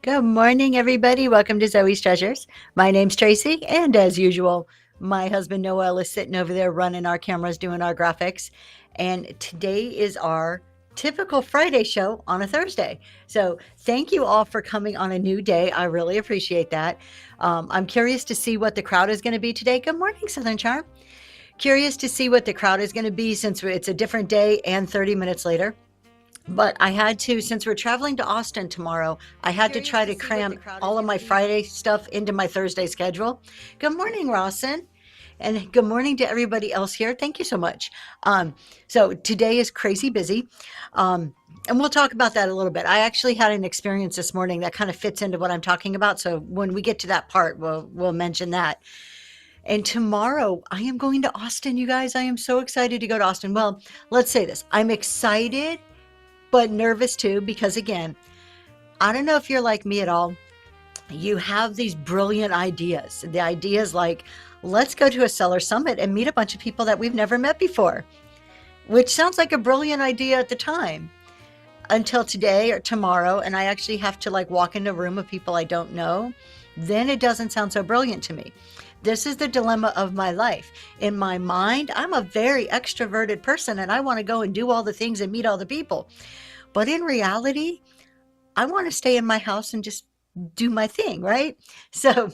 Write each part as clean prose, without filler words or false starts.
Good morning, everybody. Welcome to Zoe's Treasures. My name's Tracy, and as usual, my husband Noel is sitting over there running our cameras, doing our graphics. And today is our typical Friday show on a Thursday. So thank you all for coming on a new day. I really appreciate that. I'm curious to see what the crowd is going to be today. Good morning, Southern Charm. Curious to see what the crowd is going to be since it's a different day and 30 minutes later. But I had to, since we're traveling to Austin tomorrow, I had to try to cram all of my Friday stuff into my Thursday schedule. Good morning, Rawson. And good morning to everybody else here. Thank you so much. So today is crazy busy. And we'll talk about that a little bit. I actually had an experience this morning that kind of fits into what I'm talking about. So when we get to that part, we'll mention that. And tomorrow I am going to Austin, you guys. I am so excited to go to Austin. Well, let's say this. I'm excited but nervous too, because again, I don't know if you're like me at all. You have these brilliant ideas. The ideas like, let's go to a seller summit and meet a bunch of people that we've never met before, which sounds like a brilliant idea at the time until today or tomorrow. And I actually have to like walk into a room of people I don't know. Then it doesn't sound so brilliant to me. This is the dilemma of my life. In my mind, I'm a very extroverted person and I want to go and do all the things and meet all the people. But in reality, I want to stay in my house and just do my thing, right? So,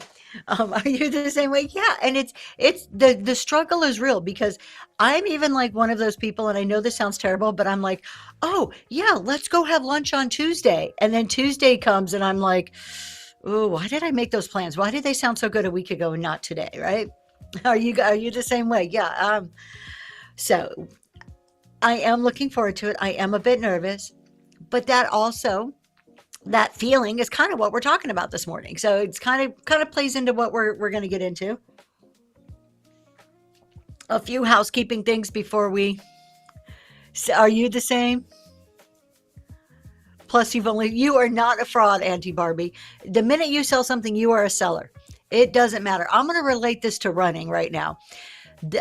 are you the same way? Yeah, and it's the struggle is real because I'm even like one of those people, and I know this sounds terrible, but I'm like, oh yeah, let's go have lunch on Tuesday, and then Tuesday comes, and I'm like, oh, why did I make those plans? Why did they sound so good a week ago and not today, right? Are you the same way? Yeah. So I am looking forward to it. I am a bit nervous, but that feeling is kind of what we're talking about this morning. So it's kind of plays into what we're going to get into. A few housekeeping things before we. Are you the same? Plus, you are not a fraud, Auntie Barbie. The minute you sell something, you are a seller. It doesn't matter. I'm going to relate this to running right now.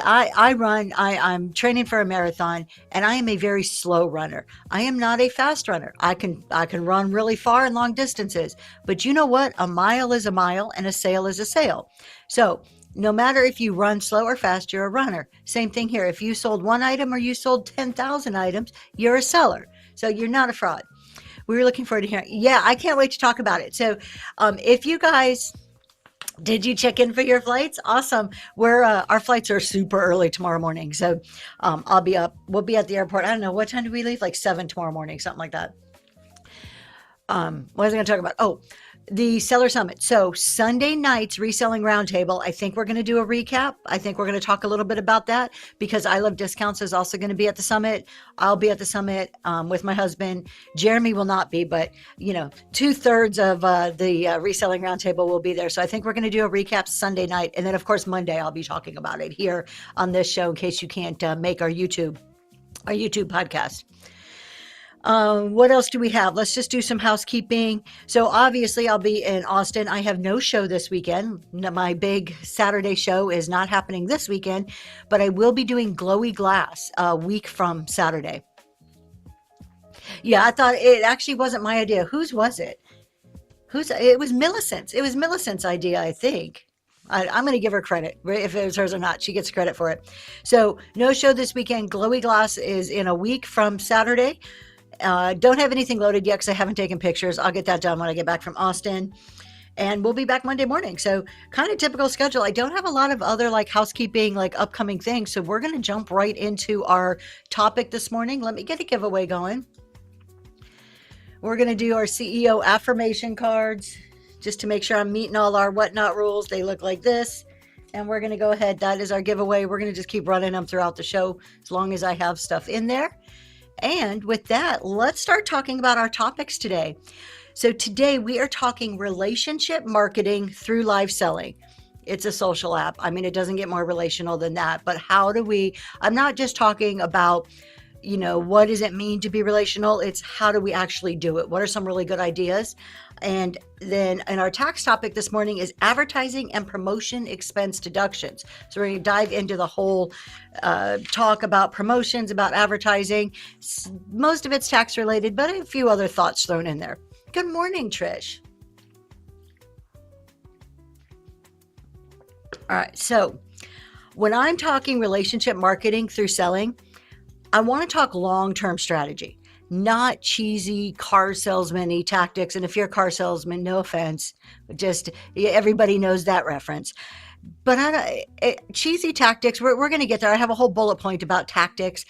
I'm training for a marathon and I am a very slow runner. I am not a fast runner. I can run really far and long distances, but you know what? A mile is a mile and a sale is a sale. So no matter if you run slow or fast, you're a runner. Same thing here. If you sold one item or you sold 10,000 items, you're a seller. So you're not a fraud. We were looking forward to hearing. Yeah, I can't wait to talk about it. So if you guys, did you check in for your flights? Awesome. Our flights are super early tomorrow morning. So I'll be up. We'll be at the airport. I don't know. What time do we leave? Like 7 tomorrow morning, something like that. What was I going to talk about? Oh, the Seller Summit. So Sunday night's Reselling Roundtable. I think we're going to do a recap. I think we're going to talk a little bit about that because I Love Discounts is also going to be at the summit. I'll be at the summit with my husband. Jeremy will not be, but 2/3 of the Reselling Roundtable will be there. So I think we're going to do a recap Sunday night. And then of course, Monday, I'll be talking about it here on this show in case you can't make our YouTube podcast. What else do we have? Let's just do some housekeeping. So obviously I'll be in Austin. I have no show this weekend. My big Saturday show is not happening this weekend, but I will be doing Glowy Glass a week from Saturday. Yeah, I thought it actually wasn't my idea. Whose was it? It was Millicent's. It was Millicent's idea, I think. I'm going to give her credit. If it was hers or not, she gets credit for it. So no show this weekend. Glowy Glass is in a week from Saturday. Don't have anything loaded yet because I haven't taken pictures. I'll get that done when I get back from Austin. And we'll be back Monday morning. So kind of typical schedule. I don't have a lot of other like housekeeping, like upcoming things. So we're going to jump right into our topic this morning. Let me get a giveaway going. We're going to do our CEO affirmation cards just to make sure I'm meeting all our whatnot rules. They look like this. And we're going to go ahead. That is our giveaway. We're going to just keep running them throughout the show as long as I have stuff in there. And with that, let's start talking about our topics today. So today we are talking relationship marketing through live selling. It's a social app. I mean, it doesn't get more relational than that, but I'm not just talking about, what does it mean to be relational? It's how do we actually do it? What are some really good ideas? And then in our tax topic this morning is advertising and promotion expense deductions. So we're going to dive into the whole talk about promotions, about advertising. Most of it's tax related, but a few other thoughts thrown in there. Good morning, Trish. All right. So when I'm talking relationship marketing through selling, I want to talk long-term strategy, not cheesy car salesman-y tactics. And if you're a car salesman, no offense, just everybody knows that reference. But cheesy tactics, we're going to get there. I have a whole bullet point about tactics,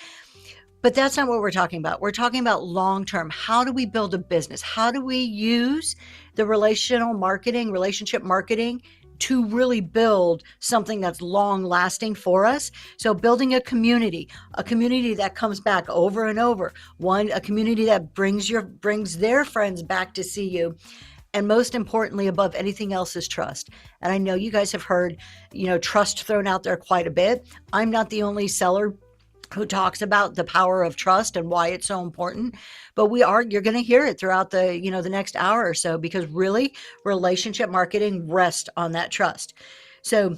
but that's not what we're talking about. We're talking about long-term. How do we build a business? How do we use the relationship marketing to really build something that's long lasting for us? So building a community that comes back over and over, a community that brings their friends back to see you. And most importantly, above anything else, is trust. And I know you guys have heard, trust thrown out there quite a bit. I'm not the only seller who talks about the power of trust and why it's so important, but you're going to hear it throughout the next hour or so, because really relationship marketing rests on that trust. So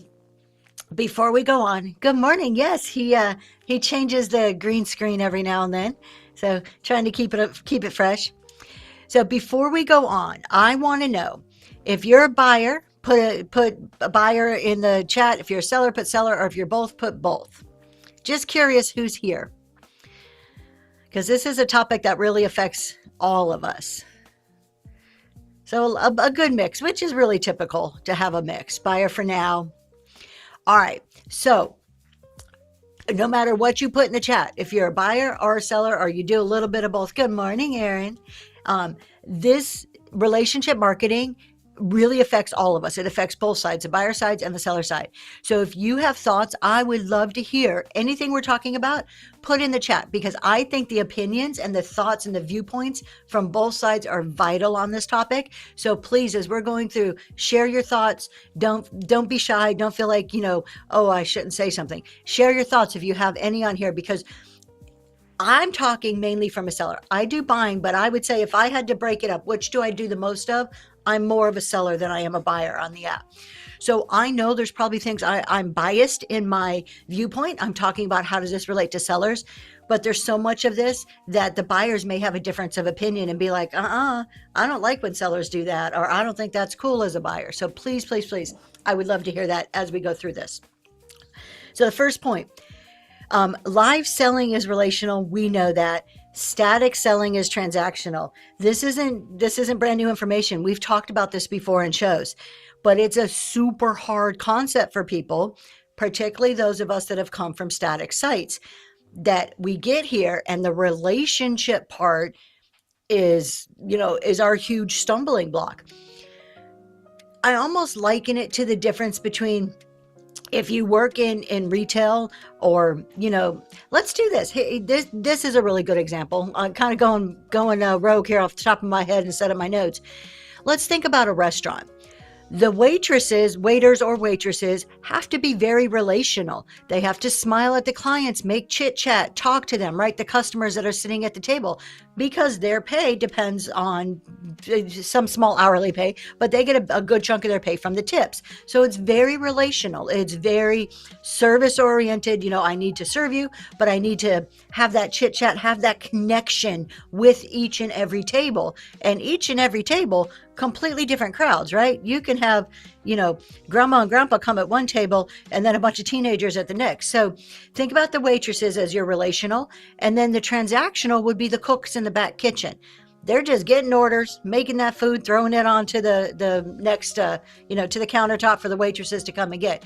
before we go on, good morning. Yes, he changes the green screen every now and then, so trying to keep it fresh. So before we go on, I want to know, if you're a buyer, put a buyer in the chat. If you're a seller, put seller, or if you're both, put both. Just curious who's here, because this is a topic that really affects all of us. So a good mix, which is really typical to have a mix. Buyer for now. All right. So no matter what you put in the chat, if you're a buyer or a seller, or you do a little bit of both. Good morning, Erin. This relationship marketing really affects all of us. It affects both sides, the buyer side and the seller side. So if you have thoughts, I would love to hear anything we're talking about, put in the chat, because I think the opinions and the thoughts and the viewpoints from both sides are vital on this topic. So please, as we're going through, share your thoughts. Don't be shy. Don't feel like, oh, I shouldn't say something. Share your thoughts if you have any on here, because I'm talking mainly from a seller. I do buying, but I would say if I had to break it up, which do I do the most of? I'm more of a seller than I am a buyer on the app. So I know there's probably things I'm biased in my viewpoint. I'm talking about how does this relate to sellers, but there's so much of this that the buyers may have a difference of opinion and be like, I don't like when sellers do that, or I don't think that's cool as a buyer. So please, please, please, I would love to hear that as we go through this. So the first point, live selling is relational. We know that. Static selling is transactional. This isn't brand new information. We've talked about this before in shows, but it's a super hard concept for people, particularly those of us that have come from static sites, that we get here, and the relationship part is our huge stumbling block. I almost liken it to the difference between, if you work in retail, or, let's do this. Hey, this is a really good example. I'm kind of going rogue here off the top of my head instead of my notes. Let's think about a restaurant. The waiters or waitresses have to be very relational. They have to smile at the clients, make chit chat, talk to them, right? The customers that are sitting at the table, because their pay depends on some small hourly pay, but they get a good chunk of their pay from the tips. So it's very relational. It's very service oriented. I need to serve you, but I need to have that chit chat, have that connection with each and every table, and each and every table, completely different crowds, right? You can have, grandma and grandpa come at one table and then a bunch of teenagers at the next. So think about the waitresses as your relational, and then the transactional would be the cooks in the back kitchen. They're just getting orders, making that food, throwing it onto the next, to the countertop for the waitresses to come and get.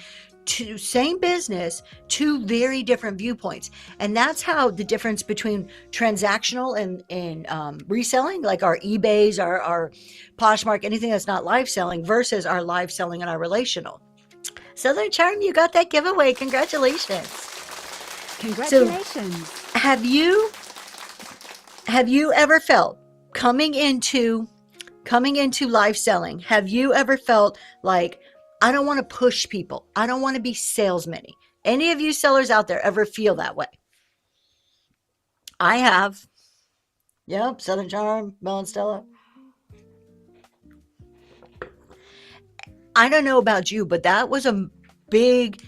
Same business, two very different viewpoints. And that's how the difference between transactional and reselling, like our eBays, our Poshmark, anything that's not live selling, versus our live selling and our relational. Southern Charm, you got that giveaway. Congratulations. Congratulations. So, have you ever felt coming into live selling, have you ever felt like, I don't want to push people, I don't want to be salesman-y? Any of you sellers out there ever feel that way? I have. Yep, Southern Charm, Mel and Stella. I don't know about you, but that was a big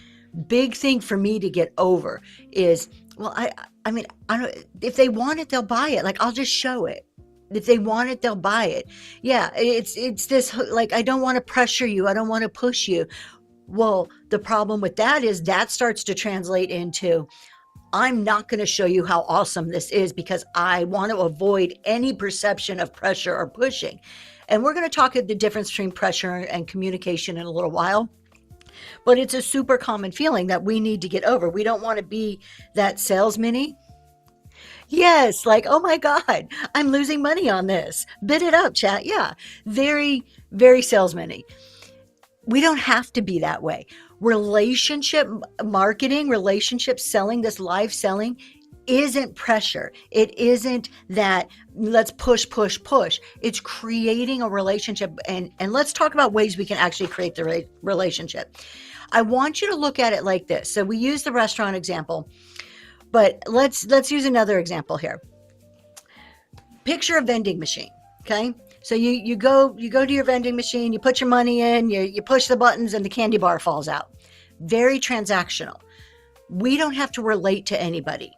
thing for me to get over. Is, well, I mean, I don't. If they want it, they'll buy it. Like, I'll just show it. If they want it, they'll buy it. Yeah, it's this, like, I don't want to pressure you. I don't want to push you. Well, the problem with that is that starts to translate into, I'm not going to show you how awesome this is because I want to avoid any perception of pressure or pushing. And we're going to talk the difference between pressure and communication in a little while. But it's a super common feeling that we need to get over. We don't want to be that salesman. Yes, like, oh my God, I'm losing money on this. Bid it up, chat. Yeah, very, very salesman-y. We don't have to be that way. Relationship marketing, relationship selling, this live selling isn't pressure. It isn't that let's push, push, push. It's creating a relationship. And let's talk about ways we can actually create the relationship. I want you to look at it like this. So we use the restaurant example, but let's use another example here. Picture a vending machine, okay? So you go to your vending machine, you put your money in, you push the buttons and the candy bar falls out. Very transactional. We don't have to relate to anybody.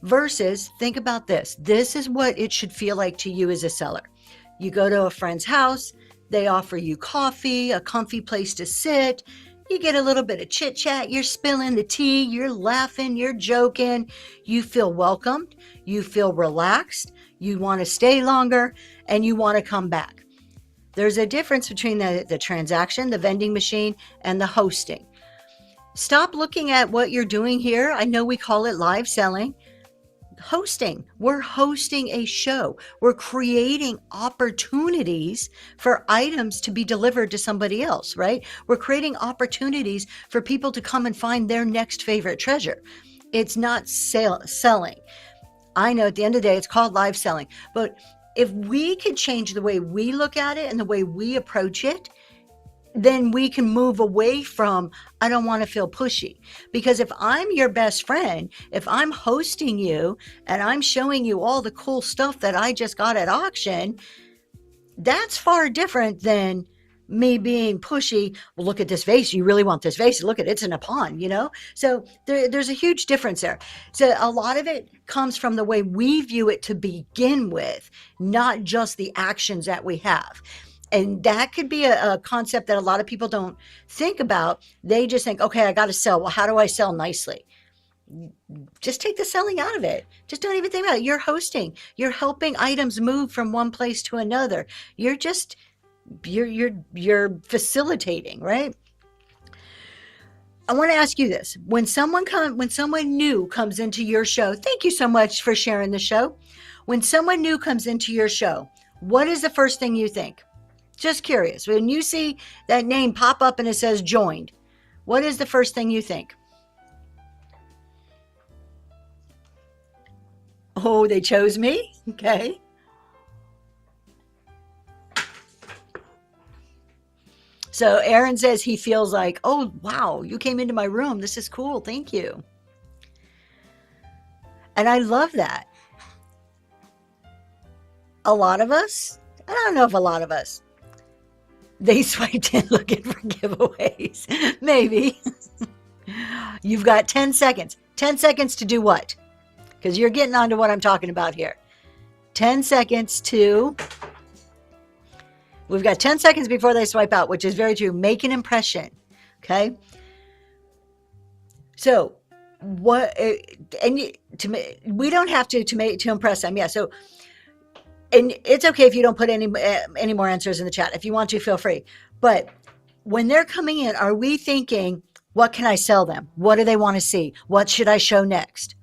Versus, think about this. This is what it should feel like to you as a seller. You go to a friend's house, they offer you coffee, a comfy place to sit. You get a little bit of chit chat, you're spilling the tea, you're laughing, you're joking. You feel welcomed, you feel relaxed, you want to stay longer, and you want to come back. There's a difference between the transaction, the vending machine, and the hosting. Stop looking at what you're doing here. I know we call it live selling. Hosting. We're hosting a show. We're creating opportunities for items to be delivered to somebody else, right? We're creating opportunities for people to come and find their next favorite treasure. It's not selling. I know at the end of the day, it's called live selling. But if we could change the way we look at it and the way we approach it, then we can move away from, I don't want to feel pushy. Because if I'm your best friend, if I'm hosting you and I'm showing you all the cool stuff that I just got at auction, that's far different than me being pushy. Well, look at this vase. You really want this vase? Look at it. It's in a pond, you know? So there's a huge difference there. So a lot of it comes from the way we view it to begin with, not just the actions that we have. And that could be a concept that a lot of people don't think about. They just think, okay, I got to sell. Well, how do I sell nicely? Just take the selling out of it. Just don't even think about it. You're hosting. You're helping items move from one place to another. You're facilitating, right? I want to ask you this. When someone new comes into your show, thank you so much for sharing the show. When someone new comes into your show, what is the first thing you think? Just curious. When you see that name pop up and it says joined, what is the first thing you think? Oh, they chose me? Okay. So Aaron says he feels like, oh, wow, you came into my room. This is cool. Thank you. And I love that. A lot of us, I don't know if a lot of us, they swiped in looking for giveaways. Maybe. You've got 10 seconds. 10 seconds to do what? Because you're getting onto what I'm talking about here. 10 seconds to... We've got 10 seconds before they swipe out, which is very true. Make an impression. Okay? So, what... we don't have to impress them. Yeah, so... And it's okay if you don't put any more answers in the chat. If you want to, feel free. But when they're coming in, are we thinking, what can I sell them? What do they want to see? What should I show next?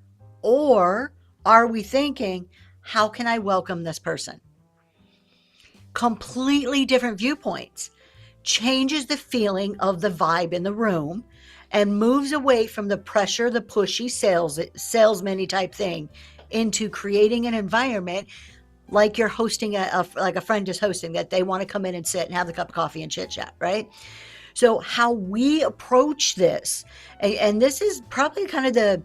Or are we thinking, how can I welcome this person? Completely different viewpoints. Changes the feeling of the vibe in the room and moves away from the pressure, the pushy salesman-y type thing into creating an environment like you're hosting like a friend is hosting, that they want to come in and sit and have a cup of coffee and chit chat, right? So how we approach this, and this is probably kind of the,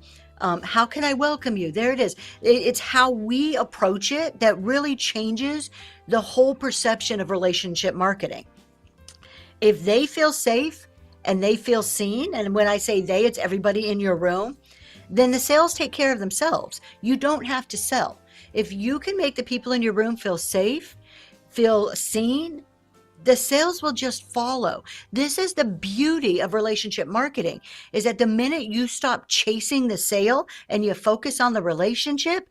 how can I welcome you? There it is. It's how we approach it that really changes the whole perception of relationship marketing. If they feel safe and they feel seen, and when I say they, it's everybody in your room, then the sales take care of themselves. You don't have to sell. If you can make the people in your room feel safe, feel seen, The sales will just follow. This is the beauty of relationship marketing, is that the minute you stop chasing the sale and you focus on the relationship,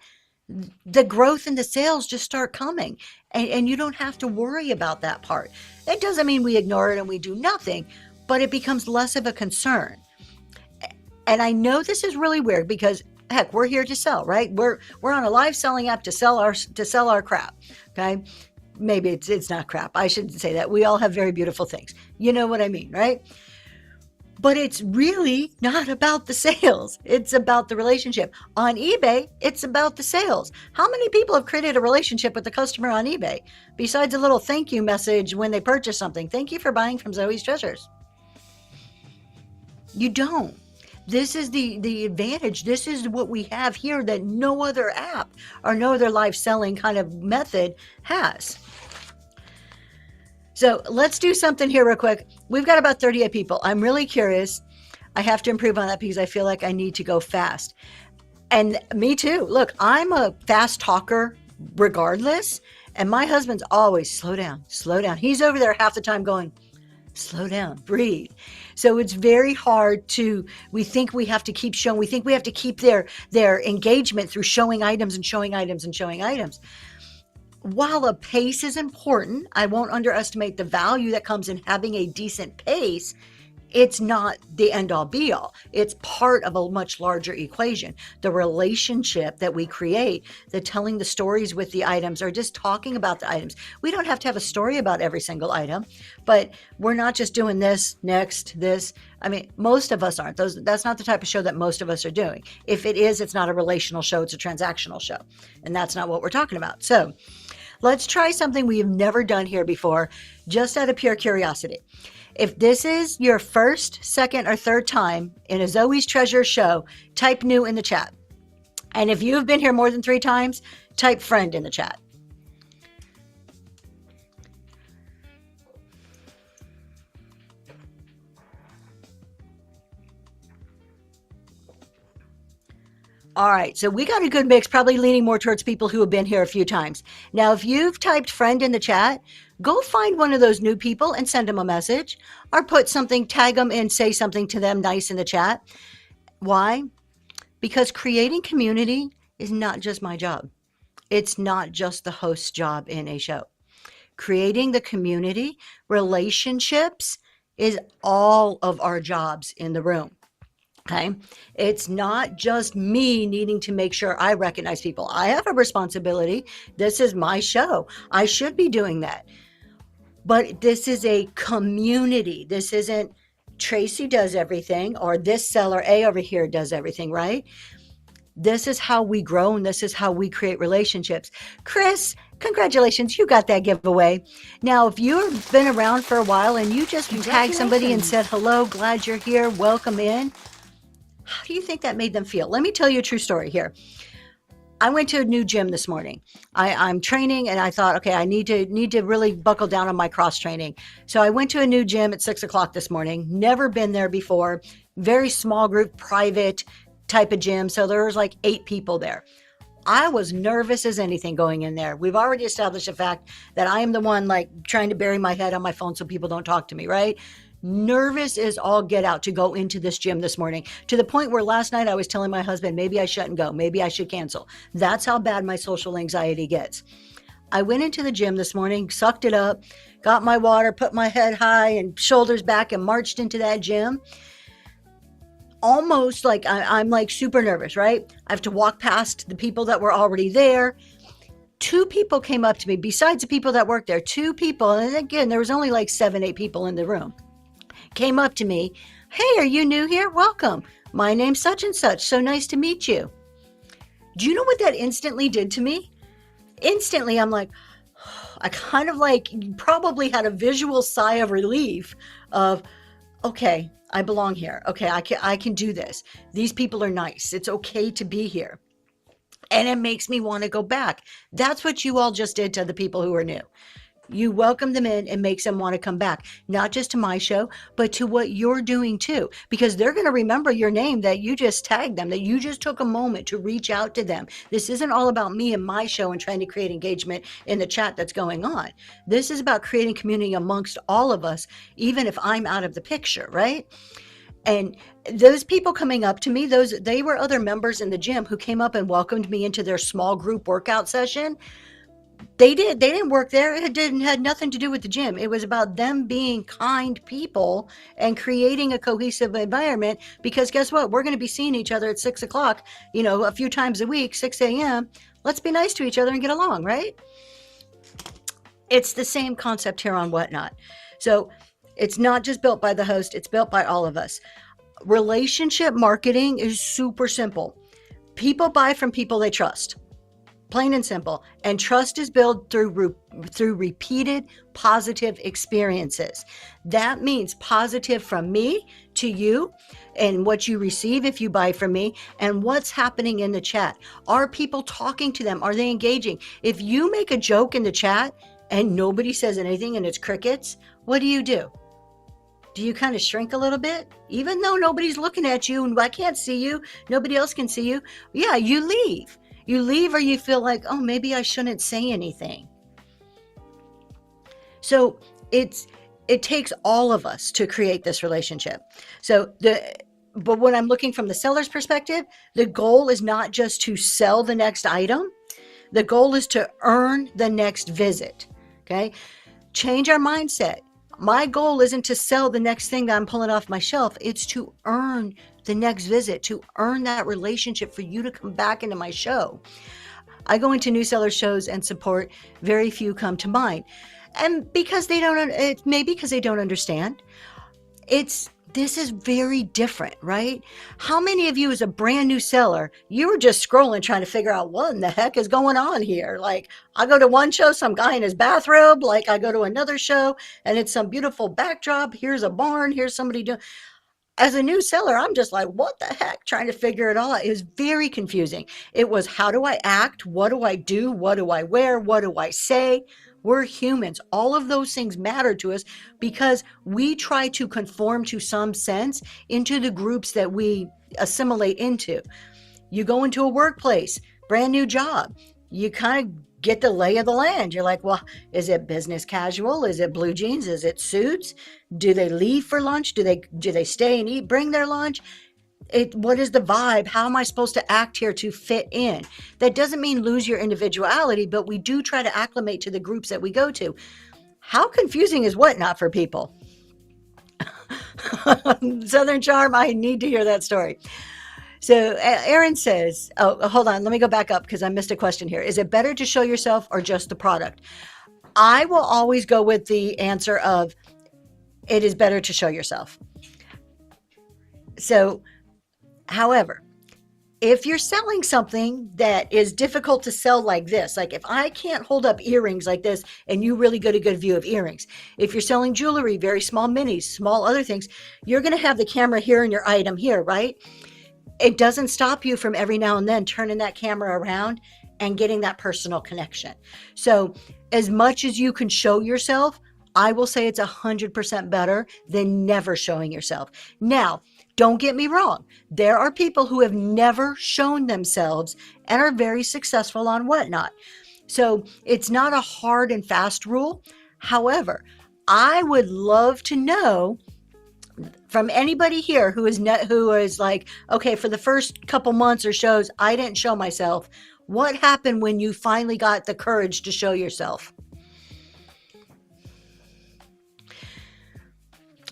the growth and the sales just start coming, and you don't have to worry about that part. It doesn't mean we ignore it and we do nothing, but it becomes less of a concern. And I know this is really weird because heck, we're here to sell, right? We're on a live selling app to sell our crap. Okay. Maybe it's not crap. I shouldn't say that. We all have very beautiful things. You know what I mean, right? But it's really not about the sales. It's about the relationship. On eBay, it's about the sales. How many people have created a relationship with the customer on eBay besides a little thank you message when they purchase something? Thank you for buying from Zoe's Treasures. You don't. This is the advantage. This is what we have here that no other app or no other live selling kind of method has. So let's do something here real quick. We've got about 38 people. I'm really curious. I have to improve on that because I feel like I need to go fast. And me too. Look, I'm a fast talker regardless. And my husband's always slow down, slow down. He's over there half the time going, slow down, breathe. So it's very hard we think we have to keep showing, we think we have to keep their engagement through showing items and showing items and showing items. While a pace is important, I won't underestimate the value that comes in having a decent pace. It's not the end all be all. It's part of a much larger equation. The relationship that we create, the telling the stories with the items or just talking about the items. We don't have to have a story about every single item, but we're not just doing this, next, this. I mean, most of us aren't. That's not the type of show that most of us are doing. If it is, it's not a relational show, it's a transactional show. And that's not what we're talking about. So let's try something we have never done here before, just out of pure curiosity. If this is your first, second, or third time in a Zoe's Treasure show, type new in the chat. And if you have been here more than 3 times, type friend in the chat. All right, so we got a good mix, probably leaning more towards people who have been here a few times. Now, if you've typed friend in the chat, go find one of those new people and send them a message or put something, tag them and say something to them nice in the chat. Why? Because creating community is not just my job. It's not just the host's job in a show. Creating the community, relationships is all of our jobs in the room. Okay. It's not just me needing to make sure I recognize people. I have a responsibility. This is my show. I should be doing that. But this is a community. This isn't Tracy does everything or this seller A over here does everything, right? This is how we grow and this is how we create relationships. Chris, congratulations. You got that giveaway. Now, if you've been around for a while and you just tagged somebody and said, hello, glad you're here, welcome in. How do you think that made them feel? Let me tell you a true story here. I went to a new gym this morning. I'm training and I thought, okay, I need to really buckle down on my cross training. So I went to a new gym at 6:00 this morning. Never been there before. Very small group, private type of gym. So there was like 8 people there. I was nervous as anything going in there. We've already established the fact that I am the one like trying to bury my head on my phone so people don't talk to me, right? Nervous as all get out to go into this gym this morning, to the point where last night I was telling my husband, maybe I shouldn't go. Maybe I should cancel. That's how bad my social anxiety gets. I went into the gym this morning, sucked it up, got my water, put my head high and shoulders back and marched into that gym. Almost like I'm like super nervous, right? I have to walk past the people that were already there. 2 people came up to me besides the people that worked there. 2 people. And again, there was only like 7, 8 people in the room. Came up to me. Hey, are you new here? Welcome. My name's such and such. So nice to meet you. Do you know what that instantly did to me? Instantly, I'm like, I kind of like probably had a visual sigh of relief of, okay, I belong here. Okay, I can do this. These people are nice. It's okay to be here. And it makes me want to go back. That's what you all just did to the people who are new. You welcome them in and makes them want to come back, not just to my show, but to what you're doing too, because they're going to remember your name, that you just tagged them, that you just took a moment to reach out to them. This isn't all about me and my show and trying to create engagement in the chat that's going on. This is about creating community amongst all of us, even if I'm out of the picture, right? And those people coming up to me, they were other members in the gym who came up and welcomed me into their small group workout session. They didn't work there. It had nothing to do with the gym. It was about them being kind people and creating a cohesive environment, because guess what? We're going to be seeing each other at 6 o'clock, a few times a week, 6 a.m. Let's be nice to each other and get along, right? It's the same concept here on Whatnot. So it's not just built by the host, it's built by all of us. Relationship marketing is super simple. People buy from people they trust. Plain and simple. And trust is built through repeated positive experiences. That means positive from me to you, and what you receive if you buy from me, and what's happening in the chat. Are people talking to them? Are they engaging? If you make a joke in the chat and nobody says anything and it's crickets, what do? Do you kind of shrink a little bit? Even though nobody's looking at you and I can't see you, nobody else can see you. Yeah, you leave. You leave, or you feel like, oh, maybe I shouldn't say anything. So it takes all of us to create this relationship. But when I'm looking from the seller's perspective, the goal is not just to sell the next item. The goal is to earn the next visit. Okay? Change our mindset. My goal isn't to sell the next thing that I'm pulling off my shelf. It's to earn the next visit, to earn that relationship for you to come back into my show. I go into new seller shows and support. Very few come to mind. And because it may be because they don't understand. This is very different, right? How many of you, as a brand new seller, you were just scrolling trying to figure out what in the heck is going on here? Like, I go to one show, some guy in his bathrobe. Like, I go to another show and it's some beautiful backdrop. Here's a barn. Here's somebody doing. As a new seller, I'm just like, what the heck? Trying to figure it all out. It was very confusing. It was, how do I act? What do I do? What do I wear? What do I say? We're humans. All of those things matter to us because we try to conform to some sense into the groups that we assimilate into. You go into a workplace, brand new job, you kind of get the lay of the land. You're like, well, is it business casual? Is it blue jeans? Is it suits? Do they leave for lunch? Do they stay and eat, bring their lunch? What is the vibe? How am I supposed to act here to fit in? That doesn't mean lose your individuality, but we do try to acclimate to the groups that we go to. How confusing is Whatnot for people? Southern Charm, I need to hear that story. So Aaron says, oh, hold on. Let me go back up because I missed a question here. Is it better to show yourself or just the product? I will always go with the answer of it is better to show yourself. So, however, if you're selling something that is difficult to sell like this, like if I can't hold up earrings like this and you really get a good view of earrings, if you're selling jewelry, very small minis, small other things, you're going to have the camera here and your item here, right? It doesn't stop you from every now and then turning that camera around and getting that personal connection. So as much as you can show yourself, I will say it's 100% better than never showing yourself. Now, don't get me wrong. There are people who have never shown themselves and are very successful on Whatnot. So it's not a hard and fast rule. However, I would love to know from anybody here who is like, okay, for the first couple months or shows, I didn't show myself. What happened when you finally got the courage to show yourself?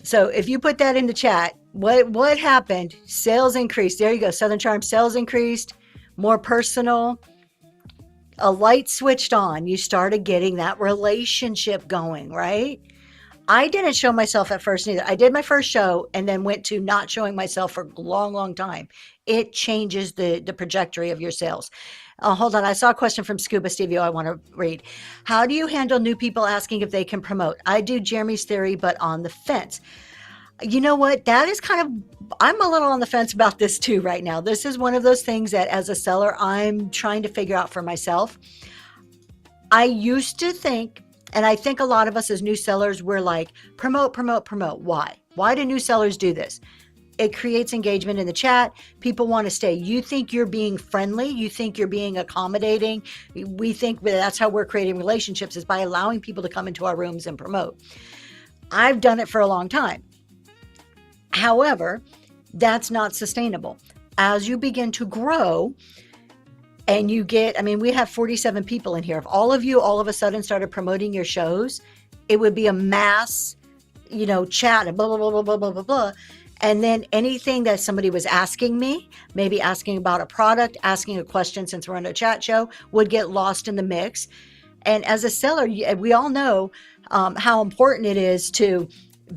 So if you put that in the chat, what happened? Sales increased. There you go. Southern Charm, sales increased, more personal. A light switched on. You started getting that relationship going, right? I didn't show myself at first either. I did my first show and then went to not showing myself for a long, long time. It changes the trajectory of your sales. Hold on. I saw a question from Scuba Stevio I want to read. How do you handle new people asking if they can promote? I do Jeremy's theory, but on the fence. You know what? That is I'm a little on the fence about this too right now. This is one of those things that as a seller, I'm trying to figure out for myself. I used to think, And I think a lot of us as new sellers, we're like, promote, promote, promote. Why? Why do new sellers do this? It creates engagement in the chat. People want to stay. You think you're being friendly. You think you're being accommodating. We think that's how we're creating relationships, is by allowing people to come into our rooms and promote. I've done it for a long time. However, that's not sustainable. As you begin to grow and you get, I mean, we have 47 people in here. If all of you all of a sudden started promoting your shows, it would be a mass, chat and blah, blah, blah, blah, blah, blah, blah, blah. And then anything that somebody was asking me, maybe asking about a product, asking a question, since we're on a chat show, would get lost in the mix. And as a seller, we all know how important it is to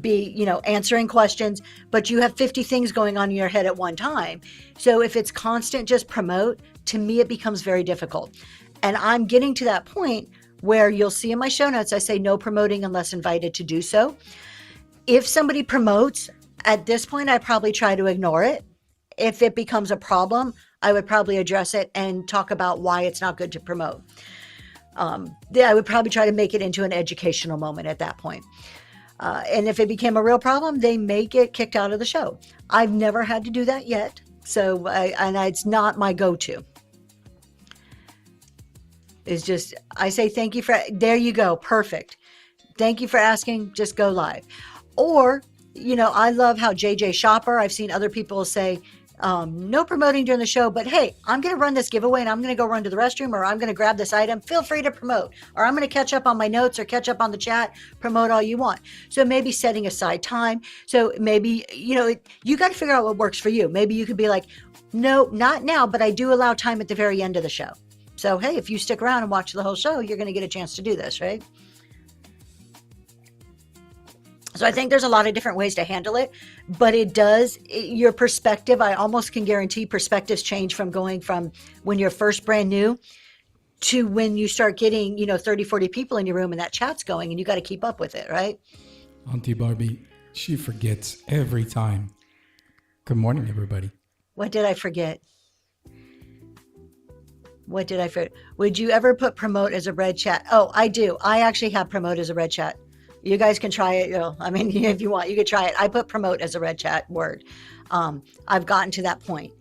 be, answering questions, but you have 50 things going on in your head at one time. So if it's constant, just promote, to me, it becomes very difficult. And I'm getting to that point where you'll see in my show notes, I say no promoting unless invited to do so. If somebody promotes, at this point, I probably try to ignore it. If it becomes a problem, I would probably address it and talk about why it's not good to promote. I would probably try to make it into an educational moment at that point. And if it became a real problem, they may get kicked out of the show. I've never had to do that yet. So, it's not my go-to. It's just, I say, thank you there you go. Perfect. Thank you for asking. Just go live. Or, I love how JJ Shopper, I've seen other people say, no promoting during the show, but hey, I'm going to run this giveaway and I'm going to go run to the restroom, or I'm going to grab this item. Feel free to promote, or I'm going to catch up on my notes or catch up on the chat, promote all you want. So maybe setting aside time. So maybe, you got to figure out what works for you. Maybe you could be like, no, not now, but I do allow time at the very end of the show. So, hey, if you stick around and watch the whole show, you're going to get a chance to do this, right? So I think there's a lot of different ways to handle it, but your perspective, I almost can guarantee perspectives change from going from when you're first brand new to when you start getting, 30, 40 people in your room and that chat's going, and you got to keep up with it, right? Auntie Barbie, she forgets every time. Good morning, everybody. What did I forget? What did I forget? Would you ever put promote as a red chat? Oh, I do. I actually have promote as a red chat. You guys can try it. If you want, you could try it. I put promote as a red chat word. I've gotten to that point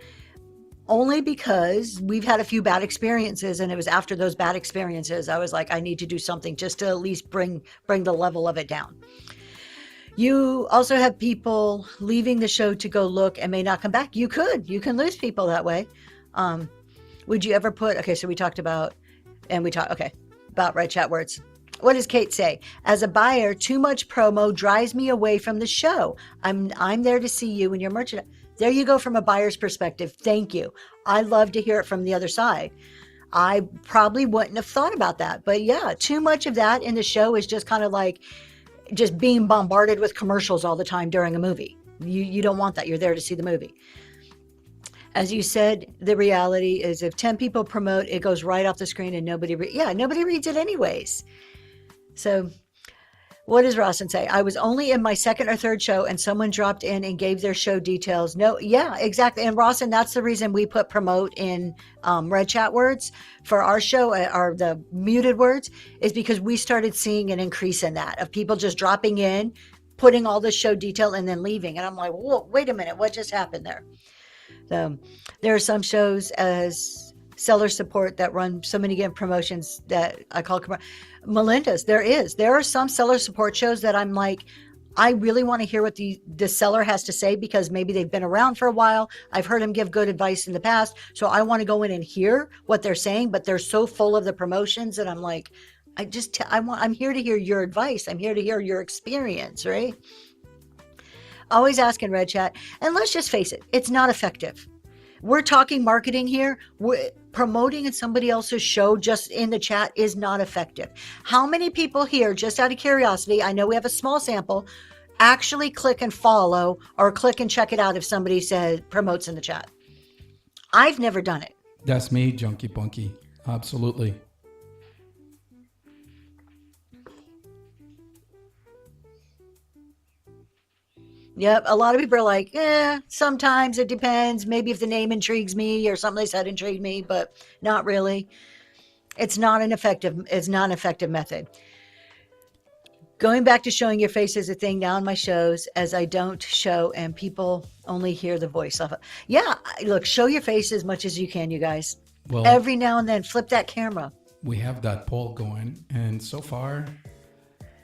only because we've had a few bad experiences, and it was after those bad experiences, I was like, I need to do something just to at least bring the level of it down. You also have people leaving the show to go look and may not come back. You can lose people that way. Would you ever put, okay, so we talked about, about red chat words. What does Kate say? As a buyer, too much promo drives me away from the show. I'm there to see you and your merchandise. There you go, from a buyer's perspective. Thank you. I love to hear it from the other side. I probably wouldn't have thought about that. But yeah, too much of that in the show is just kind of like just being bombarded with commercials all the time during a movie. You don't want that. You're there to see the movie. As you said, the reality is if 10 people promote, it goes right off the screen and nobody reads it anyways. So what does Rawson say? I was only in my second or third show and someone dropped in and gave their show details. No, yeah, exactly. And Rawson, that's the reason we put promote in red chat words for our show, or the muted words, is because we started seeing an increase in that, of people just dropping in, putting all the show detail and then leaving. And I'm like, whoa, wait a minute, what just happened there? So there are some shows as seller support that run so many gift promotions that I call Melinda's. There are some seller support shows that I'm like, I really want to hear what the seller has to say, because maybe they've been around for a while. I've heard them give good advice in the past. So I want to go in and hear what they're saying, but they're so full of the promotions that I'm like, I'm here to hear your advice. I'm here to hear your experience, right? Always ask in red chat. And let's just face it, it's not effective. We're talking marketing here. Promoting in somebody else's show just in the chat is not effective. How many people here, just out of curiosity, I know we have a small sample, actually click and follow or click and check it out if somebody says promotes in the chat? I've never done it. That's me, Junkie Punky. Absolutely. Yep. A lot of people are like, sometimes it depends. Maybe if the name intrigues me or something they said intrigued me, but not really. It's not an effective method. Going back to showing your face is a thing now in my shows, as I don't show and people only hear the voice of it. Yeah, look, show your face as much as you can, you guys. Well, Every now and then, flip that camera. we have that poll going, and so far,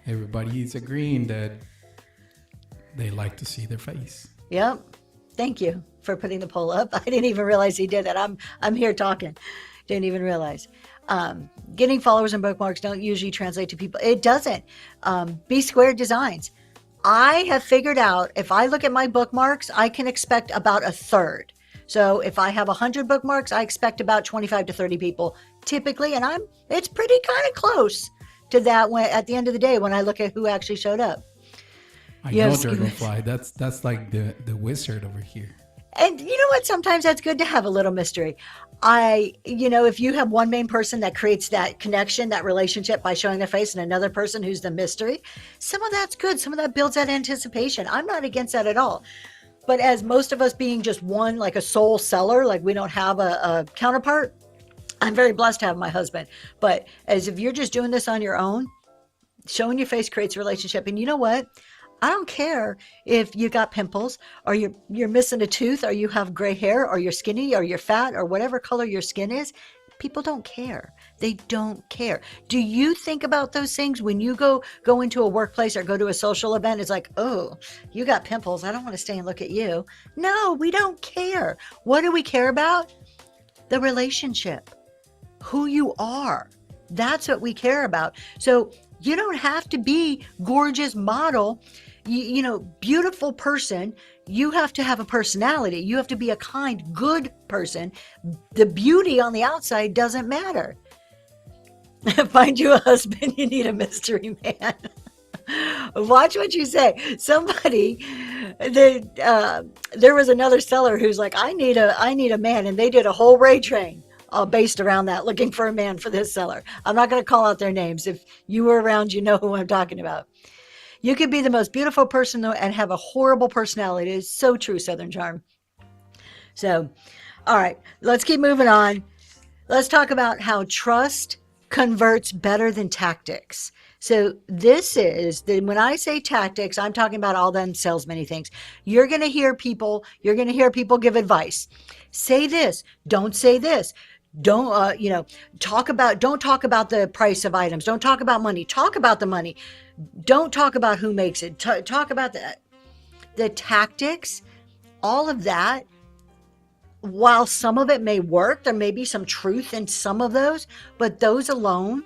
everybody's agreeing that they like to see their face. Yep. Thank you for putting the poll up. I didn't even realize he did that. I'm here talking. Didn't even realize. Getting followers and bookmarks don't usually translate to people. It doesn't. B Squared Designs. I have figured out if I look at my bookmarks, I can expect about a third. So if I have 100 bookmarks, I expect about 25 to 30 people typically, and it's pretty kind of close to that when at the end of the day when I look at who actually showed up. I Yes. know, Dragonfly. That's like the wizard over here. And you know what? Sometimes that's good to have a little mystery. If you have one main person that creates that connection, that relationship by showing their face, and another person who's the mystery, some of that's good. Some of that builds that anticipation. I'm not against that at all. But as most of us being just one, like a sole seller, like we don't have a counterpart, I'm very blessed to have my husband. But as if you're just doing this on your own, showing your face creates a relationship. And you know what? I don't care if you got pimples or you're missing a tooth or you have gray hair or you're skinny or you're fat or whatever color your skin is. People don't care. They don't care. Do you think about those things when you go into a workplace or go to a social event? It's like, oh, you got pimples. I don't want to stay and look at you. No, we don't care. What do we care about? The relationship, who you are. That's what we care about. So you don't have to be gorgeous model, beautiful person. You have to have a personality. You have to be a kind, good person. The beauty on the outside doesn't matter. Find you a husband, you need a mystery man. Watch what you say. There was another seller who's like, I need a man, and they did a whole Ray train based around that, looking for a man for this seller. I'm not going to call out their names. If you were around, you know who I'm talking about. You could be the most beautiful person though and have a horrible personality. It is so true, Southern Charm. So, all right, let's keep moving on. Let's talk about how trust converts better than tactics. So when I say tactics, I'm talking about all them salesman things. You're going to hear people give advice. Say this, don't say this. Don't talk about the price of items. Don't talk about money. Talk about the money. Don't talk about who makes it. Talk about the tactics, all of that. While some of it may work, there may be some truth in some of those, but those alone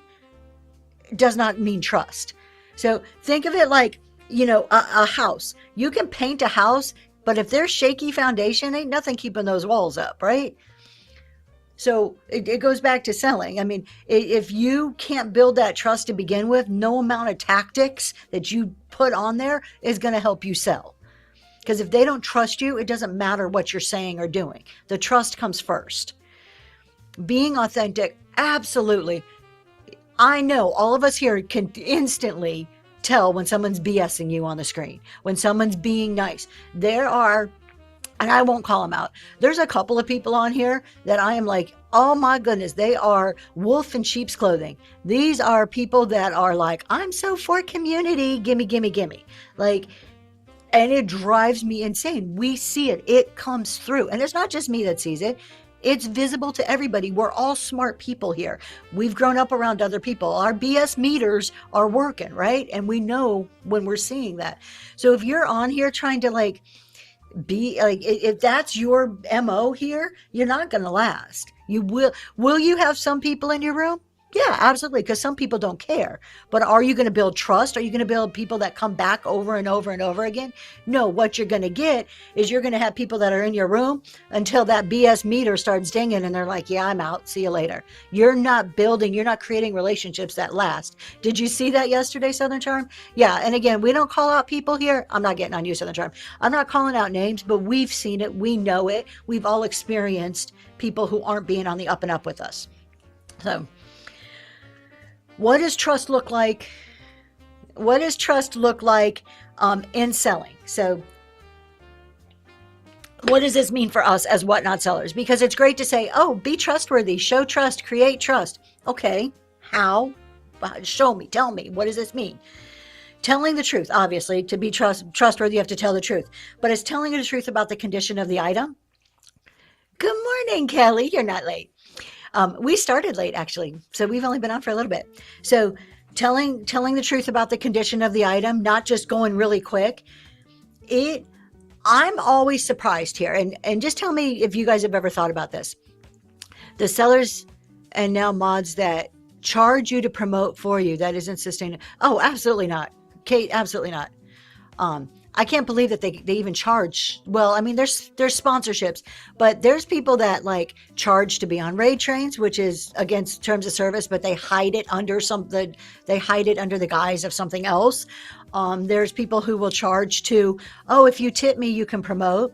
does not mean trust. So think of it like, a house. You can paint a house, but if there's shaky foundation, ain't nothing keeping those walls up, right? So it goes back to selling. I mean, if you can't build that trust to begin with, no amount of tactics that you put on there is going to help you sell. Because if they don't trust you, it doesn't matter what you're saying or doing. The trust comes first. Being authentic, absolutely. I know all of us here can instantly tell when someone's BSing you on the screen, when someone's being nice. And I won't call them out. There's a couple of people on here that I am like, oh my goodness, they are wolf in sheep's clothing. These are people that are like, I'm so for community, gimme, gimme, gimme. And it drives me insane. We see it. It comes through. And it's not just me that sees it. It's visible to everybody. We're all smart people here. We've grown up around other people. Our BS meters are working, right? And we know when we're seeing that. So if you're on here trying to be like, if that's your MO here, you're not going to last. You will you have some people in your room? Yeah, absolutely. Because some people don't care. But are you going to build trust? Are you going to build people that come back over and over and over again? No, what you're going to get is you're going to have people that are in your room until that BS meter starts dinging and they're like, yeah, I'm out. See you later. You're not creating relationships that last. Did you see that yesterday, Southern Charm? Yeah. And again, we don't call out people here. I'm not getting on you, Southern Charm. I'm not calling out names, but we've seen it. We know it. We've all experienced people who aren't being on the up and up with us. So, what does trust look like? What does trust look like in selling? So what does this mean for us as whatnot sellers? Because it's great to say, oh, be trustworthy, show trust, create trust. Okay, how? Show me, tell me, what does this mean? telling the truth, obviously, to be trustworthy, you have to tell the truth. But it's telling the truth about the condition of the item. Good morning, Kelly. You're not late. We started late, actually, so we've only been on for a little bit. So telling the truth about the condition of the item, not just going really quick. I'm always surprised here, and just tell me if you guys have ever thought about this. The sellers and now mods that charge you to promote for you, that isn't sustainable. Oh, absolutely not, Kate. Absolutely not. I can't believe that they even charge. Well, I mean, there's sponsorships, but there's people that like charge to be on raid trains, which is against terms of service, but they hide it under the guise of something else. There's people who will charge to, oh, if you tip me, you can promote.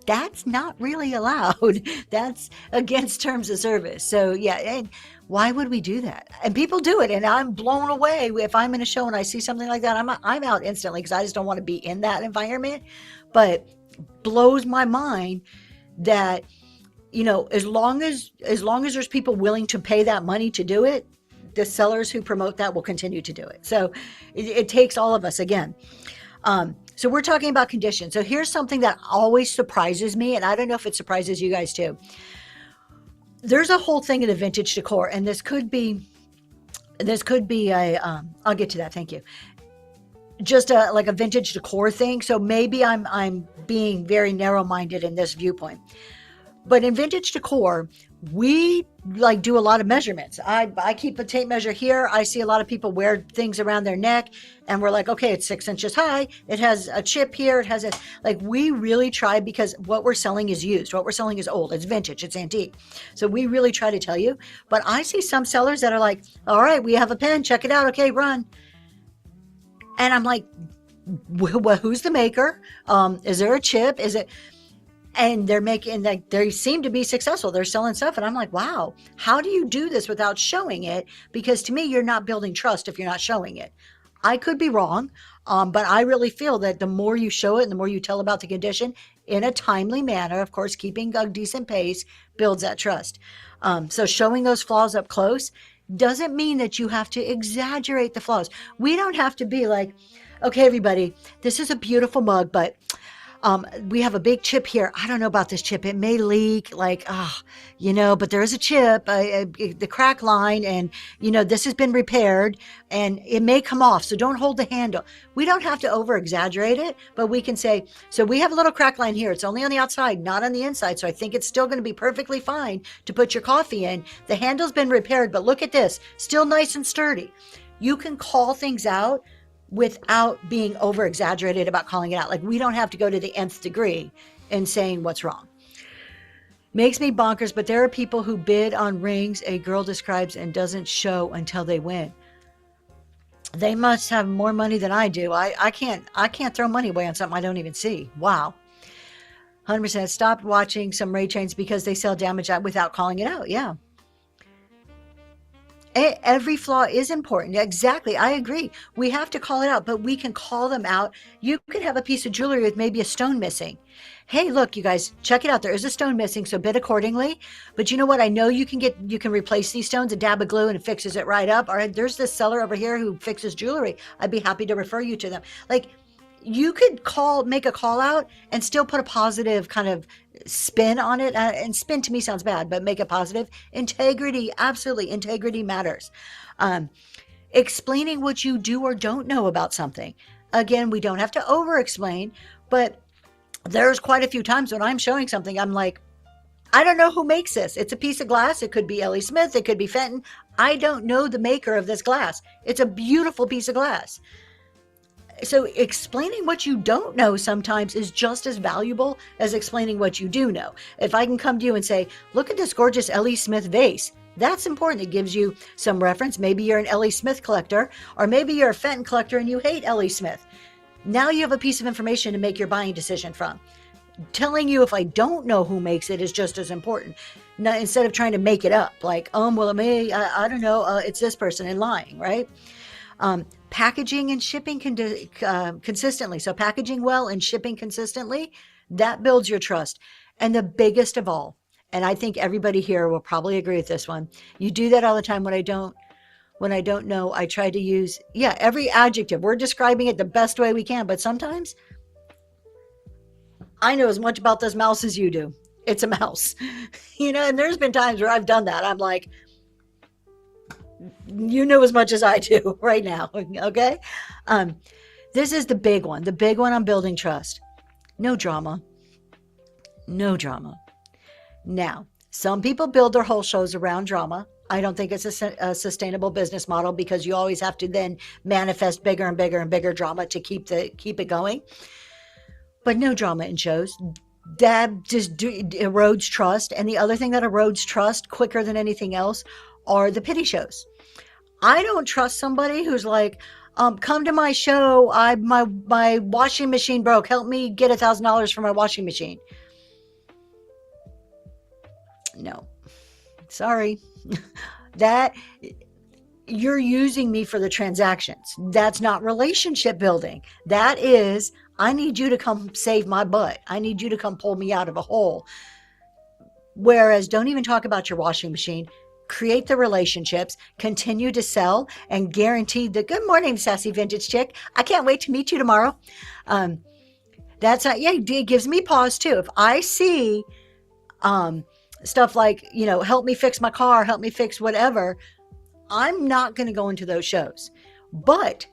That's not really allowed. That's against terms of service. So yeah, and why would we do that? And people do it, and I'm blown away if I'm in a show and I see something like that. I'm out instantly because I just don't want to be in that environment. But blows my mind that, you know, as long as there's people willing to pay that money to do it, the sellers who promote that will continue to do it. So it takes all of us again. So we're talking about conditions. So here's something that always surprises me, and I don't know if it surprises you guys too. There's a whole thing in the vintage decor, and this could be a, I'll get to that. Thank you. Just like a vintage decor thing. So maybe I'm being very narrow-minded in this viewpoint. But in vintage decor, we like do a lot of measurements. I keep a tape measure here. I see a lot of people wear things around their neck, and we're like, okay, it's 6 inches high. It has a chip here. It has we really try, because what we're selling is used. What we're selling is old. It's vintage. It's antique. So we really try to tell you. But I see some sellers that are like, all right, we have a pen. Check it out. Okay, run. And I'm like, well, who's the maker? Is there a chip? Is it? And they're making, like, they seem to be successful. They're selling stuff. And I'm like, wow, how do you do this without showing it? Because to me, you're not building trust if you're not showing it. I could be wrong, but I really feel that the more you show it and the more you tell about the condition in a timely manner, of course, keeping a decent pace, builds that trust. So showing those flaws up close doesn't mean that you have to exaggerate the flaws. We don't have to be like, okay, everybody, this is a beautiful mug, but we have a big chip here. I don't know about this chip. It may leak, but there is a chip, the crack line, and, this has been repaired, and it may come off. So don't hold the handle. We don't have to over exaggerate it, but we can say, so we have a little crack line here. It's only on the outside, not on the inside. So I think it's still going to be perfectly fine to put your coffee in. The handle's been repaired, but look at this, still nice and sturdy. You can call things out without being over exaggerated about calling it out. Like, we don't have to go to the nth degree in saying what's wrong. Makes me bonkers, but there are people who bid on rings a girl describes and doesn't show until they win. They must have more money than I do. I can't throw money away on something I don't even see. Wow. 100% stopped watching some raid trains because they sell damage without calling it out. Yeah. Every flaw is important. Exactly. I agree. We have to call it out, but we can call them out. You could have a piece of jewelry with maybe a stone missing. Hey, look, you guys, check it out. There is a stone missing, so bid accordingly. But you know what? I know you can replace these stones, a dab of glue, and it fixes it right up. All right, there's this seller over here who fixes jewelry. I'd be happy to refer you to them. Like, you could make a call out and still put a positive kind of spin on it. And spin to me sounds bad, but make it positive. Integrity, absolutely. Integrity matters. Explaining what you do or don't know about something. Again, we don't have to over explain, but there's quite a few times when I'm showing something, I'm like, I don't know who makes this. It's a piece of glass. It could be L.E. Smith. It could be Fenton. I don't know the maker of this glass. It's a beautiful piece of glass. So explaining what you don't know sometimes is just as valuable as explaining what you do know. If I can come to you and say, look at this gorgeous L.E. Smith vase, that's important. It gives you some reference. Maybe you're an L.E. Smith collector, or maybe you're a Fenton collector and you hate L.E. Smith. Now you have a piece of information to make your buying decision from. Telling you if I don't know who makes it is just as important. Now, instead of trying to make it up, like, well, it may, I don't know, it's this person, and lying, right? Packaging and shipping consistently. So packaging well and shipping consistently, that builds your trust. And the biggest of all, and I think everybody here will probably agree with this one, you do that all the time. What When I don't know, I try to use, every adjective. We're describing it the best way we can, but sometimes I know as much about this mouse as you do. It's a mouse, and there's been times where I've done that. I'm like, you know as much as I do right now. Okay. This is the big one. The big one on building trust. No drama. No drama. Now, some people build their whole shows around drama. I don't think it's a sustainable business model because you always have to then manifest bigger and bigger and bigger drama to keep it going. But no drama in shows. That just erodes trust. And the other thing that erodes trust quicker than anything else are the pity shows. I don't trust somebody who's like, come to my show. My washing machine broke. Help me get $1,000 for my washing machine. No, sorry. That you're using me for the transactions. That's not relationship building. That is, I need you to come save my butt. I need you to come pull me out of a hole. Whereas don't even talk about your washing machine. Create the relationships, continue to sell, and guarantee the good morning, sassy vintage chick. I can't wait to meet you tomorrow. It gives me pause too. If I see stuff like, help me fix my car, help me fix whatever, I'm not going to go into those shows. But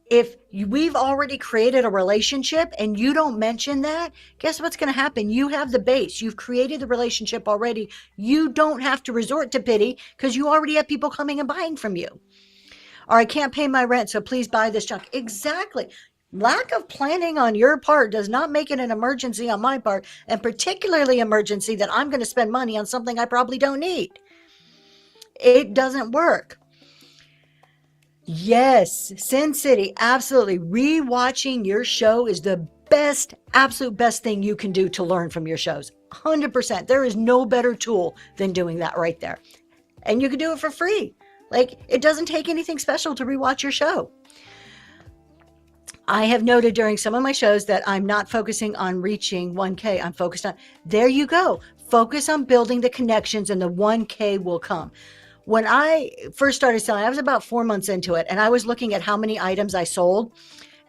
if we've already created a relationship and you don't mention that, guess what's going to happen? You have the base. You've created the relationship already. You don't have to resort to pity because you already have people coming and buying from you. Or I can't pay my rent, so please buy this junk. Exactly. Lack of planning on your part does not make it an emergency on my part, and particularly emergency that I'm going to spend money on something I probably don't need. It doesn't work. Yes, Sin City, absolutely. Rewatching your show is the best, absolute best thing you can do to learn from your shows. 100%. There is no better tool than doing that right there. And you can do it for free. Like, it doesn't take anything special to rewatch your show. I have noted during some of my shows that I'm not focusing on reaching 1K. I'm focused on, there you go. Focus on building the connections and the 1K will come. When I first started selling, I was about 4 months into it, and I was looking at how many items I sold.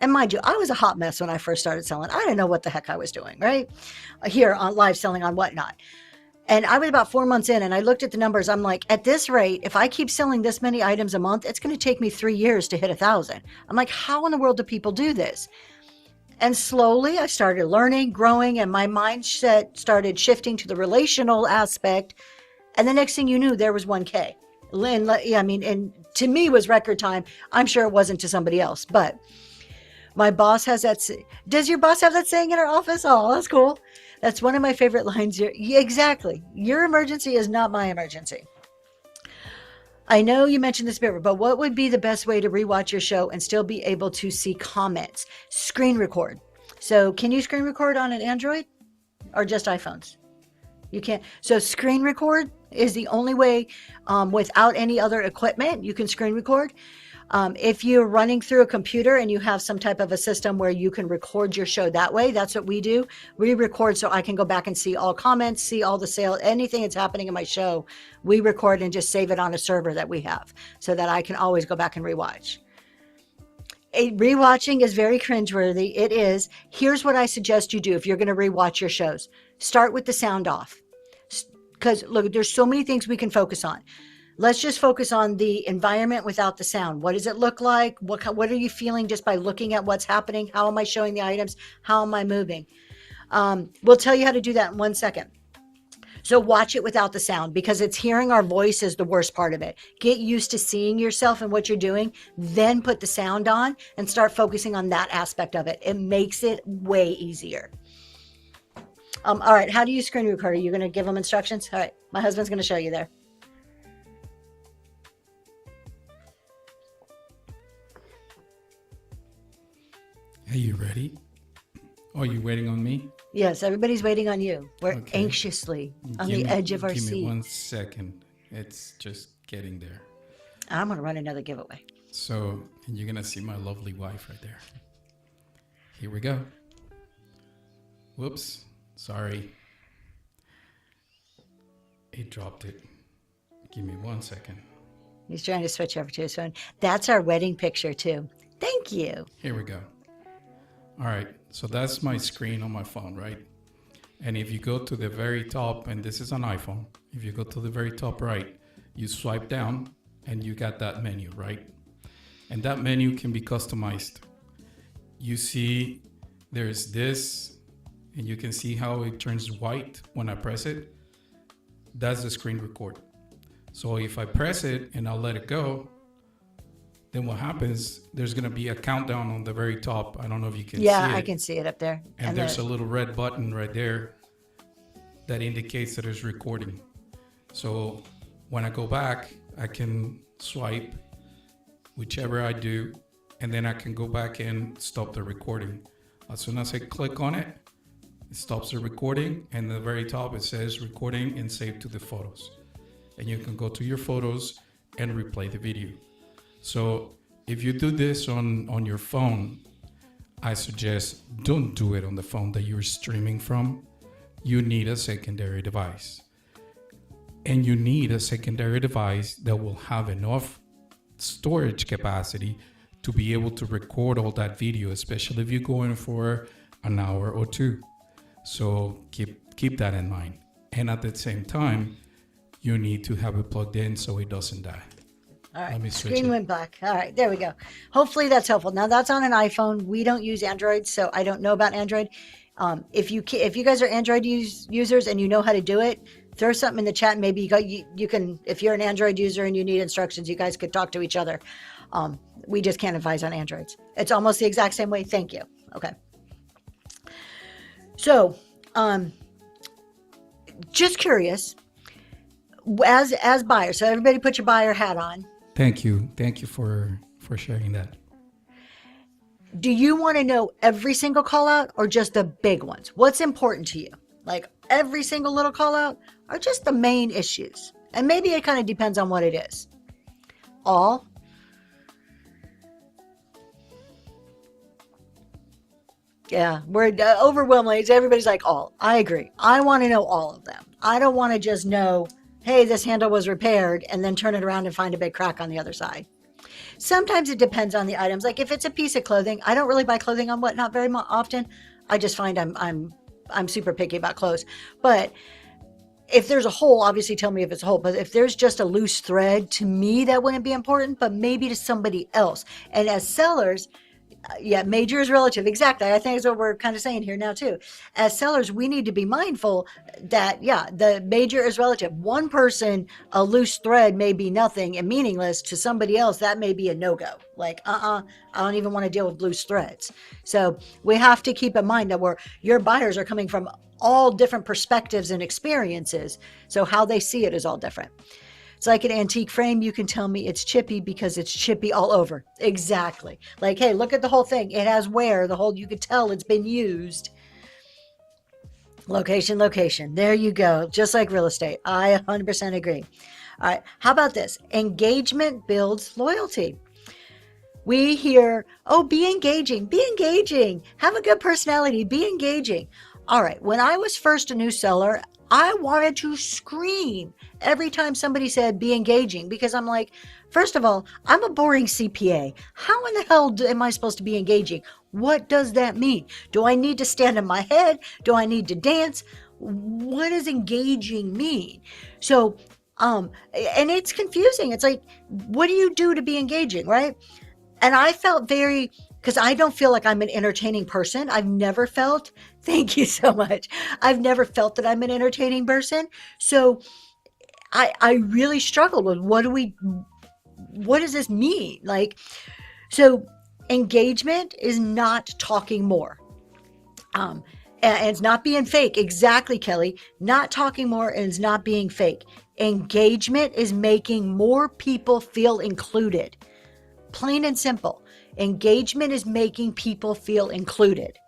And mind you, I was a hot mess when I first started selling. I didn't know what the heck I was doing, right? Here on live selling on Whatnot. And I was about 4 months in, and I looked at the numbers. I'm like, at this rate, if I keep selling this many items a month, it's going to take me 3 years to hit 1,000. I'm like, how in the world do people do this? And slowly I started learning, growing, and my mindset started shifting to the relational aspect. And the next thing you knew, there was 1K. And to me was record time. I'm sure it wasn't to somebody else, but my boss has that. Does your boss have that saying in her office? Oh, that's cool. That's one of my favorite lines here. Yeah, exactly. Your emergency is not my emergency. I know you mentioned this before, but what would be the best way to rewatch your show and still be able to see comments? Screen record. So can you screen record on an Android or just iPhones? You can't. So screen record is the only way without any other equipment you can screen record. If you're running through a computer and you have some type of a system where you can record your show that way, that's what we do. We record so I can go back and see all comments, see all the sales, anything that's happening in my show. We record and just save it on a server that we have so that I can always go back and rewatch. Rewatching is very cringeworthy. It is. Here's what I suggest you do if you're going to rewatch your shows. Start with the sound off. Because look, there's so many things we can focus on. Let's just focus on the environment without the sound. What does it look like? What are you feeling just by looking at what's happening? How am I showing the items? How am I moving? We'll tell you how to do that in 1 second. So watch it without the sound because it's hearing our voice is the worst part of it. Get used to seeing yourself and what you're doing, then put the sound on and start focusing on that aspect of it. It makes it way easier. All right, how do you screen record? Are you going to give them instructions? All right, my husband's going to show you there. Are you ready? Oh, you waiting on me? Yes, everybody's waiting on you. We're Okay. anxiously on the edge of our Give seat. me 1 second. It's just getting there. I'm going to run another giveaway. So, and you're going to see my lovely wife right there. Here we go. Whoops. Sorry. It dropped it. Give me 1 second. He's trying to switch over to his phone. That's our wedding picture too. Thank you. Here we go. All right. So that's my screen on my phone, right? And if you go to the very top, and this is an iPhone, if you go to the very top right, you swipe down and you got that menu, right? And that menu can be customized. You see there's this, and you can see how it turns white when I press it. That's the screen record. So if I press it and I'll let it go, then what happens, there's going to be a countdown on the very top. I don't know if you can see it. Yeah, I can see it up there. And there's a little red button right there that indicates that it's recording. So when I go back, I can swipe whichever I do, and then I can go back and stop the recording. As soon as I click on it, it stops the recording, and at the very top it says recording and save to the photos. And you can go to your photos and replay the video. So if you do this on your phone, I suggest don't do it on the phone that you're streaming from. You need a secondary device. And you need a secondary device that will have enough storage capacity to be able to record all that video, especially if you're going for an hour or two. So keep that in mind. And at the same time, you need to have it plugged in so it doesn't die. All right, Let me switch screen it. went black. All right, there we go. Hopefully that's helpful. Now that's on an iPhone. We don't use Android, so I don't know about Android. If you guys are Android users and you know how to do it, throw something in the chat. Maybe you can, if you're an Android user and you need instructions, you guys could talk to each other. We just can't advise on Androids. It's almost the exact same way. Thank you. Okay. So, just curious, as buyers, so everybody put your buyer hat on. Thank you for sharing that. Do you want to know every single call out or just the big ones? What's important to you? Like every single little call out or just the main issues? And maybe it kind of depends on what it is. All. Yeah, we're overwhelmingly, everybody's like all. I agree. I want to know all of them. I don't want to just know, hey, this handle was repaired and then turn it around and find a big crack on the other side. Sometimes it depends on the items. Like if it's a piece of clothing, I don't really buy clothing on Whatnot very often. I just find I'm super picky about clothes. But if there's a hole, obviously tell me if it's a hole. But if there's just a loose thread, to me that wouldn't be important, but maybe to somebody else. And as sellers, yeah, major is relative. Exactly. I think that's what we're kind of saying here now too. As sellers, we need to be mindful that, yeah, the major is relative. One person, a loose thread may be nothing and meaningless. To somebody else, that may be a no-go. Like, I don't even want to deal with loose threads. So we have to keep in mind that your buyers are coming from all different perspectives and experiences. So how they see it is all different. It's like an antique frame. You can tell me it's chippy because it's chippy all over. Exactly. Like, hey, look at the whole thing. It has wear. You could tell it's been used. Location. There you go. Just like real estate. I 100% agree. All right. How about this? Engagement builds loyalty. We hear, oh, be engaging. Have a good personality. Be engaging. All right. When I was first a new seller, I wanted to scream every time somebody said be engaging, because I'm like, first of all, I'm a boring CPA. How in the hell am I supposed to be engaging? What does that mean? Do I need to stand in my head? Do I need to dance? What does engaging mean? So, and it's confusing. It's like, what do you do to be engaging, right? And I felt because I don't feel like I'm an entertaining person. I've never felt, thank you so much. I've never felt that I'm an entertaining person. So I really struggled with what does this mean? Like, so engagement is not talking more. And it's not being fake. Exactly, Kelly. Not talking more and it's not being fake. Engagement is making more people feel included. Plain and simple. Engagement is making people feel included.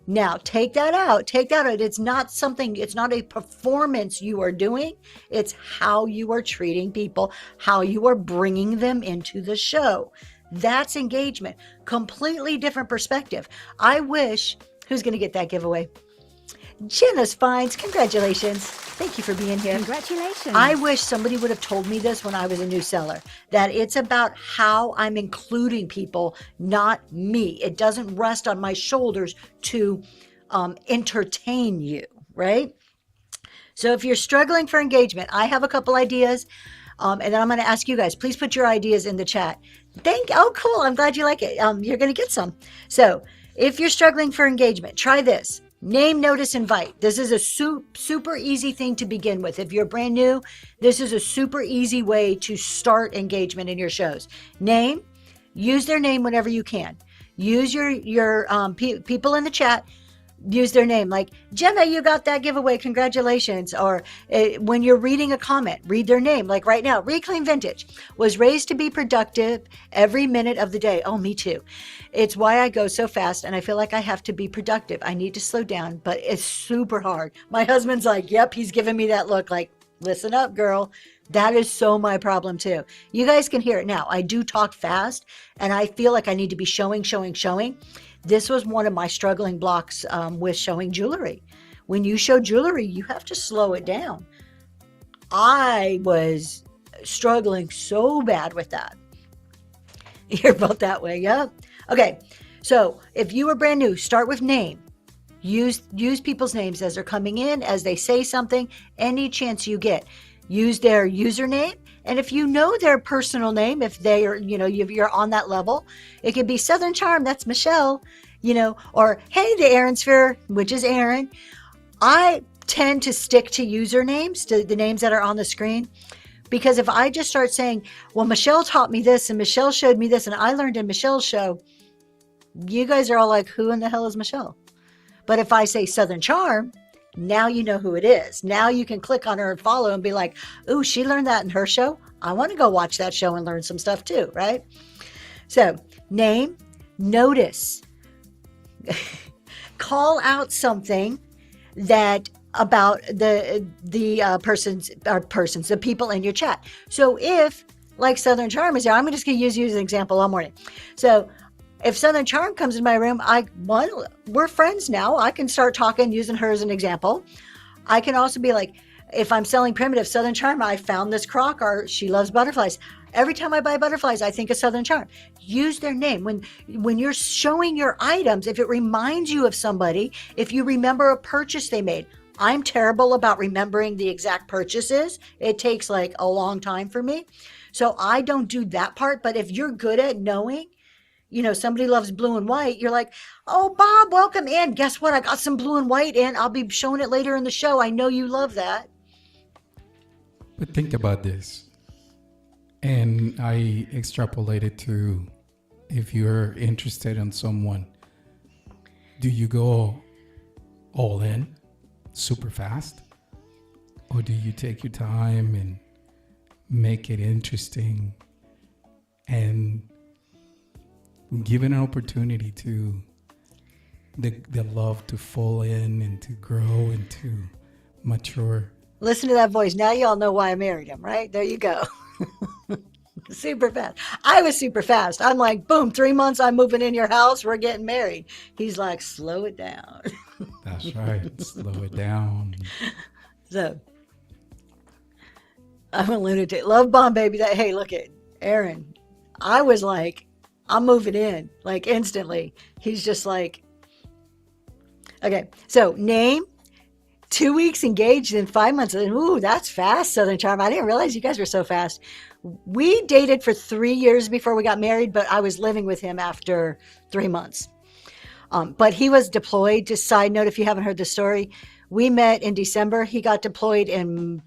Now, take that out. It's not a performance you are doing. It's how you are treating people, how you are bringing them into the show. That's engagement. Completely different perspective. I wish, who's going to get that giveaway? Jenna's Finds, congratulations. Thank you for being here. Congratulations. I wish somebody would have told me this when I was a new seller, that it's about how I'm including people, not me. It doesn't rest on my shoulders to entertain you, right? So if you're struggling for engagement, I have a couple ideas, and then I'm going to ask you guys, please put your ideas in the chat. Oh, cool. I'm glad you like it. You're going to get some. So if you're struggling for engagement, try this. Name, notice, invite. This is a super easy thing to begin with. If you're brand new, this is a super easy way to start engagement in your shows. Name, use their name whenever you can. Use your people in the chat. Use their name, like, Jenna, you got that giveaway, congratulations. Or when you're reading a comment, read their name. Like right now, Reclaim Vintage was raised to be productive every minute of the day. Oh, me too. It's why I go so fast, and I feel like I have to be productive. I need to slow down, but it's super hard. My husband's like, yep, he's giving me that look like, listen up, girl. That is so my problem too. You guys can hear it now. I do talk fast, and I feel like I need to be showing. This was one of my struggling blocks with showing jewelry. When you show jewelry, you have to slow it down. I was struggling so bad with that. You're both that way, yeah? Okay, so if you were brand new, start with name. Use people's names as they're coming in, as they say something, any chance you get. Use their username. And if you know their personal name, if they are, you're on that level, it could be Southern Charm, that's Michelle, or hey, the Aaron Sphere, which is Aaron. I tend to stick to usernames, to the names that are on the screen, because if I just start saying, well, Michelle taught me this and Michelle showed me this and I learned in Michelle's show, you guys are all like, who in the hell is Michelle? But if I say Southern Charm, now you know who it is. Now you can click on her and follow and be like, ooh, she learned that in her show. I want to go watch that show and learn some stuff too, right? So name, notice, call out something that about the people in your chat. So if, like Southern Charm is there, I'm just going to use you as an example all morning. So if Southern Charm comes in my room, we're friends now. I can start talking using her as an example. I can also be like, if I'm selling primitive Southern Charm, I found this crock, or she loves butterflies. Every time I buy butterflies, I think of Southern Charm. Use their name. When you're showing your items, if it reminds you of somebody, if you remember a purchase they made. I'm terrible about remembering the exact purchases. It takes like a long time for me. So I don't do that part. But if you're good at knowing, somebody loves blue and white, you're like, oh, Bob, welcome in. Guess what? I got some blue and white in. I'll be showing it later in the show. I know you love that. But think about this. And I extrapolated to, if you're interested in someone, do you go all in super fast? Or do you take your time and make it interesting and give it an opportunity to the love to fall in and to grow and to mature? Listen to that voice. Now you all know why I married him, right? There you go. Super fast. I was super fast. I'm like, boom, 3 months, I'm moving in your house. We're getting married. He's like, slow it down. That's right. Slow it down. So I'm a lunatic. Love bomb, baby. Hey, look at Aaron. I was like, I'm moving in, like instantly. He's just like, okay. So name, 2 weeks engaged in 5 months. Ooh, that's fast, Southern Charm. I didn't realize you guys were so fast. We dated for 3 years before we got married, but I was living with him after 3 months. But he was deployed. Just side note, if you haven't heard the story, we met in December. He got deployed in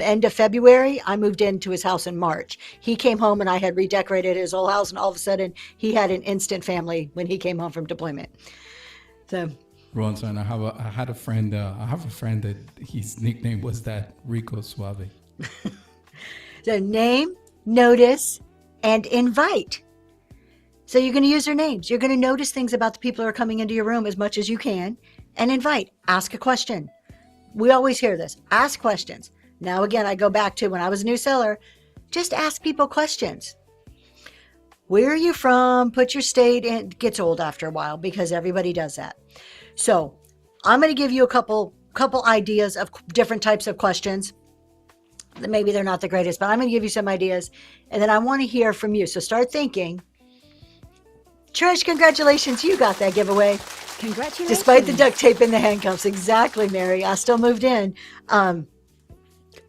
end of February. I moved into his house in March. He came home and I had redecorated his whole house, and all of a sudden he had an instant family when he came home from deployment. So Ronson, I have a friend that his nickname was that Rico Suave. So name, notice, and invite. So you're going to use their names. You're going to notice things about the people who are coming into your room as much as you can, and invite. Ask a question. We always hear this. Ask questions. Now, again, I go back to when I was a new seller, just ask people questions. Where are you from? Put your state in. It gets old after a while because everybody does that. So I'm going to give you a couple ideas of different types of questions. Maybe they're not the greatest, but I'm going to give you some ideas, and then I want to hear from you. So start thinking. Trish, congratulations. You got that giveaway. Congratulations. Despite the duct tape and the handcuffs. Exactly, Mary. I still moved in. I'm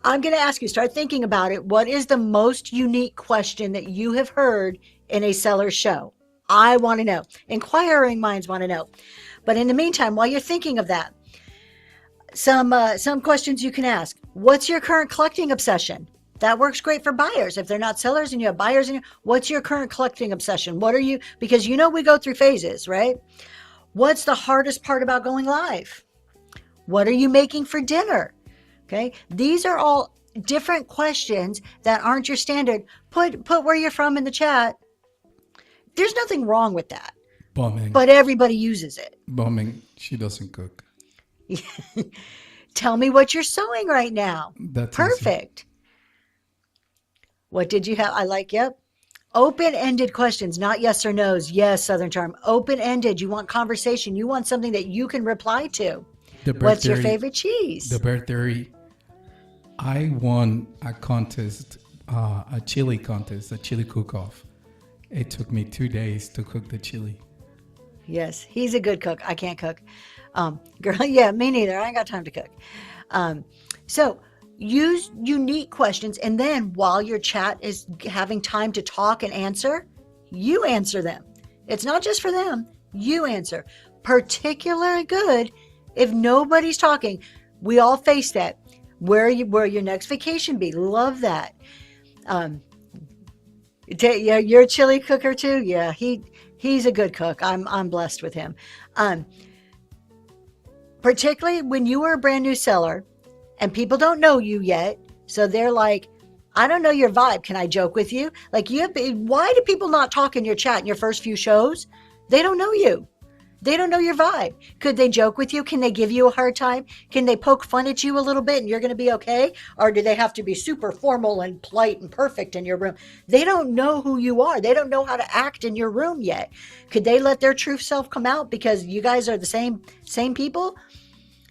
going to ask you, start thinking about it. What is the most unique question that you have heard in a seller show? I want to know. Inquiring minds want to know. But in the meantime, while you're thinking of that, some questions you can ask. What's your current collecting obsession? That works great for buyers. If they're not sellers and you have buyers, what's your current collecting obsession? What are you, because we go through phases, right? What's the hardest part about going live? What are you making for dinner? Okay. These are all different questions that aren't your standard. Put where you're from in the chat. There's nothing wrong with that. Bombing. But everybody uses it. Bombing. She doesn't cook. Tell me what you're sewing right now. That's perfect. Easy. What did you have? Yep. Open-ended questions, not yes or no's. Yes, Southern Charm. Open-ended. You want conversation. You want something that you can reply to. What's your favorite cheese? The Bear Theory. I won a contest, a chili contest, a chili cook-off. It took me 2 days to cook the chili. Yes, he's a good cook. I can't cook. Girl, yeah, me neither. I ain't got time to cook. So use unique questions. And then while your chat is having time to talk and answer, you answer them. It's not just for them. You answer. Particularly good if nobody's talking. We all face that. Where your next vacation be? Love that. Yeah, you're a chili cooker too. Yeah, he's a good cook. I'm blessed with him. Particularly when you are a brand new seller and people don't know you yet, so they're like, I don't know your vibe. Can I joke with you? Like why do people not talk in your chat in your first few shows? They don't know you. They don't know your vibe. Could they joke with you? Can they give you a hard time? Can they poke fun at you a little bit and you're going to be okay? Or do they have to be super formal and polite and perfect in your room? They don't know who you are. They don't know how to act in your room yet. Could they let their true self come out because you guys are the same people?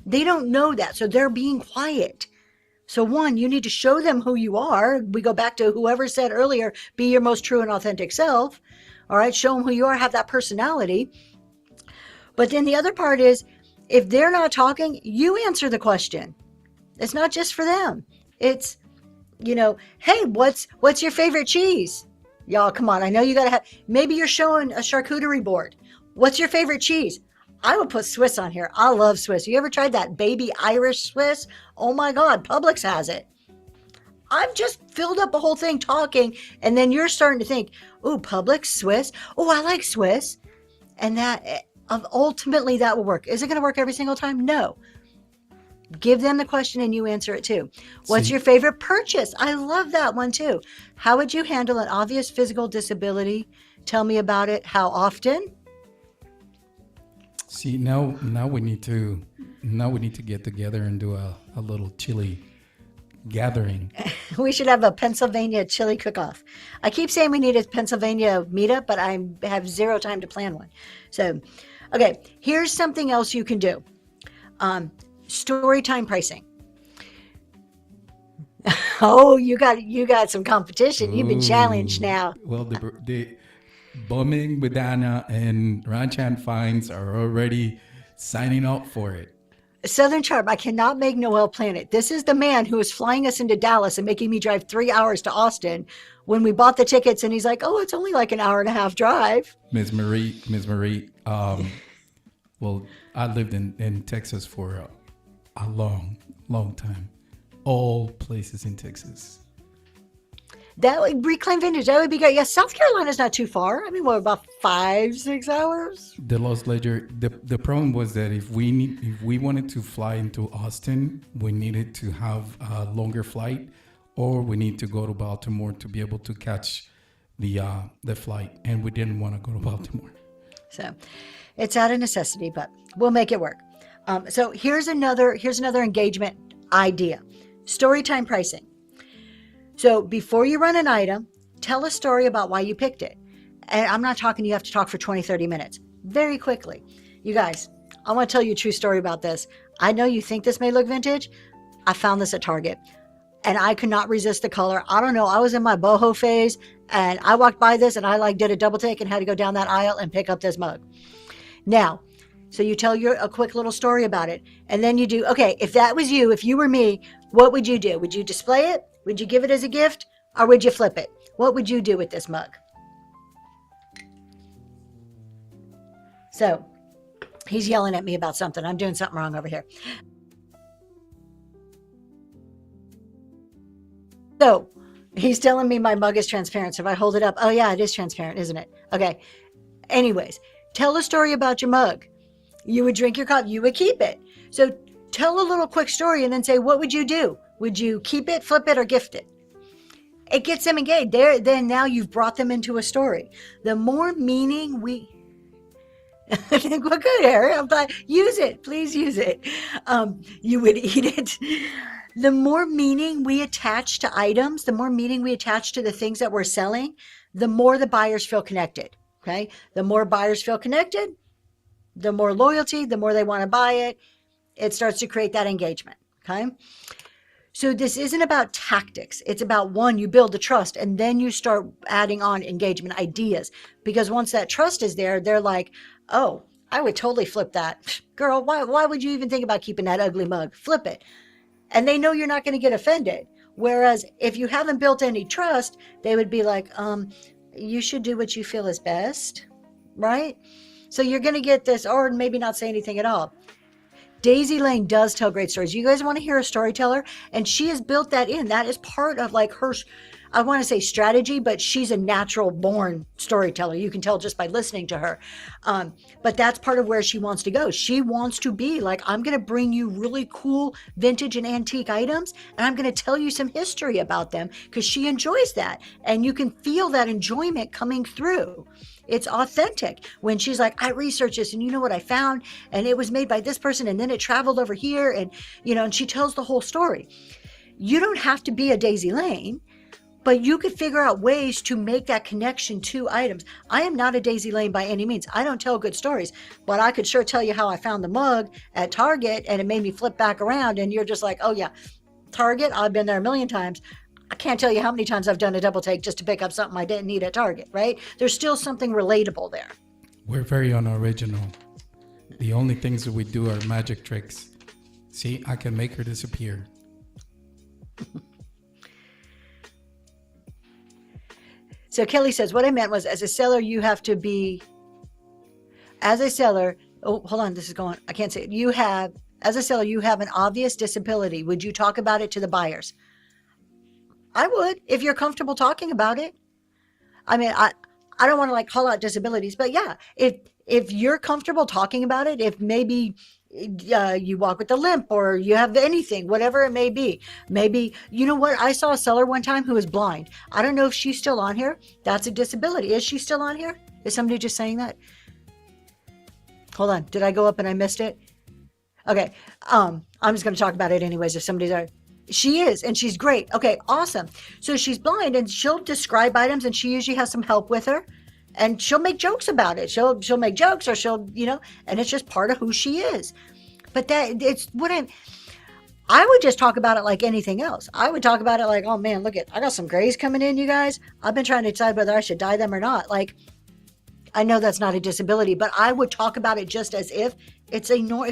They don't know that. So they're being quiet. So one, you need to show them who you are. We go back to whoever said earlier, be your most true and authentic self. All right. Show them who you are. Have that personality. But then the other part is, if they're not talking, you answer the question. It's not just for them. It's, hey, what's your favorite cheese? Y'all, come on. I know you got to have, maybe you're showing a charcuterie board. What's your favorite cheese? I would put Swiss on here. I love Swiss. You ever tried that baby Irish Swiss? Oh my God, Publix has it. I've just filled up a whole thing talking, and then you're starting to think, oh, Publix, Swiss. Oh, I like Swiss. And that... ultimately that will work. Is it going to work every single time? No. Give them the question and you answer it too. What's your favorite purchase? I love that one too. How would you handle an obvious physical disability? Tell me about it. How often? See, now we need to get together and do a little chili gathering. We should have a Pennsylvania chili cook-off. I keep saying we need a Pennsylvania meetup, but I have zero time to plan one. So, okay, here's something else you can do. Story time pricing. Oh, you got some competition. You've been challenged now. Well, the Bombing with Anna and Ranchan Finds are already signing up for it. Southern Charm, I cannot make Noel plan it. This is the man who is flying us into Dallas and making me drive 3 hours to Austin when we bought the tickets, and he's like, oh, it's only like an hour and a half drive. Ms. Marie, well, I lived in Texas for a long time. All places in Texas. That would reclaim vintage. That would be great. Yeah, South Carolina's not too far. I mean, what, about 5-6 hours? The Lost Ledger. The problem was that if we wanted to fly into Austin, we needed to have a longer flight, or we need to go to Baltimore to be able to catch the flight, and we didn't want to go to Baltimore. So, it's out of necessity, but we'll make it work. So here's another engagement idea: storytime pricing. So before you run an item, tell a story about why you picked it. And I'm not talking you have to talk for 20, 30 minutes. Very quickly. You guys, I want to tell you a true story about this. I know you think this may look vintage. I found this at Target and I could not resist the color. I don't know. I was in my boho phase and I walked by this and I like did a double take and had to go down that aisle and pick up this mug. Now, so you tell a quick little story about it. And then you do, okay, if that was you, if you were me, what would you do? Would you display it? Would you give it as a gift? Or would you flip it? What would you do with this mug? So he's yelling at me about something. I'm doing something wrong over here. So he's telling me my mug is transparent. So if I hold it up, oh yeah, it is transparent, isn't it? Okay. Anyways, tell a story about your mug. You would drink your coffee, you would keep it. So tell a little quick story and then say, what would you do? Would you keep it, flip it, or gift it? It gets them engaged. Then now you've brought them into a story. The more meaning we... Well, good, Harry. I'm glad. Use it. Please use it. You would eat it. The more meaning we attach to items, the more meaning we attach to the things that we're selling, the more the buyers feel connected. Okay. The more buyers feel connected, the more loyalty, the more they want to buy it. It starts to create that engagement. Okay. So this isn't about tactics. It's about, one, you build the trust and then you start adding on engagement ideas, because once that trust is there, they're like, oh, I would totally flip that. Girl, why would you even think about keeping that ugly mug? Flip it. And they know you're not going to get offended. Whereas if you haven't built any trust, they would be like, you should do what you feel is best, right? So you're going to get this, or maybe not say anything at all. Daisy Lane does tell great stories. You guys want to hear a storyteller? And she has built that in. That is part of like her, I want to say strategy, but she's a natural born storyteller. You can tell just by listening to her. But that's part of where she wants to go. She wants to be like, I'm going to bring you really cool vintage and antique items, and I'm going to tell you some history about them, because she enjoys that. And you can feel that enjoyment coming through. It's authentic when she's like, I researched this and you know what I found, and it was made by this person and then it traveled over here, and and she tells the whole story. You don't have to be a Daisy Lane, but you could figure out ways to make that connection to items. I am not a Daisy Lane by any means. I don't tell good stories, but I could sure tell you how I found the mug at Target and it made me flip back around, and you're just like, oh yeah, Target, I've been there a million times. I can't tell you how many times I've done a double take just to pick up something I didn't need at Target, right? There's still something relatable there. We're very unoriginal. The only things that we do are magic tricks. See, I can make her disappear. So Kelly says, what I meant was, as a seller, you have to be, as a seller, oh, hold on, this is going, I can't say it. As a seller, you have an obvious disability. Would you talk about it to the buyers? I would, if you're comfortable talking about it. I mean, I don't want to like call out disabilities, but yeah, if you're comfortable talking about it, if maybe you walk with a limp or you have anything, whatever it may be, maybe, you know what? I saw a seller one time who was blind. I don't know if she's still on here. That's a disability. Is she still on here? Is somebody just saying that? Hold on. Did I go up and I missed it? Okay. I'm just going to talk about it anyways. If somebody's there. She is, and she's great. Okay, awesome. So she's blind and she'll describe items, and she usually has some help with her, and she'll make jokes about it. She'll make jokes, or she'll, and it's just part of who she is. But it's what I would just talk about it like anything else. I would talk about it like, oh man, I got some grays coming in, you guys. I've been trying to decide whether I should dye them or not. Like, I know that's not a disability, but I would talk about it just as if it's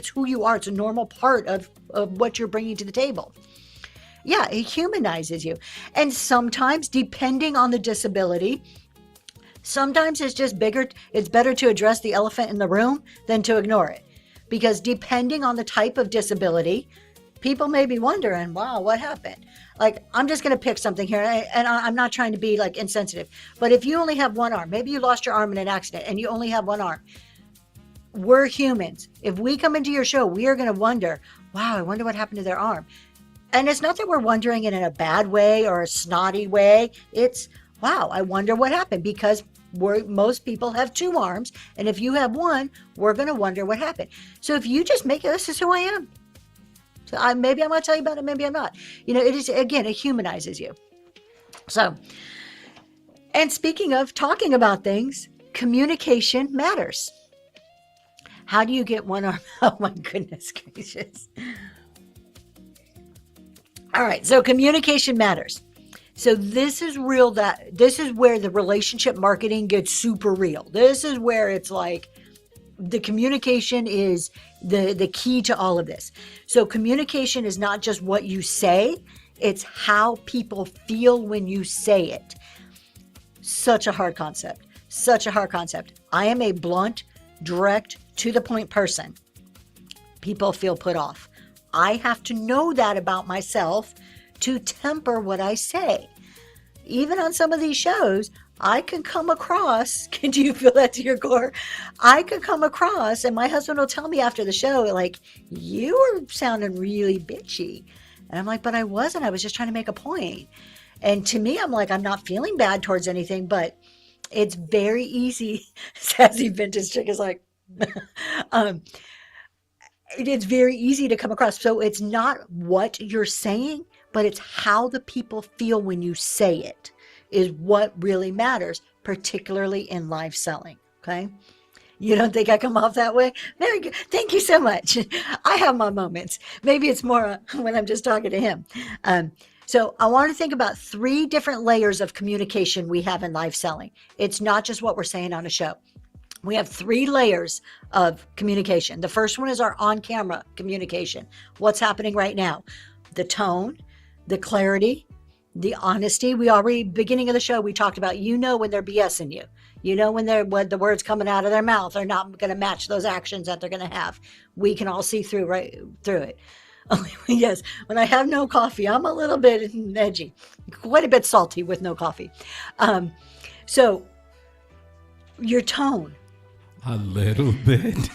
who you are. It's a normal part of what you're bringing to the table. Yeah, it humanizes you. And sometimes, depending on the disability, sometimes it's just bigger. It's better to address the elephant in the room than to ignore it. Because depending on the type of disability, people may be wondering, wow, what happened? Like, I'm just going to pick something here, and I'm not trying to be like insensitive. But if you only have one arm, maybe you lost your arm in an accident and you only have one arm. We're humans. If we come into your show, we are going to wonder, wow, I wonder what happened to their arm. And it's not that we're wondering it in a bad way or a snotty way. It's, wow, I wonder what happened, because most people have two arms. And if you have one, we're going to wonder what happened. So if you just make it, this is who I am. So maybe I'm going to tell you about it. Maybe I'm not. It is, again, it humanizes you. So, and speaking of talking about things, communication matters. How do you get one arm? Oh my goodness gracious. All right. So communication matters. So this is real, this is where the relationship marketing gets super real. This is where it's like the communication is the key to all of this. So communication is not just what you say, it's how people feel when you say it. Such a hard concept. Such a hard concept. I am a blunt, direct, to the point person. People feel put off. I have to know that about myself to temper what I say. Even on some of these shows, I can come across, can you feel that to your core? I could come across, and my husband will tell me after the show, like, you were sounding really bitchy. And I'm like, but I wasn't. I was just trying to make a point. And to me, I'm like, I'm not feeling bad towards anything, but it's very easy. Sassy Vintage Chick is like, it's very easy to come across. So it's not what you're saying, but it's how the people feel when you say it is what really matters, particularly in live selling. Okay. You don't think I come off that way? Very good. Thank you so much. I have my moments. Maybe it's more when I'm just talking to him. So I want to think about 3 different layers of communication we have in live selling. It's not just what we're saying on a show. We have 3 layers of communication. The first one is our on-camera communication. What's happening right now? The tone, the clarity, the honesty. We already, beginning of the show, we talked about, when they're BSing you. When the words coming out of their mouth are not going to match those actions that they're going to have. We can all see through it. Yes, when I have no coffee, I'm a little bit edgy, quite a bit salty with no coffee. So your tone. A little bit.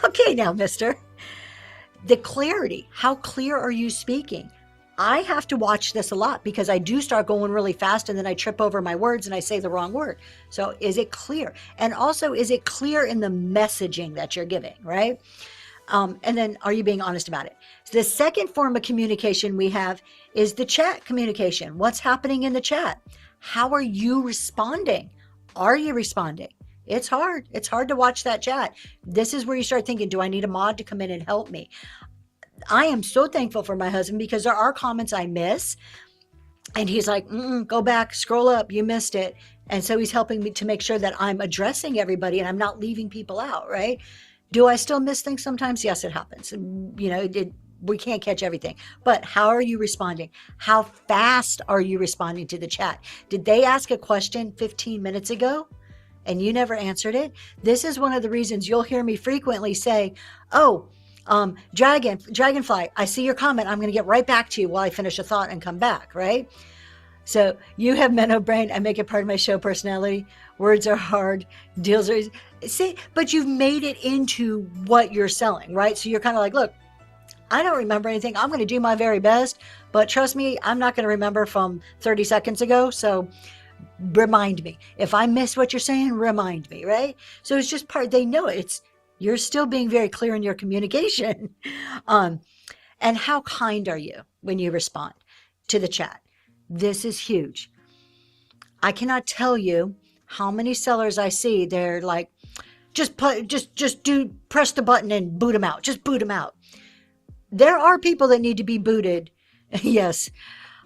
Okay, now, mister. The clarity. How clear are you speaking? I have to watch this a lot because I do start going really fast and then I trip over my words and I say the wrong word. So is it clear? And also, is it clear in the messaging that you're giving, right? And then are you being honest about it? So the second form of communication we have is the chat communication. What's happening in the chat? How are you responding? Are you responding? It's hard. It's hard to watch that chat. This is where you start thinking, do I need a mod to come in and help me? I am so thankful for my husband because there are comments I miss. And he's like, go back, scroll up, you missed it. And so he's helping me to make sure that I'm addressing everybody and I'm not leaving people out, right? Do I still miss things sometimes? Yes, it happens. We can't catch everything. But how are you responding? How fast are you responding to the chat? Did they ask a question 15 minutes ago and you never answered it? This is one of the reasons you'll hear me frequently say, Dragonfly, I see your comment. I'm going to get right back to you while I finish a thought and come back, right? So you have Menno brain. I make it part of my show personality. Words are hard. Deals are easy. See, but you've made it into what you're selling, right? So you're kind of like, look, I don't remember anything. I'm going to do my very best, but trust me, I'm not going to remember from 30 seconds ago. So remind me. If I miss what you're saying, remind me, right? So it's just they know it. You're still being very clear in your communication. And how kind are you when you respond to the chat? This is huge. I cannot tell you how many sellers I see. They're like, just press the button and boot them out. Just boot them out. There are people that need to be booted. Yes,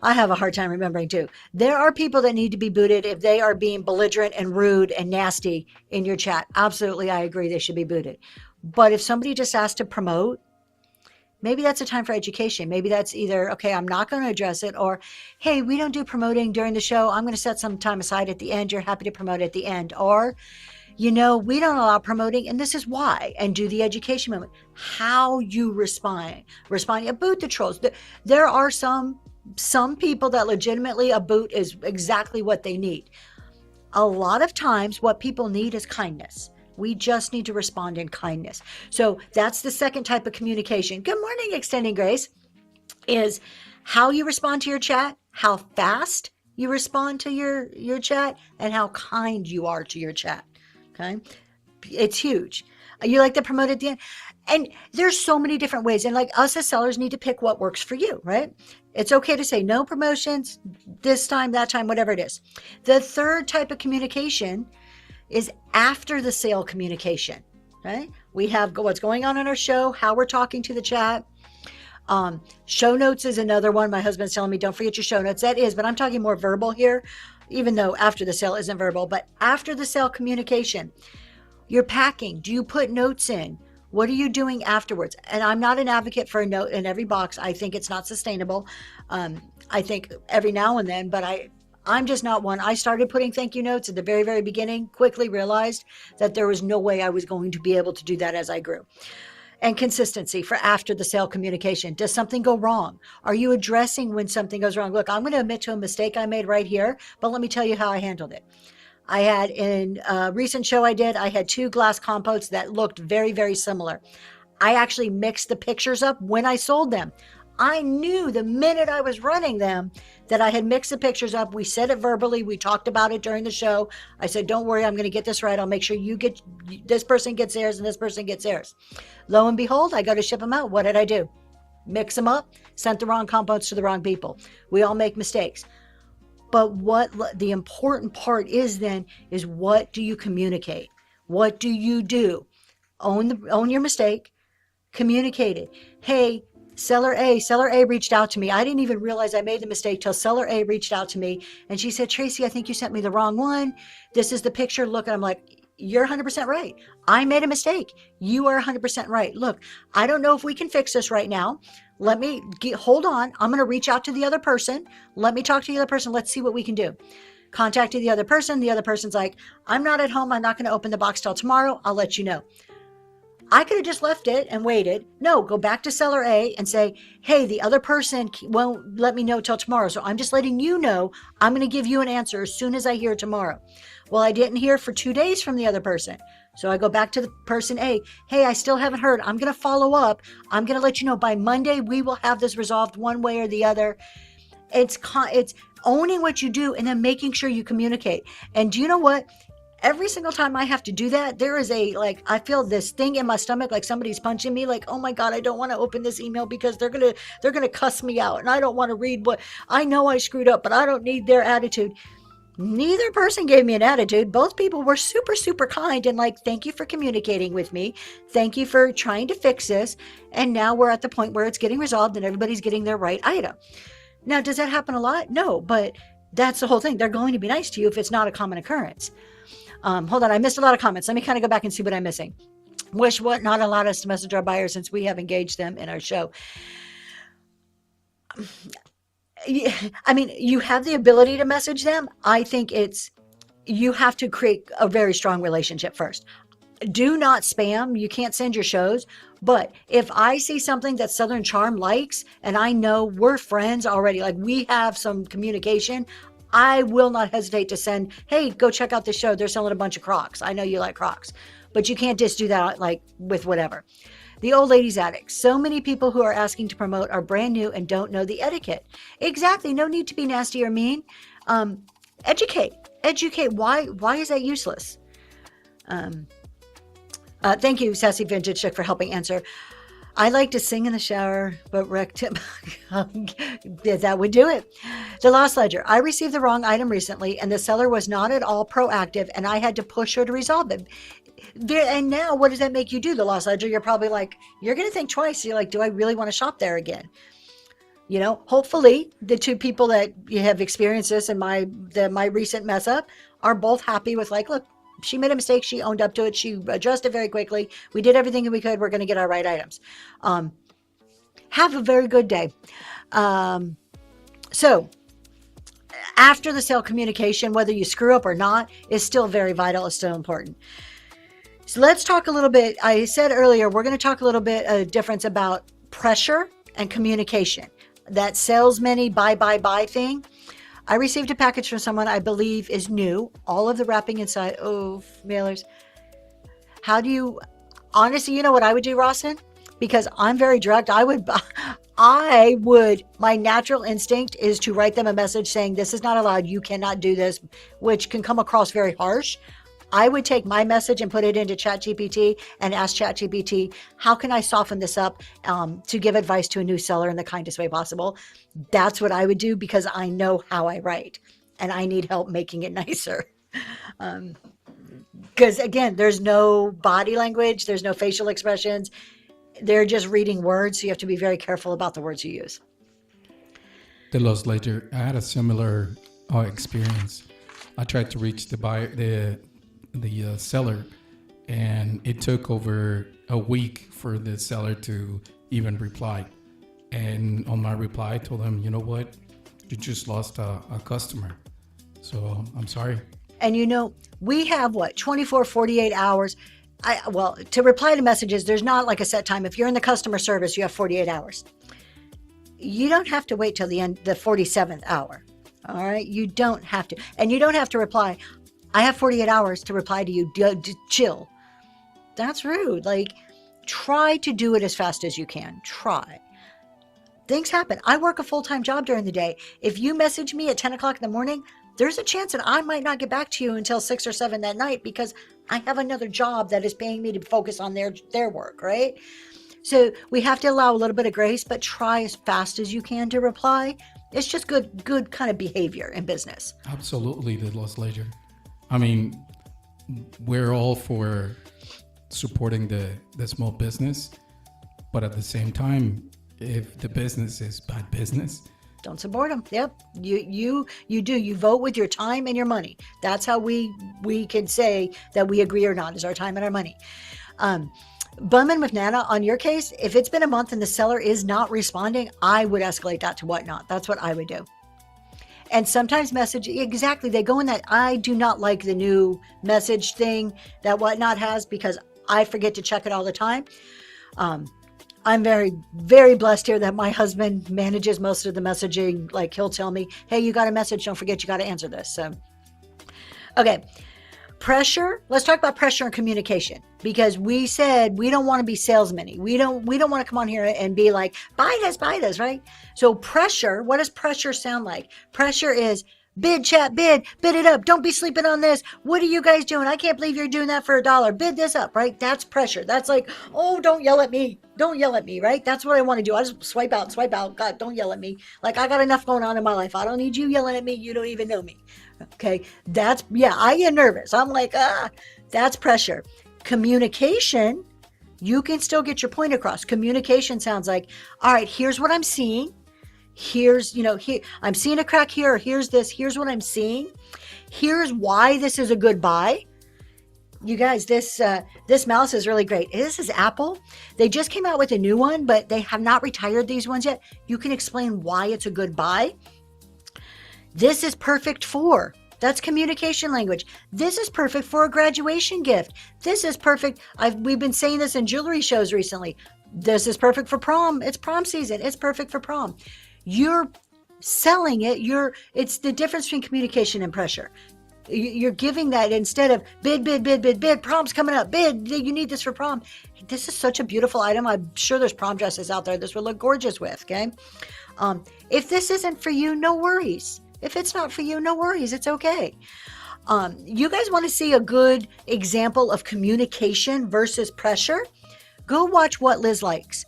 I have a hard time remembering too. There are people that need to be booted if they are being belligerent and rude and nasty in your chat. Absolutely, I agree they should be booted. But if somebody just asked to promote, maybe that's a time for education. Maybe that's either, okay, I'm not going to address it, or, hey, we don't do promoting during the show. I'm going to set some time aside at the end. You're happy to promote at the end. Or, we don't allow promoting, and this is why, and do the education moment. How you respond. Boot the trolls. There are some people that legitimately a boot is exactly what they need. A lot of times what people need is kindness. We just need to respond in kindness. So that's the second type of communication. Good morning, Extending Grace. Is how you respond to your chat, how fast you respond to your chat, and how kind you are to your chat. Okay. It's huge. You like to promote at the end. And there's so many different ways. And like us as sellers need to pick what works for you, right? It's okay to say no promotions this time, that time, whatever it is. The third type of communication is after the sale communication. Okay. We have what's going on in our show, how we're talking to the chat. Show notes is another one. My husband's telling me, don't forget your show notes. That is, but I'm talking more verbal here, even though after the sale isn't verbal, but after the sale communication, you're packing. Do you put notes in? What are you doing afterwards? And I'm not an advocate for a note in every box. I think it's not sustainable. I think every now and then, but I'm just not one. I started putting thank you notes at the very, very beginning, quickly realized that there was no way I was going to be able to do that as I grew. And consistency for after the sale communication. Does something go wrong? Are you addressing when something goes wrong? Look, I'm going to admit to a mistake I made right here, but let me tell you how I handled it. I had in a recent show I did, I had 2 glass compotes that looked very, very similar. I actually mixed the pictures up when I sold them. I knew the minute I was running them that I had mixed the pictures up. We said it verbally. We talked about it during the show. I said, don't worry, I'm going to get this right. I'll make sure this person gets theirs and this person gets theirs. Lo and behold, I go to ship them out. What did I do? Mix them up, sent the wrong compotes to the wrong people. We all make mistakes. But what the important part is then is, what do you communicate? What do you do? Own your mistake, communicate it. Hey, Seller A reached out to me. I didn't even realize I made the mistake till Seller A reached out to me. And she said, Tracy, I think you sent me the wrong one. This is the picture. Look, and I'm like, you're 100% right. I made a mistake. You are 100% right. Look, I don't know if we can fix this right now. Hold on. I'm going to reach out to the other person. Let me talk to the other person. Let's see what we can do. Contacted the other person. The other person's like, I'm not at home. I'm not going to open the box till tomorrow. I'll let you know. I could have just left it and waited. No, go back to Seller A and say, hey, the other person won't let me know till tomorrow. So I'm just letting you know I'm going to give you an answer as soon as I hear tomorrow. Well, I didn't hear for 2 days from the other person. So I go back to the person A. Hey, I still haven't heard. I'm going to follow up. I'm going to let you know by Monday we will have this resolved one way or the other. It's owning what you do and then making sure you communicate. And do you know what? Every single time I have to do that, there is I feel this thing in my stomach, like somebody's punching me, like, oh my God, I don't want to open this email because they're going to cuss me out. And I don't want to read what I know I screwed up, but I don't need their attitude. Neither person gave me an attitude. Both people were super, super kind and like, thank you for communicating with me. Thank you for trying to fix this. And now we're at the point where it's getting resolved and everybody's getting their right item. Now, does that happen a lot? No, but that's the whole thing. They're going to be nice to you if it's not a common occurrence. Hold on, I missed a lot of comments. Let me kind of go back and see what I'm missing. Wish what not allowed us to message our buyers since we have engaged them in our show. I mean, you have the ability to message them. I think you have to create a very strong relationship first. Do not spam. You can't send your shows. But if I see something that Southern Charm likes and I know we're friends already, like we have some communication, I will not hesitate to send, hey, go check out this show. They're selling a bunch of Crocs. I know you like Crocs, but you can't just do that like with whatever. The Old Ladies Attic. So many people who are asking to promote are brand new and don't know the etiquette. Exactly. No need to be nasty or mean. Educate. Why is that useless? Thank you, Sassy Vintage Chick, for helping answer. I like to sing in the shower, but that would do it. The Lost Ledger. I received the wrong item recently, and the seller was not at all proactive, and I had to push her to resolve it. And now, what does that make you do, the Lost Ledger? You're probably like, you're going to think twice. You're like, do I really want to shop there again? You know, hopefully the 2 people that you have experienced this and my recent mess up are both happy with like, look, she made a mistake. She owned up to it. She addressed it very quickly. We did everything we could. We're going to get our right items. Have a very good day. So after the sale communication, whether you screw up or not, is still very vital. It's still important. So let's talk a little bit. I said earlier, we're going to talk a little bit of difference about pressure and communication. That salesman buy thing. I received a package from someone I believe is new. All of the wrapping inside. Oh, mailers. How do you, honestly, you know what I would do, Rawson? Because I'm very direct. My natural instinct is to write them a message saying, this is not allowed. You cannot do this, which can come across very harsh. I would take my message and put it into ChatGPT and ask ChatGPT, how can I soften this up to give advice to a new seller in the kindest way possible? That's what I would do because I know how I write and I need help making it nicer. Because again, there's no body language, there's no facial expressions. They're just reading words. So you have to be very careful about the words you use. The loss ledger. I had a similar experience. I tried to reach the buyer, the seller, and it took over a week for the seller to even reply. And on my reply, I told him, you know what, you just lost a customer. So I'm sorry. And we have 24, 48 hours. To reply to messages, there's not like a set time. If you're in the customer service, you have 48 hours. You don't have to wait till the end, the 47th hour. All right. You don't have to. And you don't have to reply. I have 48 hours to reply to you. Chill. That's rude. Like, try to do it as fast as you can. Try. Things happen. I work a full-time job during the day. If you message me at 10 o'clock in the morning, there's a chance that I might not get back to you until 6 or 7 that night because I have another job that is paying me to focus on their work, right? So we have to allow a little bit of grace, but try as fast as you can to reply. It's just good kind of behavior in business. Absolutely, the loss ledger. I mean, we're all for supporting the small business, but at the same time, if the business is bad business, don't support them. Yep. You do. You vote with your time and your money. That's how we can say that we agree or not, is our time and our money. Bumman with Nana, on your case, if it's been a month and the seller is not responding, I would escalate that to Whatnot. That's what I would do. And sometimes exactly, they go in that I do not like the new message thing that Whatnot has because I forget to check it all the time. I'm very, very blessed here that my husband manages most of the messaging. Like, he'll tell me, hey, you got a message. Don't forget, you got to answer this. So, okay. Pressure. Let's talk about pressure and communication, because we said we don't want to be salesmen. We don't want to come on here and be like, buy this, right? So pressure, what does pressure sound like? Pressure is bid, chat, bid it up. Don't be sleeping on this. What are you guys doing? I can't believe you're doing that for $1. Bid this up, right? That's pressure. That's like, oh, don't yell at me. Don't yell at me, right? That's what I want to do. I just swipe out. God, don't yell at me. Like, I got enough going on in my life. I don't need you yelling at me. You don't even know me. Okay. I get nervous. I'm like, that's pressure. Communication, you can still get your point across. Communication sounds like, all right, here's what I'm seeing. Here's, here, I'm seeing a crack here. Here's this. Here's what I'm seeing. Here's why this is a good buy. You guys, this mouse is really great. This is Apple. They just came out with a new one, but they have not retired these ones yet. You can explain why it's a good buy. This is perfect for. That's communication language. This is perfect for a graduation gift. This is perfect. We've been saying this in jewelry shows recently. This is perfect for prom. It's prom season. It's perfect for prom. You're selling it. It's the difference between communication and pressure. You're giving that instead of bid, prom's coming up, bid, you need this for prom. This is such a beautiful item. I'm sure there's prom dresses out there this would look gorgeous with, okay? If this isn't for you, no worries. If it's not for you, no worries. It's okay. You guys want to see a good example of communication versus pressure? Go watch What Liz Likes.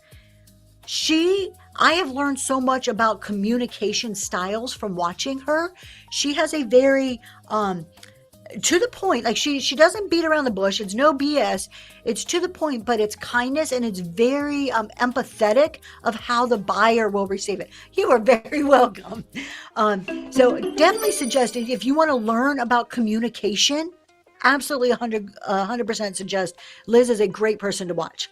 I have learned so much about communication styles from watching her. She has a very, to the point, like she doesn't beat around the bush. It's no BS. It's to the point, but it's kindness and it's very empathetic of how the buyer will receive it. You are very welcome. So definitely suggest if you want to learn about communication, absolutely 100% suggest Liz is a great person to watch.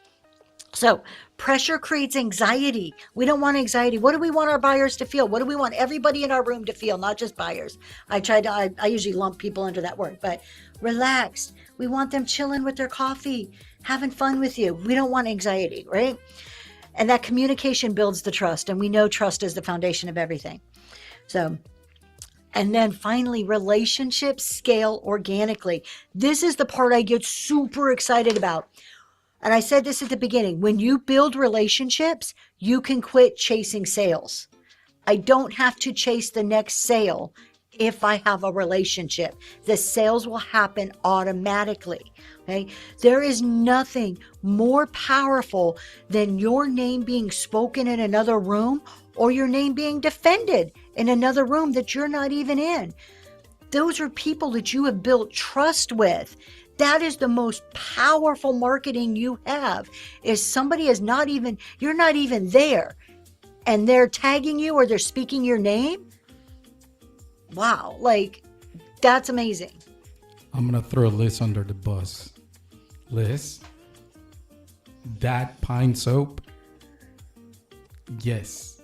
So pressure creates anxiety. We don't want anxiety. What do we want our buyers to feel? What do we want everybody in our room to feel? Not just buyers. I usually lump people into that word, but relaxed. We want them chilling with their coffee, having fun with you. We don't want anxiety, right? And that communication builds the trust. And we know trust is the foundation of everything. So, and then finally, relationships scale organically. This is the part I get super excited about. And I said this at the beginning, when you build relationships, you can quit chasing sales. I don't have to chase the next sale if I have a relationship. The sales will happen automatically. Okay? There is nothing more powerful than your name being spoken in another room or your name being defended in another room that you're not even in. Those are people that you have built trust with. That is the most powerful marketing you have, is somebody is not even, you're not even there, and they're tagging you or they're speaking your name. Wow. Like, that's amazing. I'm going to throw Liz under the bus. Liz, that pine soap, yes.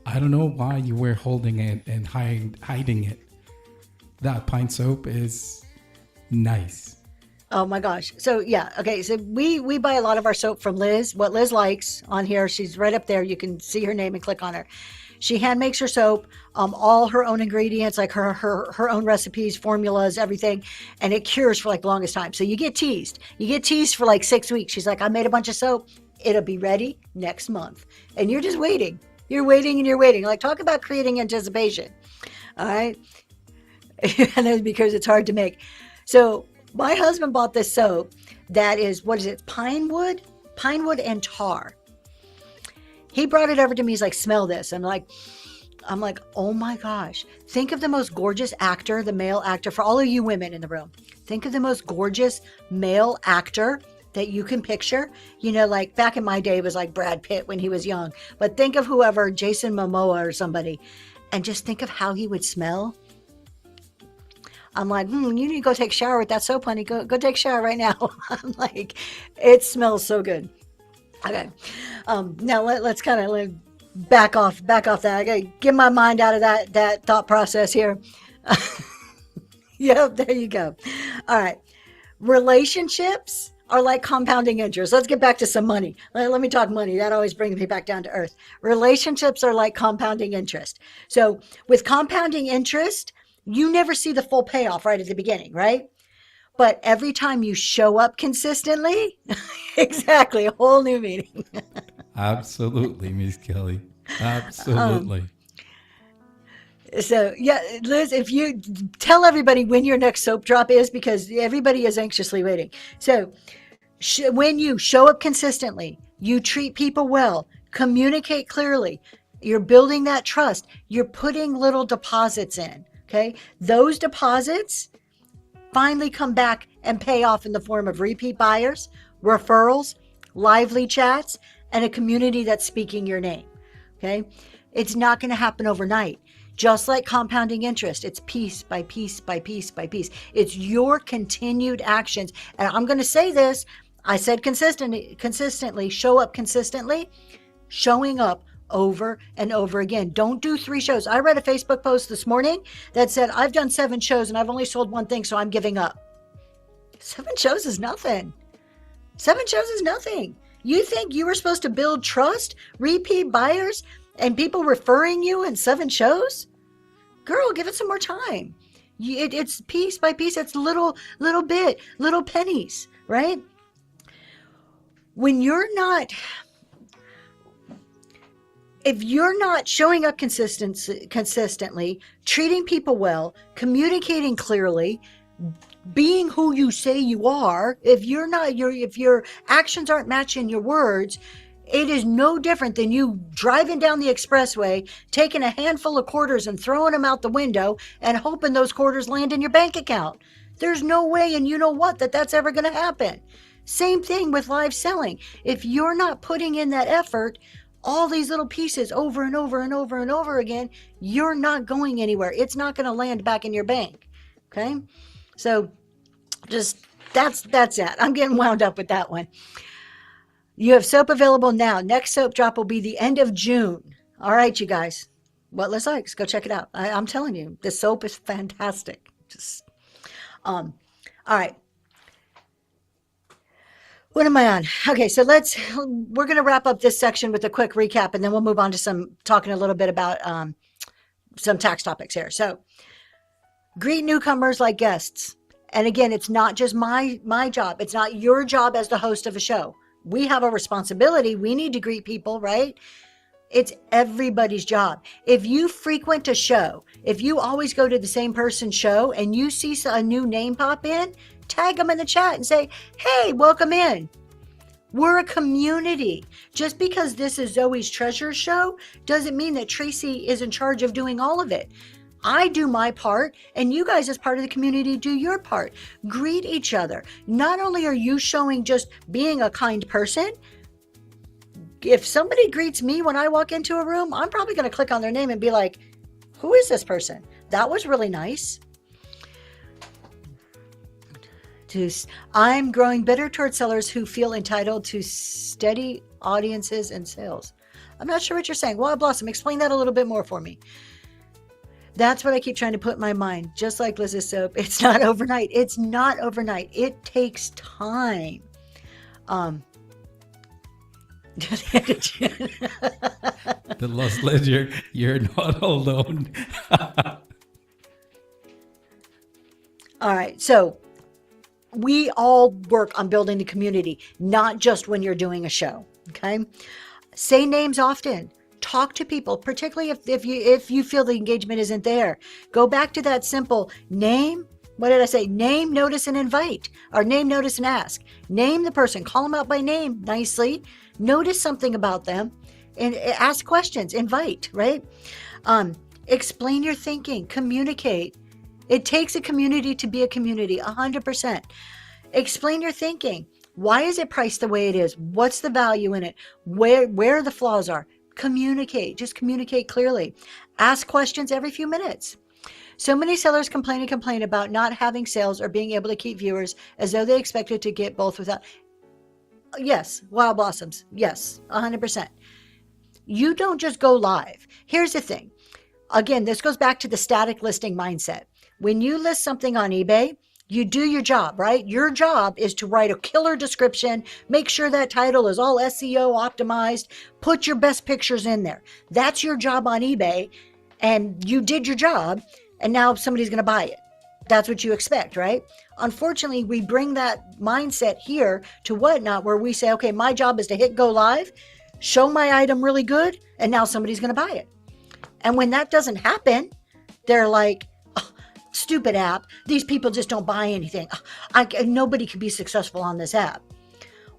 I don't know why you were holding it and hiding it. That pine soap is nice. Oh my gosh. So yeah. Okay. So we buy a lot of our soap from Liz. What Liz likes on here, she's right up there. You can see her name and click on her. She hand makes her soap, all her own ingredients, like her own recipes, formulas, everything. And it cures for like the longest time. So you get teased. You get teased for like 6 weeks. She's like, I made a bunch of soap. It'll be ready next month. And you're just waiting. You're waiting and you're waiting. Like, talk about creating anticipation. All right. And then because it's hard to make. So my husband bought this soap that is, what is it? Pine wood and tar. He brought it over to me. He's like, smell this. I'm like, oh my gosh. Think of the most gorgeous actor, the male actor, for all of you women in the room. Think of the most gorgeous male actor that you can picture. You know, like back in my day, it was like Brad Pitt when he was young. But think of whoever, Jason Momoa or somebody, and just think of how he would smell. I'm like, you need to go take a shower with that soap, honey. Go take a shower right now. I'm like, it smells so good. Okay. Now let's kind of back off that. I gotta get my mind out of that thought process here. Yep, there you go. All right. Relationships are like compounding interest. Let's get back to some money. Let me talk money. That always brings me back down to earth. Relationships are like compounding interest. So with compounding interest, you never see the full payoff right at the beginning, right? But every time you show up consistently, exactly, a whole new meaning. Absolutely, Miss Kelly. Absolutely. So, yeah, Liz, if you tell everybody when your next soap drop is, because everybody is anxiously waiting. So, when you show up consistently, you treat people well, communicate clearly, you're building that trust, you're putting little deposits in. Okay, those deposits finally come back and pay off in the form of repeat buyers, referrals, lively chats, and a community that's speaking your name. Okay, it's not going to happen overnight. Just like compounding interest, it's piece by piece by piece by piece. It's your continued actions. And I'm going to say this, I said consistently, show up consistently, showing up over and over again. Don't do 3 shows. I read a Facebook post this morning that said, I've done 7 shows and I've only sold 1 thing, so I'm giving up. 7 shows is nothing. 7 shows is nothing. You think you were supposed to build trust, repeat buyers, and people referring you in 7 shows? Girl, give it some more time. It's piece by piece. It's little bit, little pennies, right? If you're not showing up consistently, treating people well, communicating clearly, being who you say you are, if your actions aren't matching your words, it is no different than you driving down the expressway, taking a handful of quarters and throwing them out the window and hoping those quarters land in your bank account. There's no way, and you know what, that's ever going to happen. Same thing with live selling. If you're not putting in that effort, all these little pieces over and over and over and over again, you're not going anywhere. It's not going to land back in your bank. Okay. So just that's it. I'm getting wound up with that one. You have soap available now. Next soap drop will be the end of June. All right, you guys. What Liz likes, go check it out. I'm telling you, the soap is fantastic. All right. What am I on? Okay, so we're going to wrap up this section with a quick recap, and then we'll move on to talking a little bit about some tax topics here. So greet newcomers like guests. And again, it's not just my job. It's not your job as the host of a show. We have a responsibility. We need to greet people, right? It's everybody's job. If you frequent a show, if you always go to the same person's show and you see a new name pop in, tag them in the chat and say, hey, welcome in. We're a community. Just because this is Zoe's Treasure Show doesn't mean that Tracy is in charge of doing all of it. I do my part, and you guys as part of the community do your part. Greet each other. Not only are you showing just being a kind person, if somebody greets me when I walk into a room, I'm probably going to click on their name and be like, who is this person? That was really nice. I'm growing bitter towards sellers who feel entitled to steady audiences and sales. I'm not sure what you're saying. Wild Blossom, explain that a little bit more for me. That's what I keep trying to put in my mind. Just like Liz's soap, it's not overnight. It's not overnight. It takes time. The Lost Ledger, you're not alone. All right. So we all work on building the community, not just when you're doing a show. Okay. Say names often. Talk to people, particularly if you feel the engagement isn't there. Go back to that simple name. What did I say? Name, notice, and invite, or name, notice, and ask. Name the person. Call them out by name nicely. Notice something about them, and ask questions. Invite. Right? Explain your thinking. Communicate. It takes a community to be a community. 100%. Explain your thinking. Why is it priced the way it is? What's the value in it? Where the flaws are? Communicate. Just communicate clearly. Ask questions every few minutes. So many sellers complain about not having sales or being able to keep viewers as though they expected to get both without. Yes, Wild Blossoms. Yes, 100%. You don't just go live. Here's the thing. Again, this goes back to the static listing mindset. When you list something on eBay, you do your job, right? Your job is to write a killer description, make sure that title is all SEO optimized, put your best pictures in there. That's your job on eBay, and you did your job, and now somebody's going to buy it. That's what you expect, right? Unfortunately, we bring that mindset here to Whatnot, where we say, okay, my job is to hit go live, show my item really good, and now somebody's going to buy it. And when that doesn't happen, they're like, stupid app. These people just don't buy anything. Nobody can be successful on this app.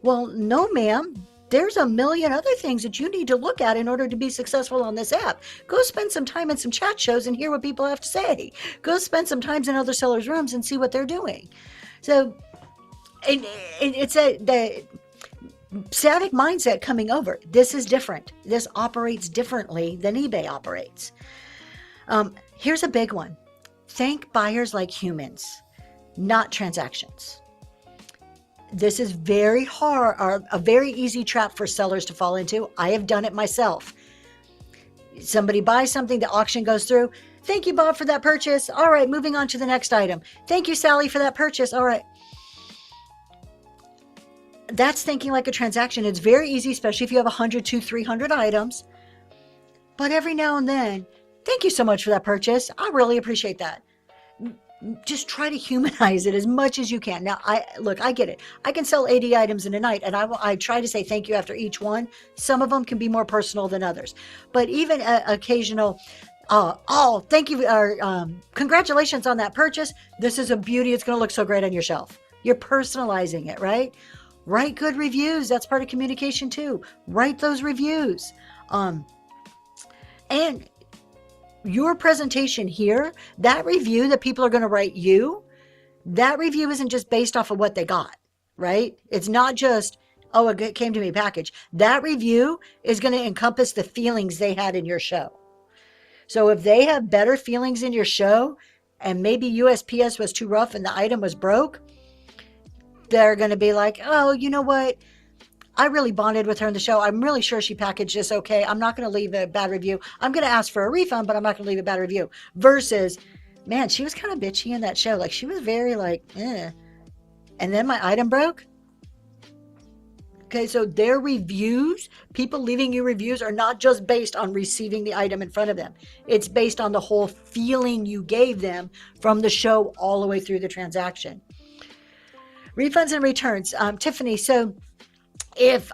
Well, no, ma'am. There's a million other things that you need to look at in order to be successful on this app. Go spend some time in some chat shows and hear what people have to say. Go spend some time in other sellers' rooms and see what they're doing. So it's the static mindset coming over. This is different. This operates differently than eBay operates. Here's a big one. Think buyers like humans, not transactions. This is very hard, or a very easy trap for sellers to fall into. I have done it myself. Somebody buys something, the auction goes through. Thank you, Bob, for that purchase. All right, moving on to the next item. Thank you, Sally, for that purchase. All right. That's thinking like a transaction. It's very easy, especially if you have 100, 200, 300 items. But every now and then, thank you so much for that purchase. I really appreciate that. Just try to humanize it as much as you can. Now, I get it. I can sell 80 items in a night, and I try to say thank you after each one. Some of them can be more personal than others. But even occasional, thank you, or congratulations on that purchase. This is a beauty. It's going to look so great on your shelf. You're personalizing it, right? Write good reviews. That's part of communication too. Write those reviews. And your presentation here, that review that people are going to write you, that review isn't just based off of what they got, right? It's not just, oh, it came to me packaged. That review is going to encompass the feelings they had in your show. So if they have better feelings in your show, and maybe USPS was too rough and the item was broke, they're going to be like, oh, you know what? I really bonded with her in the show. I'm really sure she packaged this okay. I'm not going to leave a bad review. I'm going to ask for a refund, but I'm not going to leave a bad review. Versus, man, she was kind of bitchy in that show. Like, she was very like, eh. And then my item broke. Okay, so their reviews, people leaving you reviews, are not just based on receiving the item in front of them. It's based on the whole feeling you gave them from the show all the way through the transaction. Refunds and returns. Tiffany, so if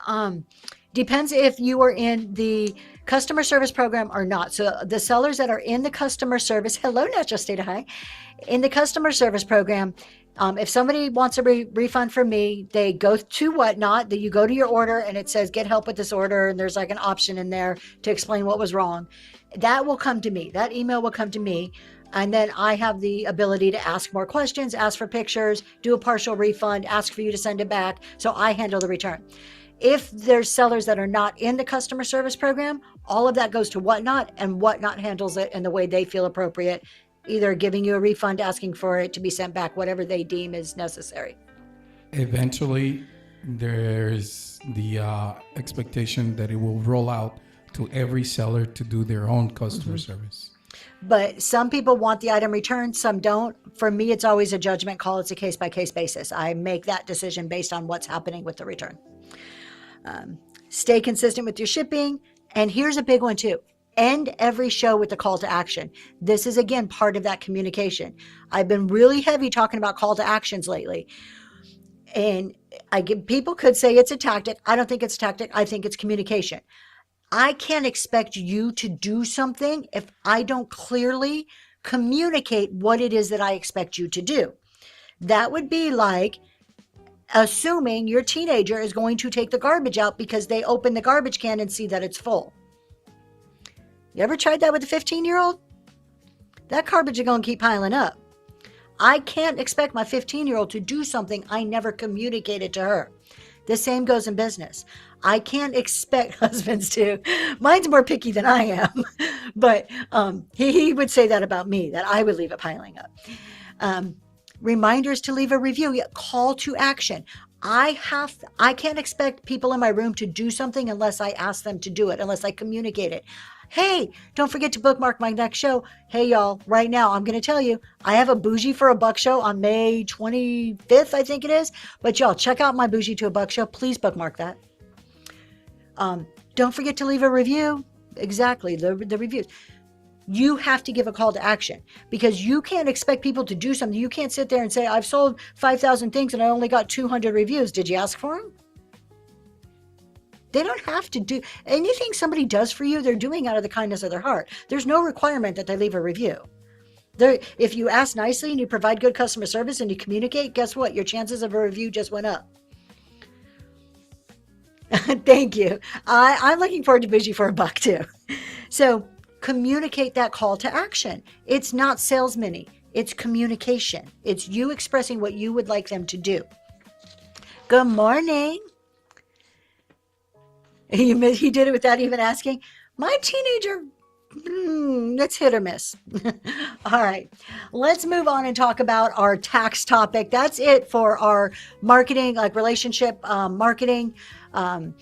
depends if you are in the customer service program or not. So the sellers that are in the customer service, hello, Natural State of High, in the customer service program, if somebody wants a refund from me, they go to Whatnot, that you go to your order and it says get help with this order, and there's like an option in there to explain what was wrong. That will come to me. That email will come to me. And then I have the ability to ask more questions, ask for pictures, do a partial refund, ask for you to send it back. So I handle the return. If there's sellers that are not in the customer service program, all of that goes to Whatnot, and Whatnot handles it in the way they feel appropriate, either giving you a refund, asking for it to be sent back, whatever they deem is necessary. Eventually, there's the expectation that it will roll out to every seller to do their own customer service. But some people want the item returned, some don't. For me, it's always a judgment call. It's a case-by-case basis. I make that decision based on what's happening with the return. Stay consistent with your shipping. And here's a big one too. End every show with a call to action. This is, again, part of that communication. I've been really heavy talking about call to actions lately. And people could say it's a tactic. I don't think it's a tactic. I think it's communication. I can't expect you to do something if I don't clearly communicate what it is that I expect you to do. That would be like assuming your teenager is going to take the garbage out because they open the garbage can and see that it's full. You ever tried that with a 15-year-old? That garbage is going to keep piling up. I can't expect my 15-year-old to do something I never communicated to her. The same goes in business. I can't expect husbands to. Mine's more picky than I am, but he would say that about me, that I would leave it piling up. Reminders to leave a review, call to action. I can't expect people in my room to do something unless I ask them to do it, unless I communicate it. Hey, don't forget to bookmark my next show. Hey, y'all, right now, I'm going to tell you, I have a Bougie for a Buck show on May 25th, I think it is. But y'all, check out my Bougie to a Buck show. Please bookmark that. Don't forget to leave a review. Exactly, the reviews. You have to give a call to action because you can't expect people to do something. You can't sit there and say, I've sold 5,000 things and I only got 200 reviews. Did you ask for them? They don't have to do anything somebody does for you. They're doing out of the kindness of their heart. There's no requirement that they leave a review. If you ask nicely and you provide good customer service and you communicate, guess what? Your chances of a review just went up. Thank you. I'm looking forward to Bougie for a Buck too. So communicate that call to action. It's not salesman-y. It's communication. It's you expressing what you would like them to do. Good morning. He did it without even asking. My teenager, that's hit or miss. All right, let's move on and talk about our tax topic. That's it for our marketing, like relationship marketing. I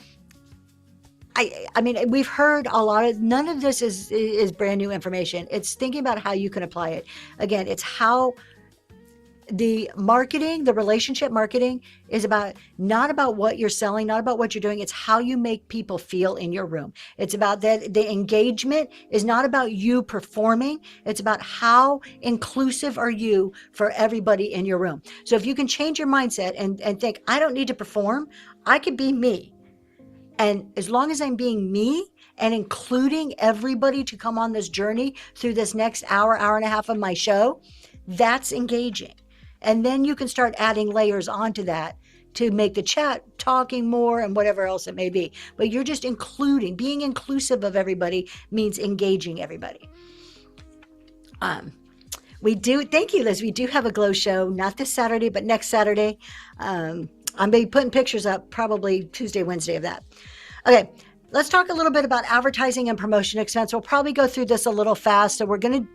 mean, we've heard a lot of, none of this is brand new information. It's thinking about how you can apply it. Again, it's how the marketing, the relationship marketing is about, not about what you're selling, not about what you're doing. It's how you make people feel in your room. It's about that. The engagement is not about you performing. It's about how inclusive are you for everybody in your room. So if you can change your mindset and think, I don't need to perform, I could be me. And as long as I'm being me and including everybody to come on this journey through this next hour, hour and a half of my show, that's engaging. And then you can start adding layers onto that to make the chat talking more and whatever else it may be. But you're just including, being inclusive of everybody means engaging everybody. We do, thank you, Liz. We do have a Glow show, not this Saturday, but next Saturday. I'm going to be putting pictures up probably Tuesday, Wednesday of that. Okay, let's talk a little bit about advertising and promotion expense. We'll probably go through this a little fast. So we're going to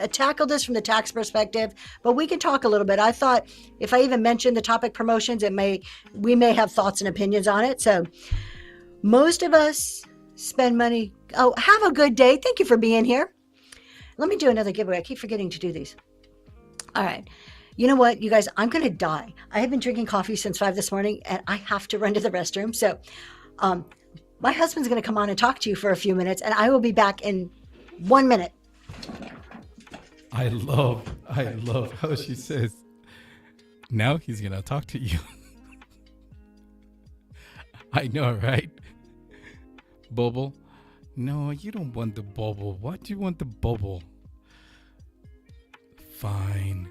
tackle this from the tax perspective, but we can talk a little bit. I thought if I even mentioned the topic promotions, we may have thoughts and opinions on it. So most of us spend money. Oh, have a good day. Thank you for being here. Let me do another giveaway. I keep forgetting to do these. All right. You know what, you guys, I'm going to die. I have been drinking coffee since 5 this morning and I have to run to the restroom. So my husband's going to come on and talk to you for a few minutes and I will be back in 1 minute. I love how she says, now he's going to talk to you. I know, right? Bubble? No, you don't want the bubble. Why do you want the bubble? Fine.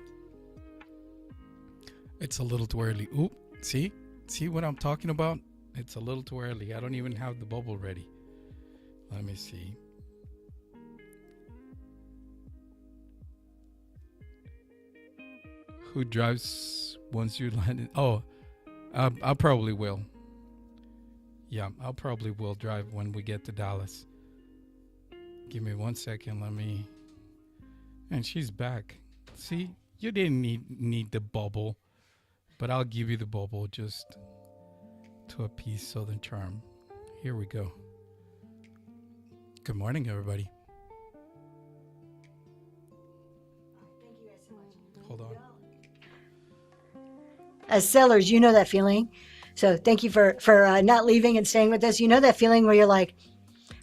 It's a little too early. Ooh, see what I'm talking about? It's a little too early. I don't even have the bubble ready. Let me see. who drives once you landed? Oh, I probably will. Yeah, I'll probably will drive when we get to Dallas. Give me 1 second. Let me. And she's back. See, you didn't need the bubble, but I'll give you the bubble just to appease Southern charm. Here we go. Good morning, everybody. Thank you guys so much. Hold on. As sellers, you know that feeling. So thank you for not leaving and staying with us. You know that feeling where you're like,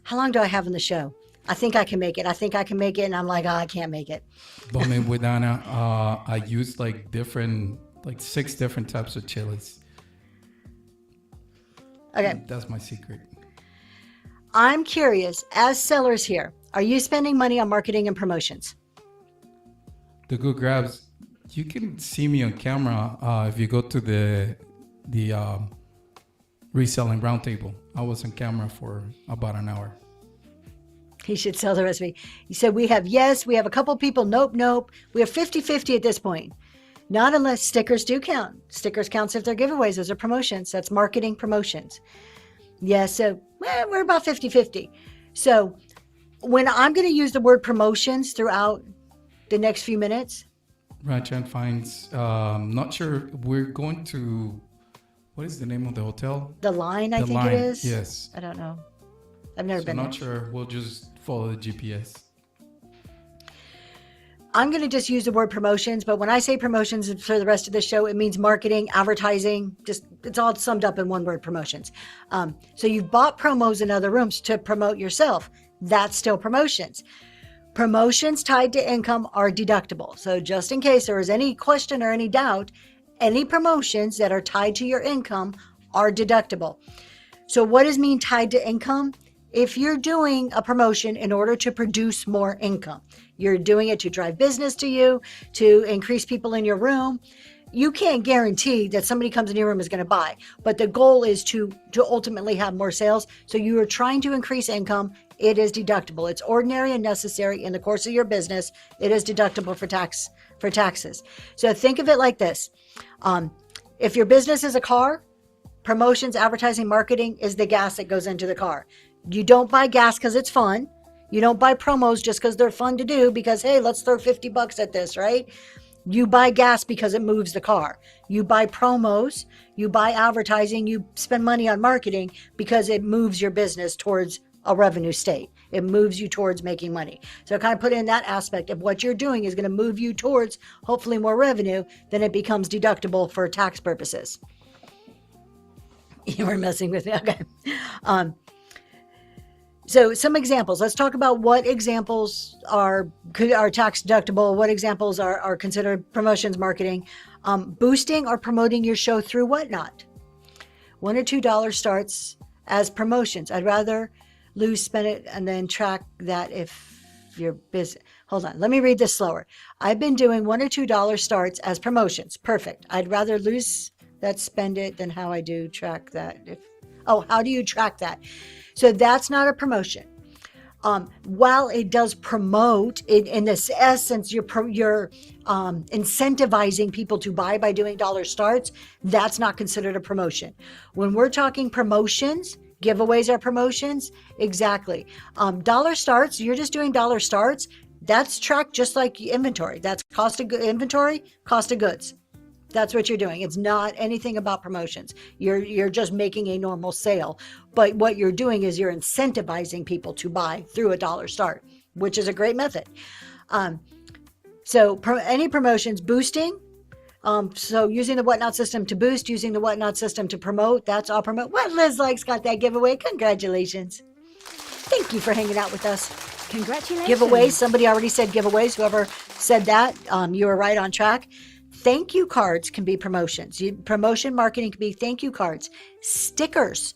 how long do I have in the show? I think I can make it. I think I can make it. And I'm like, oh, I can't make it. But I mean, with Anna, I used like 6 different types of chilies. Okay. That's my secret. I'm curious, as sellers here, are you spending money on marketing and promotions? The good grabs. You can see me on camera if you go to the reselling roundtable. I was on camera for about an hour. He should sell the recipe. He said, we have yes, we have a couple people, nope. We have 50-50 at this point. Not unless stickers do count. Stickers counts if they're giveaways. Those are promotions. That's marketing promotions. Yeah, so we're about 50-50. So when I'm going to use the word promotions throughout the next few minutes. Ranchan Finds, not sure. We're going to, what is the name of the hotel? The Line, I The think Line, it is. yes. I don't know. I've never So been not there. sure. We'll just follow the GPS. I'm going to just use the word promotions, but when I say promotions for the rest of the show, it means marketing, advertising, just it's all summed up in one word, promotions. So you've bought promos in other rooms to promote yourself. That's still promotions. Promotions tied to income are deductible. So just in case there is any question or any doubt, any promotions that are tied to your income are deductible. So what does mean tied to income? If you're doing a promotion in order to produce more income, you're doing it to drive business to you, to increase people in your room, you can't guarantee that somebody comes in your room is going to buy. But the goal is to ultimately have more sales. So you are trying to increase income. It is deductible. It's ordinary and necessary in the course of your business. It is deductible for taxes. So think of it like this. If your business is a car, promotions, advertising, marketing is the gas that goes into the car. You don't buy gas because it's fun. You don't buy promos just because they're fun to do because, hey, let's throw $50 at this, right? You buy gas because it moves the car. You buy promos, you buy advertising, you spend money on marketing because it moves your business towards a revenue state. It moves you towards making money. So kind of put in that aspect of what you're doing is going to move you towards hopefully more revenue, then it becomes deductible for tax purposes. You were messing with me. Okay. So some examples. Let's talk about what examples are tax deductible, what examples are considered promotions, marketing. Boosting or promoting your show through Whatnot. $1 or $2 starts as promotions. I'd rather spend it and then track that if you're busy. Hold on. Let me read this slower. I've been doing $1 or $2 starts as promotions. Perfect. I'd rather spend it than how I do track that. How do you track that? So that's not a promotion. While it does promote, in this essence, you're incentivizing people to buy by doing dollar starts. That's not considered a promotion. When we're talking promotions, giveaways are promotions. Exactly. Dollar starts, you're just doing dollar starts. That's tracked just like inventory. That's cost of inventory, cost of goods. That's what you're doing. It's not anything about promotions. You're just making a normal sale. But what you're doing is you're incentivizing people to buy through a dollar start, which is a great method. Any promotions, boosting. So using the Whatnot system to boost, using the Whatnot system to promote, that's all promote. What Liz likes got that giveaway. Congratulations. Thank you for hanging out with us. Congratulations. Giveaways. Somebody already said giveaways. Whoever said that, you were right on track. Thank you cards can be promotions. Promotion marketing can be thank you cards. Stickers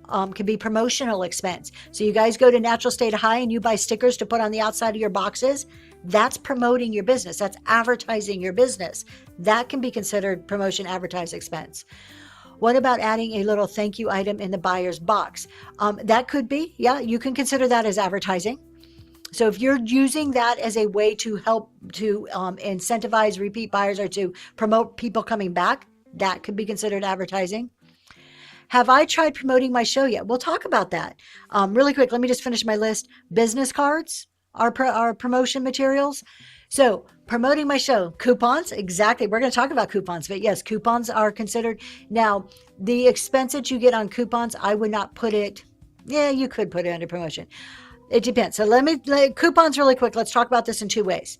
can be promotional expense. So you guys go to Natural State High and you buy stickers to put on the outside of your boxes. That's promoting your business. That's advertising your business. That can be considered promotion advertise expense. What about adding a little thank you item in the buyer's box? That could be, yeah, you can consider that as advertising. So if you're using that as a way to help to incentivize repeat buyers or to promote people coming back, that could be considered advertising. Have I tried promoting my show yet? We'll talk about that. Really quick, let me just finish my list. Business cards are promotion materials. So promoting my show, coupons, exactly. We're going to talk about coupons, but yes, coupons are considered. Now, the expense that you get on coupons, I would not put it, yeah, you could put it under promotion. It depends. So coupons really quick. Let's talk about this in two ways.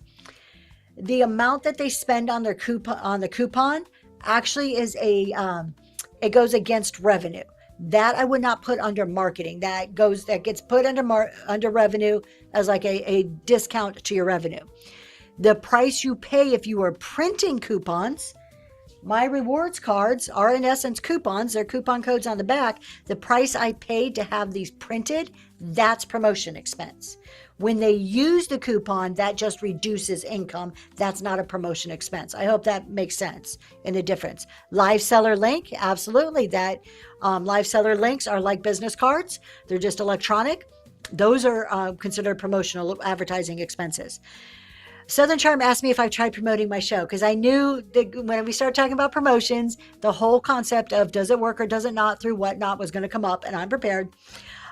The amount that they spend on their coupon actually is it goes against revenue. That I would not put under marketing. That gets put under revenue as like a discount to your revenue. The price you pay if you are printing coupons, my rewards cards are in essence coupons. They're coupon codes on the back. The price I paid to have these printed, that's promotion expense. When they use the coupon, that just reduces income. That's not a promotion expense. I hope that makes sense in the difference. Live seller link, absolutely. That live seller links are like business cards. They're just electronic. Those are considered promotional advertising expenses. Southern Charm asked me if I've tried promoting my show because I knew that when we started talking about promotions, the whole concept of does it work or does it not through whatnot was going to come up, and I'm prepared.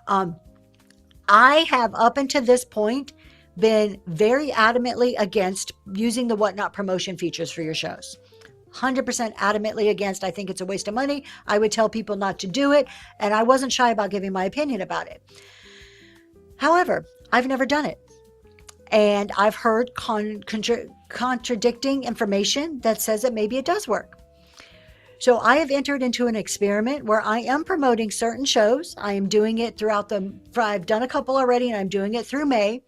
I have up until this point been very adamantly against using the whatnot promotion features for your shows. 100% adamantly against. I think it's a waste of money. I would tell people not to do it, and I wasn't shy about giving my opinion about it. However, I've never done it. And I've heard contradicting information that says that maybe it does work. So I have entered into an experiment where I am promoting certain shows. I am doing it I've done a couple already, and I'm doing it through May.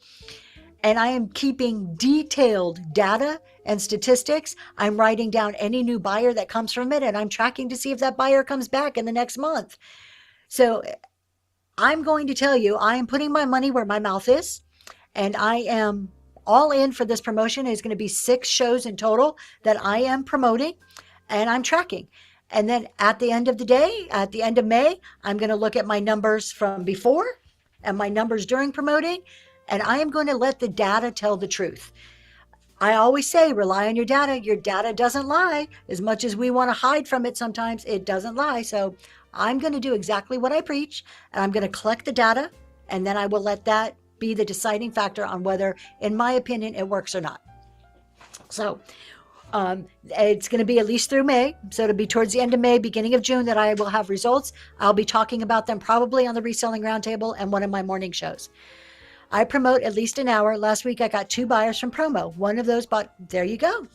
And I am keeping detailed data and statistics. I'm writing down any new buyer that comes from it, and I'm tracking to see if that buyer comes back in the next month. So I'm going to tell you, I am putting my money where my mouth is. And I am all in for this promotion. It's going to be 6 shows in total that I am promoting and I'm tracking. And then at the end of the day, at the end of May, I'm going to look at my numbers from before and my numbers during promoting. And I am going to let the data tell the truth. I always say, rely on your data. Your data doesn't lie. As much as we want to hide from it sometimes, it doesn't lie. So I'm going to do exactly what I preach. And I'm going to collect the data. And then I will let that be the deciding factor on whether, in my opinion, it works or not. So it's going to be at least through May. So it'll be towards the end of May, beginning of June that I will have results. I'll be talking about them probably on the Reselling Roundtable and one of my morning shows. I promote at least an hour. Last week, I got 2 buyers from promo. One of those bought, there you go.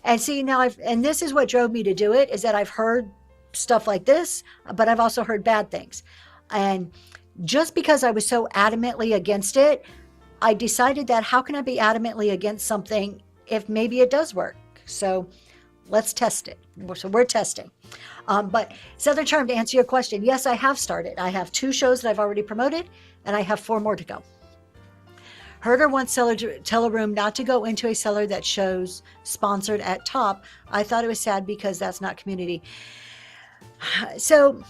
And see, now and this is what drove me to do it, is that I've heard stuff like this, but I've also heard bad things. And just because I was so adamantly against it, I decided that how can I be adamantly against something if maybe it does work? So let's test it. So we're testing. But Southern Charm, to answer your question, yes, I have started. I have 2 shows that I've already promoted, and I have 4 more to go. Heard or wants seller to tell a room not to go into a seller that shows sponsored at top. I thought it was sad because that's not community. So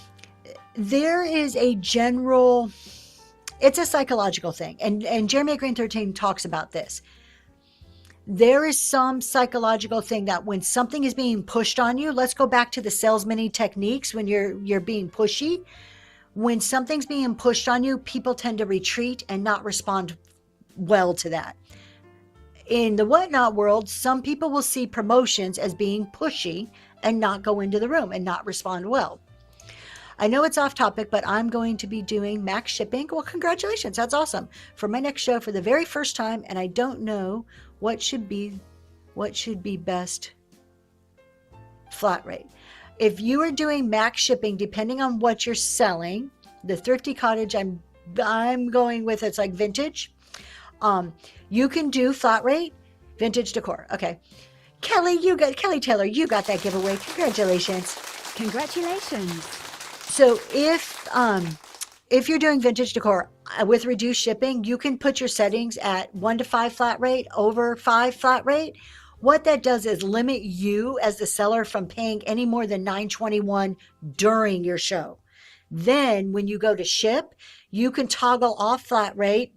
there is a general, it's a psychological thing. And Jeremy at Green 13 talks about this. There is some psychological thing that when something is being pushed on you, let's go back to the salesman techniques when you're being pushy. When something's being pushed on you, people tend to retreat and not respond well to that. In the whatnot world, some people will see promotions as being pushy and not go into the room and not respond well. I know it's off topic, but I'm going to be doing max shipping. Well, congratulations. That's awesome. For my next show for the very first time, and I don't know what should be best flat rate. If you are doing max shipping, depending on what you're selling, the Thrifty Cottage, I'm going with, it's like vintage. You can do flat rate, vintage decor. Okay. Kelly Taylor, you got that giveaway. Congratulations. Congratulations. So if you're doing vintage decor with reduced shipping, you can put your settings at 1 to 5 flat rate, over 5 flat rate. What that does is limit you as the seller from paying any more than $9.21 during your show. Then when you go to ship, you can toggle off flat rate,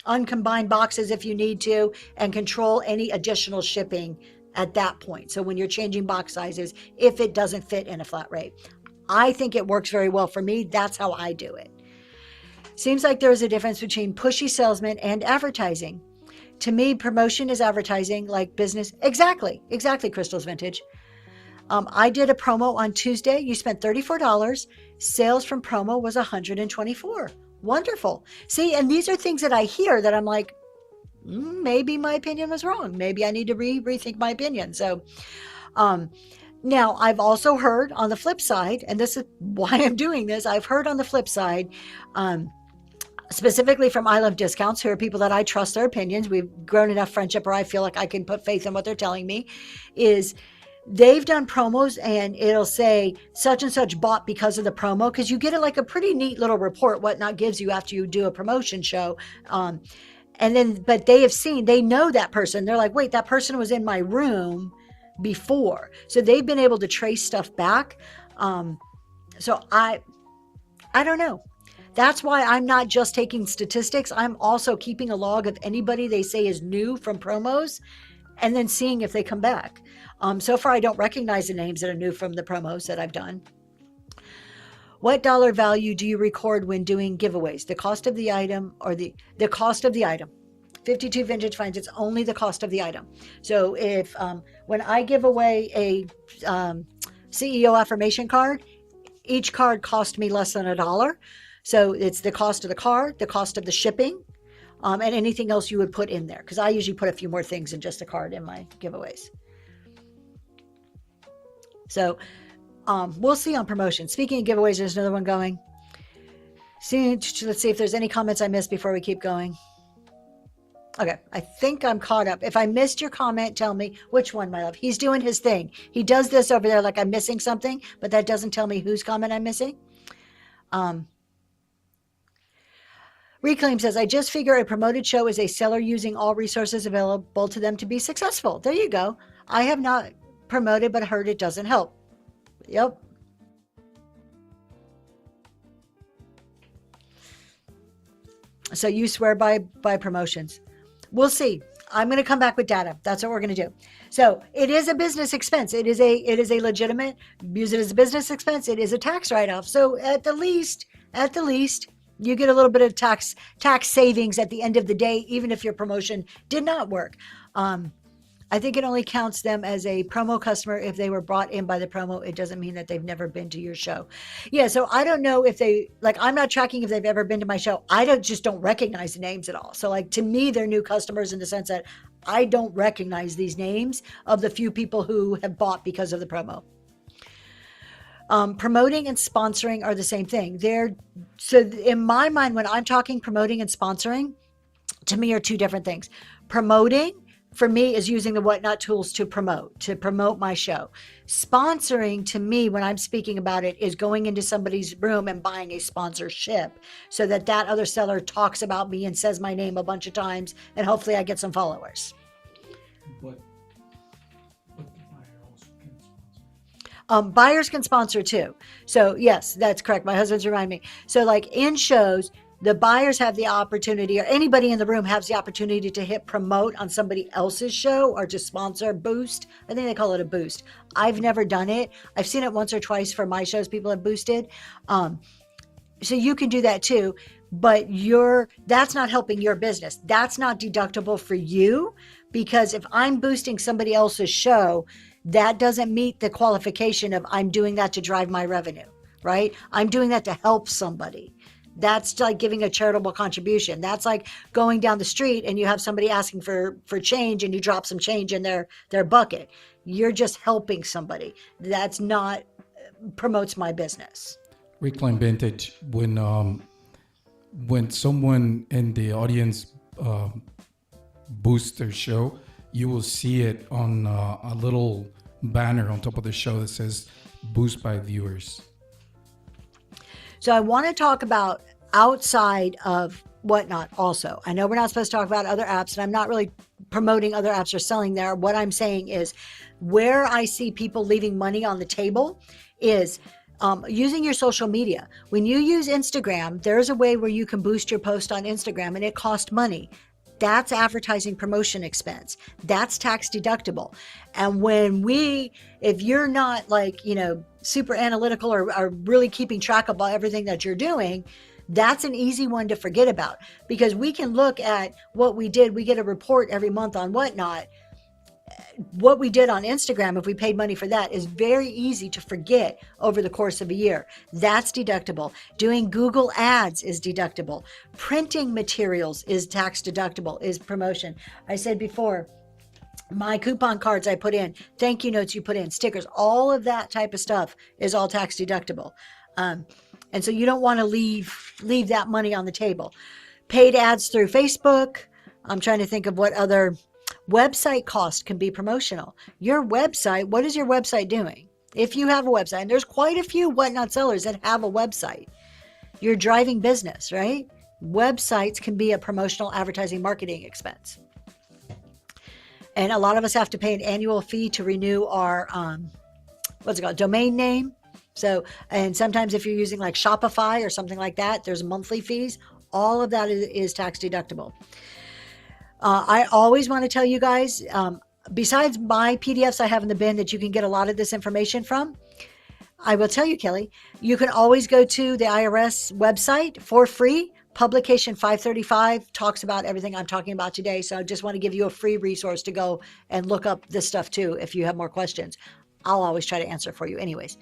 uncombined boxes if you need to, and control any additional shipping at that point. So when you're changing box sizes, if it doesn't fit in a flat rate, I think it works very well for me. That's how I do it. Seems like there's a difference between pushy salesman and advertising. To me, promotion is advertising, like business. Exactly, Crystal's Vintage. I did a promo on Tuesday. You spent $34. Sales from promo was $124. Wonderful. See, and these are things that I hear that I'm like, maybe my opinion was wrong. Maybe I need to rethink my opinion. So, now I've also heard on the flip side, and this is why I'm doing this. I've heard on the flip side, specifically from I Love Discounts, who are people that I trust their opinions. We've grown enough friendship where I feel like I can put faith in what they're telling me, is they've done promos and it'll say such and such bought because of the promo, because you get it like a pretty neat little report Whatnot gives you after you do a promotion show. And then, but they know that person. They're like, wait, that person was in my room before. So they've been able to trace stuff back. So I don't know. That's why I'm not just taking statistics. I'm also keeping a log of anybody they say is new from promos and then seeing if they come back. So far, I don't recognize the names that are new from the promos that I've done. What dollar value do you record when doing giveaways? The cost of the item or the cost of the item? 52 Vintage finds it's only the cost of the item. So if when I give away a CEO affirmation card, each card cost me less than $1. So it's the cost of the card, the cost of the shipping, and anything else you would put in there. Because I usually put a few more things than just a card in my giveaways. So we'll see on promotion. Speaking of giveaways, there's another one going. Let's see if there's any comments I missed before we keep going. Okay, I think I'm caught up. If I missed your comment, tell me which one, my love. He's doing his thing. He does this over there like I'm missing something, but that doesn't tell me whose comment I'm missing. Reclaim says, I just figure a promoted show is a seller using all resources available to them to be successful. There you go. I have not promoted, but heard it doesn't help. Yep. So you swear by promotions. We'll see. I'm going to come back with data. That's what we're going to do. So it is a business expense. It is a legitimate, use it as a business expense. It is a tax write-off. So at the least, you get a little bit of tax savings at the end of the day, even if your promotion did not work. I think it only counts them as a promo customer if they were brought in by the promo. It doesn't mean that they've never been to your show. Yeah, so I don't know if I'm not tracking if they've ever been to my show. I don't recognize the names at all. So to me, they're new customers in the sense that I don't recognize these names of the few people who have bought because of the promo. Promoting and sponsoring are the same thing. So in my mind, when I'm talking promoting and sponsoring, to me are two different things. Promoting, for me, is using the Whatnot tools to promote my show. Sponsoring, to me, when I'm speaking about it, is going into somebody's room and buying a sponsorship so that other seller talks about me and says my name a bunch of times, and hopefully I get some followers. But the buyer also can sponsor. Buyers can sponsor too. So yes, that's correct. My husband's reminding me. So in shows, the buyers have the opportunity, or anybody in the room has the opportunity to hit promote on somebody else's show or to sponsor, boost. I think they call it a boost. I've never done it. I've seen it once or twice for my shows. People have boosted. So you can do that too, but that's not helping your business. That's not deductible for you, because if I'm boosting somebody else's show, that doesn't meet the qualification of I'm doing that to drive my revenue, right? I'm doing that to help somebody. That's like giving a charitable contribution. That's like going down the street and you have somebody asking for change and you drop some change in their bucket. You're just helping somebody. That's not promotes my business. Reclaim Vintage, when someone in the audience boosts their show, you will see it on a little banner on top of the show that says boost by viewers. So I want to talk about outside of Whatnot also. I know we're not supposed to talk about other apps, and I'm not really promoting other apps or selling there. What I'm saying is where I see people leaving money on the table is Using your social media. When you use Instagram, there's a way where you can boost your post on Instagram and it costs money. That's advertising promotion expense. That's tax deductible. And if you're not like, super analytical or really keeping track of everything that you're doing, that's an easy one to forget about, because we can look at what we did. We get a report every month on whatnot. What we did on Instagram, if we paid money for that, is very easy to forget over the course of a year. That's deductible. Doing Google ads is deductible. Printing materials is tax deductible, is promotion. I said before, my coupon cards I put in, thank you notes you put in, stickers, all of that type of stuff is all tax deductible. And so you don't want to leave that money on the table. Paid ads through Facebook. I'm trying to think of what other website cost can be promotional. Your website, what is your website doing? If you have a website, and there's quite a few Whatnot sellers that have a website, you're driving business, right? Websites can be a promotional advertising marketing expense. And a lot of us have to pay an annual fee to renew our, domain name. So, and sometimes if you're using like Shopify or something like that, there's monthly fees. All of that is tax deductible. I always want to tell you guys, besides my PDFs I have in the bin that you can get a lot of this information from, I will tell you, Kelly, you can always go to the IRS website for free. Publication 535 talks about everything I'm talking about today. So I just want to give you a free resource to go and look up this stuff too if you have more questions. I'll always try to answer for you anyways.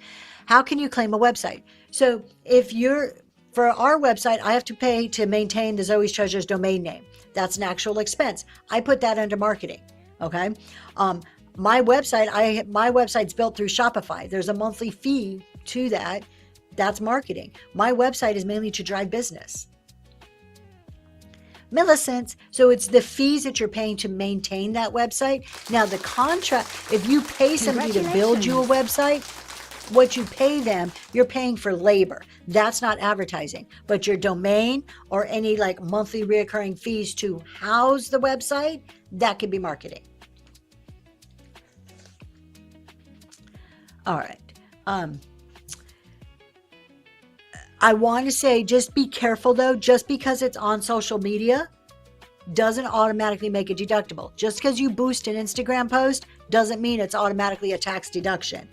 How can you claim a website? So for our website, I have to pay to maintain the Zoe's Treasures domain name. That's an actual expense. I put that under marketing. Okay. My website's built through Shopify. There's a monthly fee to that. That's marketing. My website is mainly to drive business. Millicents. So it's the fees that you're paying to maintain that website. Now the contract, if you pay somebody to build you a website, what you pay them, you're paying for labor. That's not advertising. But your domain or any like monthly reoccurring fees to house the website, that could be marketing. All right. I want to say, just be careful though. Just because it's on social media doesn't automatically make it deductible. Just because you boost an Instagram post doesn't mean it's automatically a tax deduction.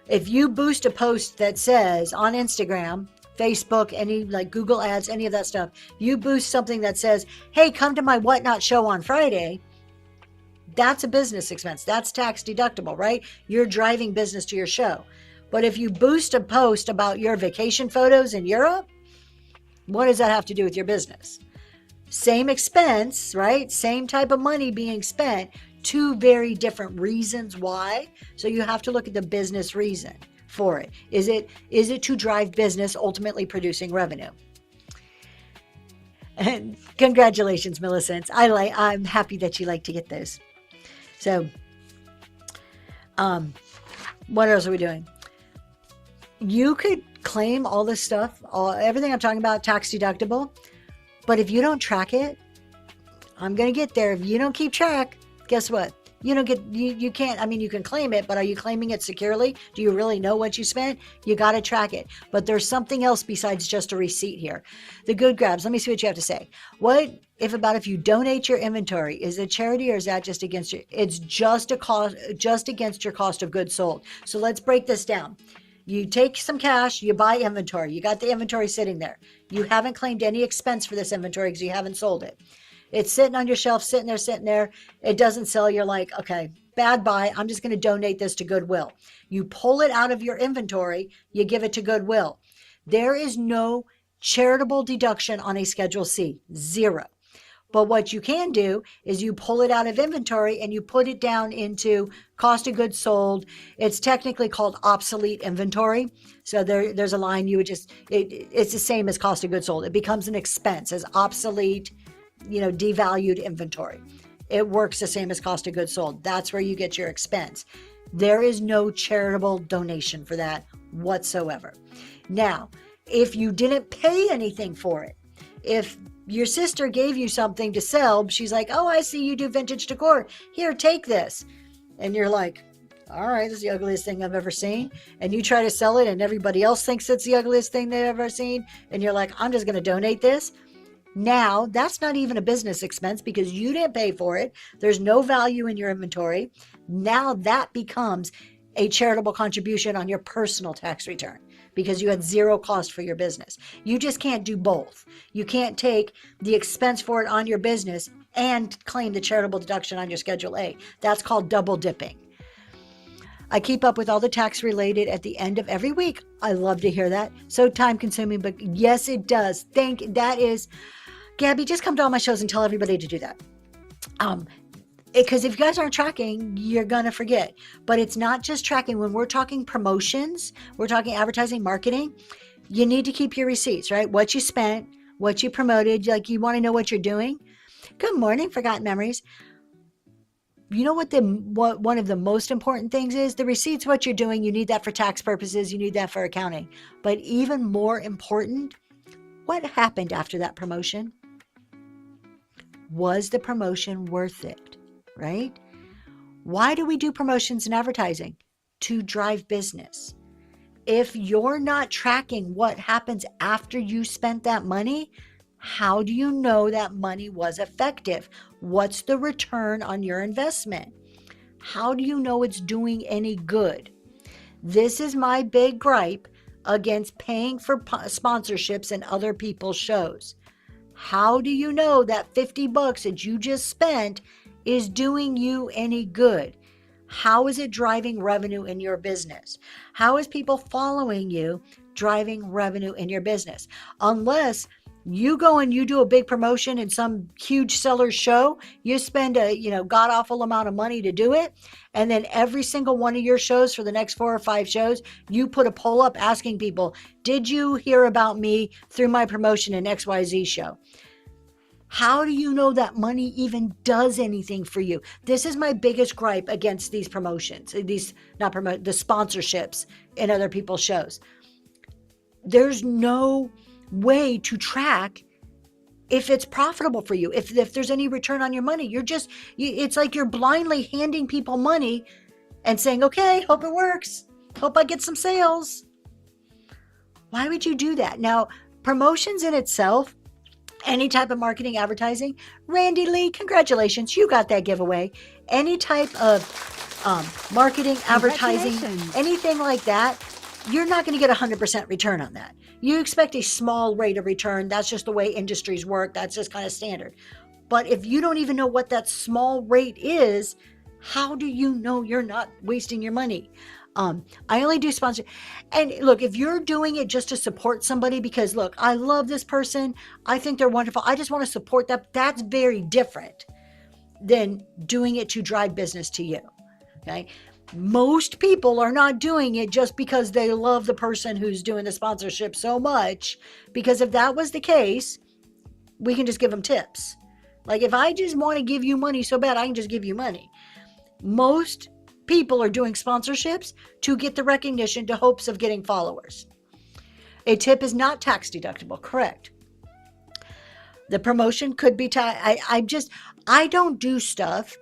If you boost a post that says on Instagram, Facebook, any like Google ads, any of that stuff, you boost something that says, hey, come to my Whatnot show on Friday, that's a business expense. That's tax deductible, right? You're driving business to your show. But if you boost a post about your vacation photos in Europe, what does that have to do with your business? Same expense, right? Same type of money being spent. Two very different reasons why. So you have to look at the business reason for it. Is it to drive business, ultimately producing revenue? And congratulations, Millicent. I'm happy that you like to get those. So, what else are we doing? You could claim all this stuff, everything I'm talking about, tax deductible. But if you don't track it, I'm going to get there. If you don't keep track, guess what? You can't, I mean, you can claim it, but are you claiming it securely? Do you really know what you spent? You got to track it. But there's something else besides just a receipt here. The good grabs. Let me see what you have to say. What if you donate your inventory, is it charity or is that just against your, it's just against your cost of goods sold. So let's break this down. You take some cash, you buy inventory. You got the inventory sitting there. You haven't claimed any expense for this inventory because you haven't sold it. It's sitting on your shelf, sitting there. It doesn't sell. You're like, okay, bad buy. I'm just going to donate this to Goodwill. You pull it out of your inventory. You give it to Goodwill. There is no charitable deduction on a Schedule C, zero. But what you can do is you pull it out of inventory and you put it down into cost of goods sold. It's technically called obsolete inventory. So there's a line you would just, it's the same as cost of goods sold. It becomes an expense as obsolete, devalued inventory. It works the same as cost of goods sold. That's where you get your expense. There is no charitable donation for that whatsoever. Now, if you didn't pay anything for it, if your sister gave you something to sell, she's like, oh, I see you do vintage decor. Here, take this. And you're like, all right, this is the ugliest thing I've ever seen. And you try to sell it and everybody else thinks it's the ugliest thing they've ever seen. And you're like, I'm just going to donate this. Now, that's not even a business expense because you didn't pay for it. There's no value in your inventory. Now that becomes a charitable contribution on your personal tax return because you had zero cost for your business. You just can't do both. You can't take the expense for it on your business and claim the charitable deduction on your Schedule A. That's called double dipping. I keep up with all the tax related at the end of every week. I love to hear that. So time consuming, but yes, it does. That is, Gabby, just come to all my shows and tell everybody to do that. Because if you guys aren't tracking, you're going to forget. But it's not just tracking. When we're talking promotions, we're talking advertising, marketing, you need to keep your receipts, right? What you spent, what you promoted, like you want to know what you're doing. Good morning, Forgotten Memories. You know what one of the most important things is? The receipts, what you're doing, you need that for tax purposes, you need that for accounting. But even more important, what happened after that promotion? Was the promotion worth it, right? Why do we do promotions and advertising? To drive business. If you're not tracking what happens after you spent that money, how do you know that money was effective? What's the return on your investment? How do you know it's doing any good? This is my big gripe against paying for sponsorships and other people's shows. How do you know that $50 that you just spent is doing you any good? How is it driving revenue in your business? How is people following you driving revenue in your business? Unless you go and you do a big promotion in some huge seller show, you spend a god awful amount of money to do it, and then every single one of your shows for the next 4 or 5 shows, you put a poll up asking people, did you hear about me through my promotion in XYZ show? How do you know that money even does anything for you? This is my biggest gripe against these promotions, the sponsorships in other people's shows. There's no way to track if it's profitable for you, if there's any return on your money. It's like you're blindly handing people money and saying, okay, hope it works, hope I get some sales. Why would you do that? Now, promotions in itself, any type of marketing, advertising, Randy Lee, congratulations, you got that giveaway. Any type of marketing, advertising, anything like that, you're not going to get 100% return on that. You expect a small rate of return. That's just the way industries work. That's just kind of standard. But if you don't even know what that small rate is, how do you know you're not wasting your money? I only do sponsor. And look, if you're doing it just to support somebody because, look, I love this person, I think they're wonderful, I just want to support them, that's very different than doing it to drive business to you. Okay? Most people are not doing it just because they love the person who's doing the sponsorship so much, because if that was the case, we can just give them tips. Like, if I just want to give you money so bad, I can just give you money. Most people are doing sponsorships to get the recognition to hopes of getting followers. A tip is not tax deductible, correct? The promotion could be I don't do stuff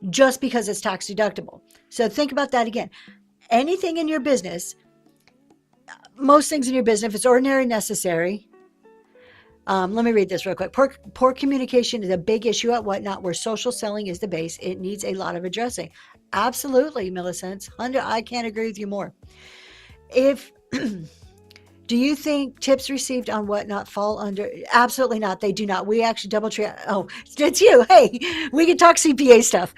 just because it's tax deductible. So think about that again. Anything in your business, most things in your business, if it's ordinary necessary, let me read this real quick. Poor communication is a big issue at Whatnot, where social selling is the base. It needs a lot of addressing. Absolutely, Millicent. I can't agree with you more. Do you think tips received on Whatnot fall under? Absolutely not. They do not. We actually double check. Oh, it's you. Hey, we can talk CPA stuff.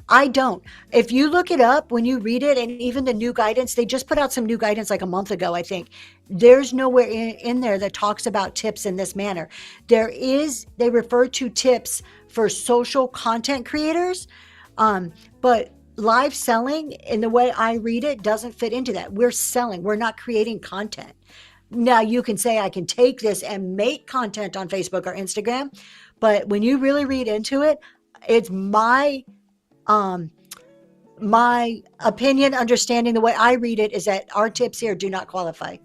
I don't. If you look it up, when you read it, and even the new guidance, they just put out some new guidance like a month ago, I think. There's nowhere in there that talks about tips in this manner. They refer to tips for social content creators, but live selling, in the way I read it, doesn't fit into that. We're selling. We're not creating content. Now, you can say I can take this and make content on Facebook or Instagram, but when you really read into it, it's my opinion, understanding, the way I read it is that our tips here do not qualify.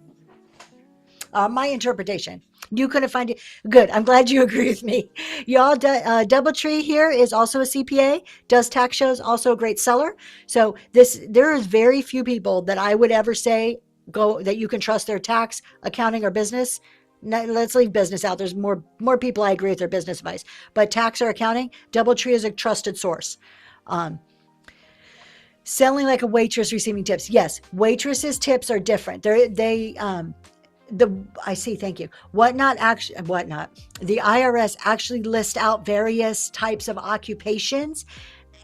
My interpretation. You couldn't find it. Good. I'm glad you agree with me. Y'all, DoubleTree here is also a CPA, does tax shows, also a great seller. So there is very few people that I would ever say that you can trust their tax, accounting, or business. Let's leave business out. There's more people I agree with their business advice, but tax or accounting, DoubleTree is a trusted source. Selling like a waitress receiving tips. Yes, waitresses' tips are different. I see. Thank you. Whatnot. The IRS actually lists out various types of occupations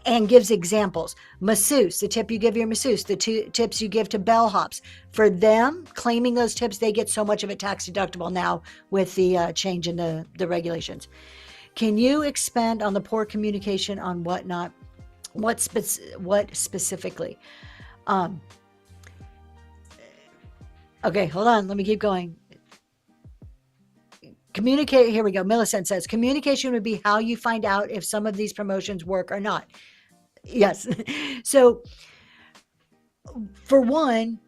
and gives examples. Masseuse, the tip you give your masseuse, the tips you give to bellhops. For them, claiming those tips, they get so much of it tax deductible now with the change in the regulations. Can you expand on the poor communication on Whatnot? What specifically? Okay, hold on. Let me keep going. Communicate. Here we go. Millicent says, communication would be how you find out if some of these promotions work or not. Yes. So for one,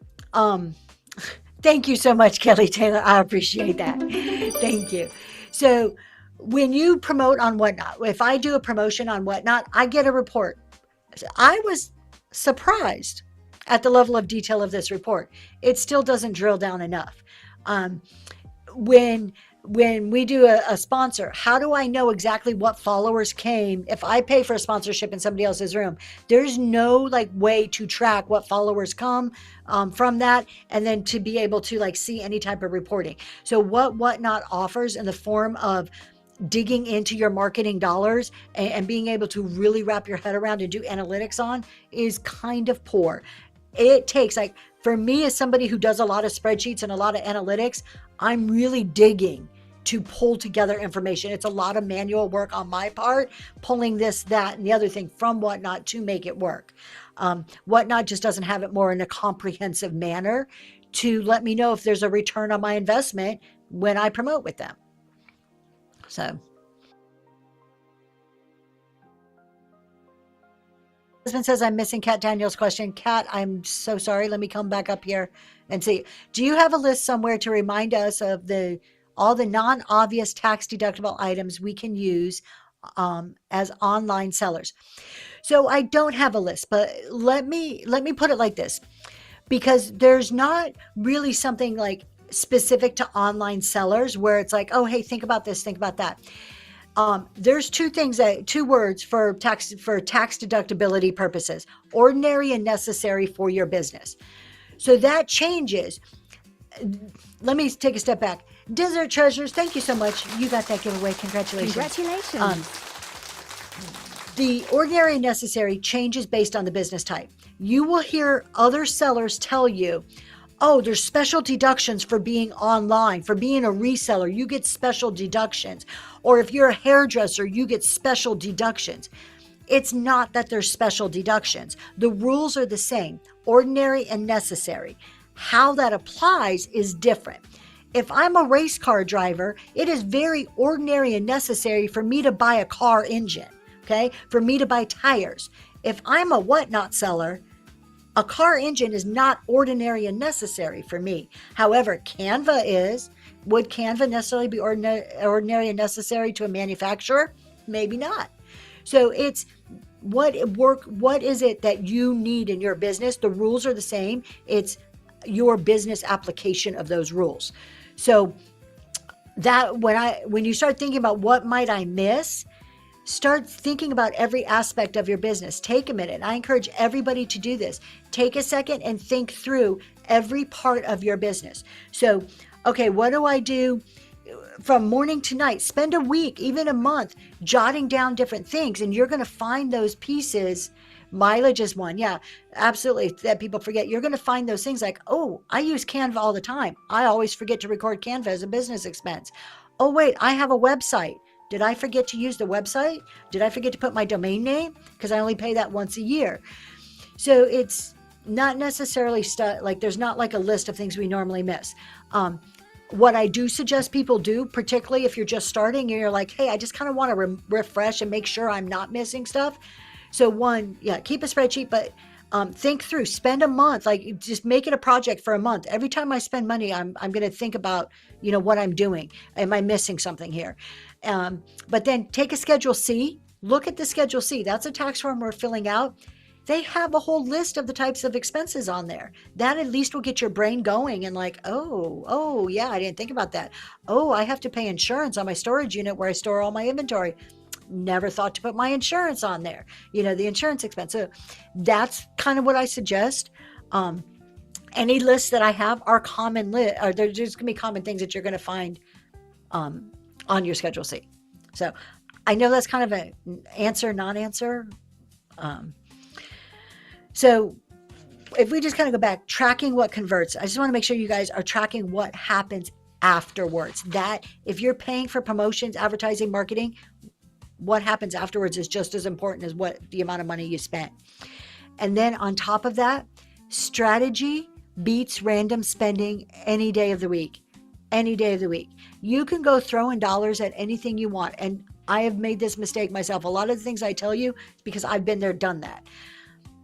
thank you so much, Kelly Taylor. I appreciate that. Thank you. So when you promote on Whatnot, if I do a promotion on Whatnot, I get a report. I was surprised at the level of detail of this report. It still doesn't drill down enough. When we do a sponsor, how do I know exactly what followers came? If I pay for a sponsorship in somebody else's room, there's no way to track what followers come from that, and then to be able to see any type of reporting. So what Whatnot offers in the form of digging into your marketing dollars and being able to really wrap your head around and do analytics on is kind of poor. It takes, for me, as somebody who does a lot of spreadsheets and a lot of analytics, I'm really digging to pull together information. It's a lot of manual work on my part, pulling this, that, and the other thing from Whatnot to make it work. Whatnot just doesn't have it more in a comprehensive manner to let me know if there's a return on my investment when I promote with them. So, husband says I'm missing Kat Daniel's question. Kat, I'm so sorry. Let me come back up here and see. Do you have a list somewhere to remind us of all the non-obvious tax deductible items we can use as online sellers? So I don't have a list, but let me put it like this, because there's not really something specific to online sellers where it's oh, hey, think about this, think about that. There's two words for tax deductibility purposes: ordinary and necessary for your business. So that changes. Let me take a step back. Desert Treasures, thank you so much. You got that giveaway. Congratulations. Congratulations. The ordinary and necessary changes based on the business type. You will hear other sellers tell you, oh, there's special deductions for being online, for being a reseller, you get special deductions. Or if you're a hairdresser, you get special deductions. It's not that there's special deductions. The rules are the same, ordinary and necessary. How that applies is different. If I'm a race car driver, it is very ordinary and necessary for me to buy a car engine, okay? For me to buy tires. If I'm a Whatnot seller, a car engine is not ordinary and necessary for me. However, Canva is. Would Canva necessarily be ordinary and necessary to a manufacturer? Maybe not. So it's what is it that you need in your business? The rules are the same. It's your business application of those rules. So that when you start thinking about what might I miss, start thinking about every aspect of your business. Take a minute. I encourage everybody to do this. Take a second and think through every part of your business. So, okay, what do I do from morning to night? Spend a week, even a month, jotting down different things, and you're going to find those pieces. Mileage is one. Yeah, absolutely. That people forget. You're going to find those things oh, I use Canva all the time. I always forget to record Canva as a business expense. Oh, wait, I have a website. Did I forget to use the website? Did I forget to put my domain name? Because I only pay that once a year. So it's not necessarily there's not a list of things we normally miss. What I do suggest people do, particularly if you're just starting and you're hey, I just kind of want to refresh and make sure I'm not missing stuff. So one, yeah, keep a spreadsheet, but Think through, spend a month, like just make it a project for a month. Every time I spend money, I'm going to think about, what I'm doing. Am I missing something here? But then take a Schedule C, look at the Schedule C. That's a tax form we're filling out. They have a whole list of the types of expenses on there. That at least will get your brain going and like, oh, yeah, I didn't think about that. Oh, I have to pay insurance on my storage unit where I store all my inventory. Never thought to put my insurance on there, the insurance expense. So that's kind of what I suggest. Any lists that I have are common list, or there's just gonna be common things that you're going to find on your Schedule C. So I know that's kind of an answer, non-answer. So if we just kind of go back, tracking what converts, I just want to make sure you guys are tracking what happens afterwards. That if you're paying for promotions, advertising, marketing, what happens afterwards is just as important as what the amount of money you spent. And then on top of that, strategy beats random spending any day of the week. Any day of the week. You can go throwing dollars at anything you want. And I have made this mistake myself. A lot of the things I tell you is because I've been there, done that.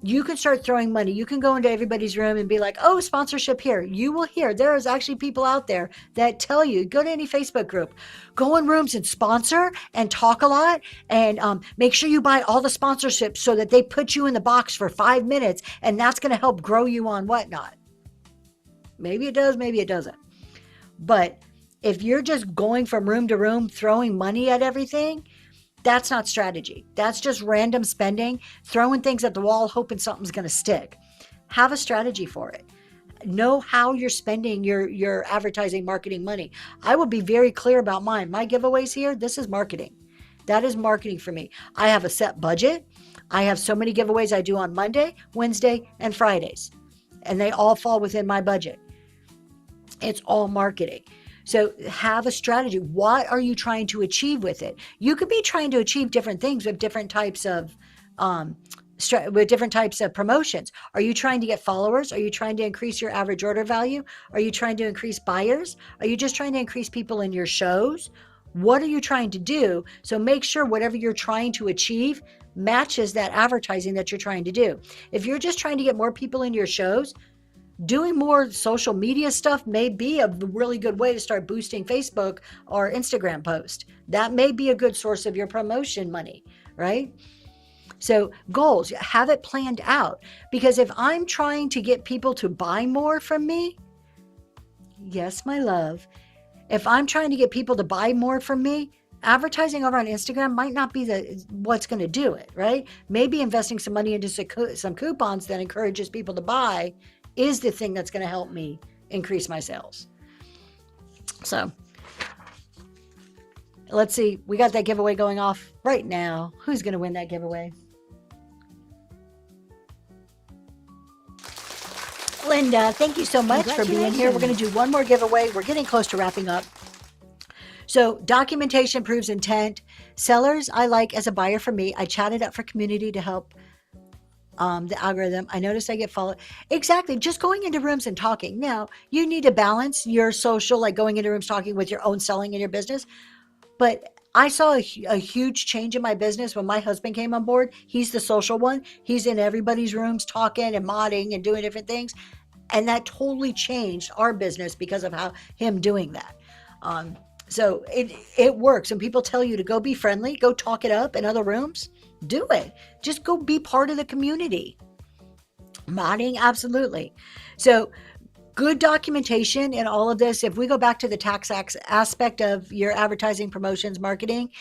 You can start throwing money. You can go into everybody's room and be like, oh, sponsorship here. You will hear there is actually people out there that tell you, go to any Facebook group, go in rooms and sponsor and talk a lot, and make sure you buy all the sponsorships so that they put you in the box for 5 minutes, and that's going to help grow you on whatnot. Maybe it does, maybe it doesn't. But if you're just going from room to room, throwing money at everything, that's not strategy. That's just random spending, throwing things at the wall, hoping something's going to stick. Have a strategy for it. Know how you're spending your advertising, marketing money. I will be very clear about mine. My giveaways here, this is marketing. That is marketing for me. I have a set budget. I have so many giveaways I do on Monday, Wednesday, and Fridays. And they all fall within my budget. It's all marketing. So have a strategy. What are you trying to achieve with it? You could be trying to achieve different things with different types of promotions. Are you trying to get followers? Are you trying to increase your average order value? Are you trying to increase buyers? Are you just trying to increase people in your shows? What are you trying to do? So make sure whatever you're trying to achieve matches that advertising that you're trying to do. If you're just trying to get more people in your shows, doing more social media stuff may be a really good way to start boosting Facebook or Instagram post. That may be a good source of your promotion money, right? So goals, have it planned out. Because if I'm trying to get people to buy more from me, yes, my love, if I'm trying to get people to buy more from me, advertising over on Instagram might not be what's going to do it, right? Maybe investing some money into some coupons that encourages people to buy is the thing that's going to help me increase my sales. So let's see. We got that giveaway going off right now. Who's going to win that giveaway? Linda, thank you so much for being here. We're going to do one more giveaway. We're getting close to wrapping up. So documentation proves intent. Sellers I like as a buyer for me. I chatted up for community to help the algorithm. I noticed I get followed. Exactly. Just going into rooms and talking. Now, you need to balance your social, like going into rooms talking with your own selling in your business. But I saw a huge change in my business when my husband came on board. He's the social one. He's in everybody's rooms talking and modding and doing different things. And that totally changed our business because of him doing that. So it works. And people tell you to go be friendly, go talk it up in other rooms. Do it. Just go be part of the community. Modding, absolutely. So good documentation in all of this. If we go back to the tax aspect of your advertising, promotions, marketing,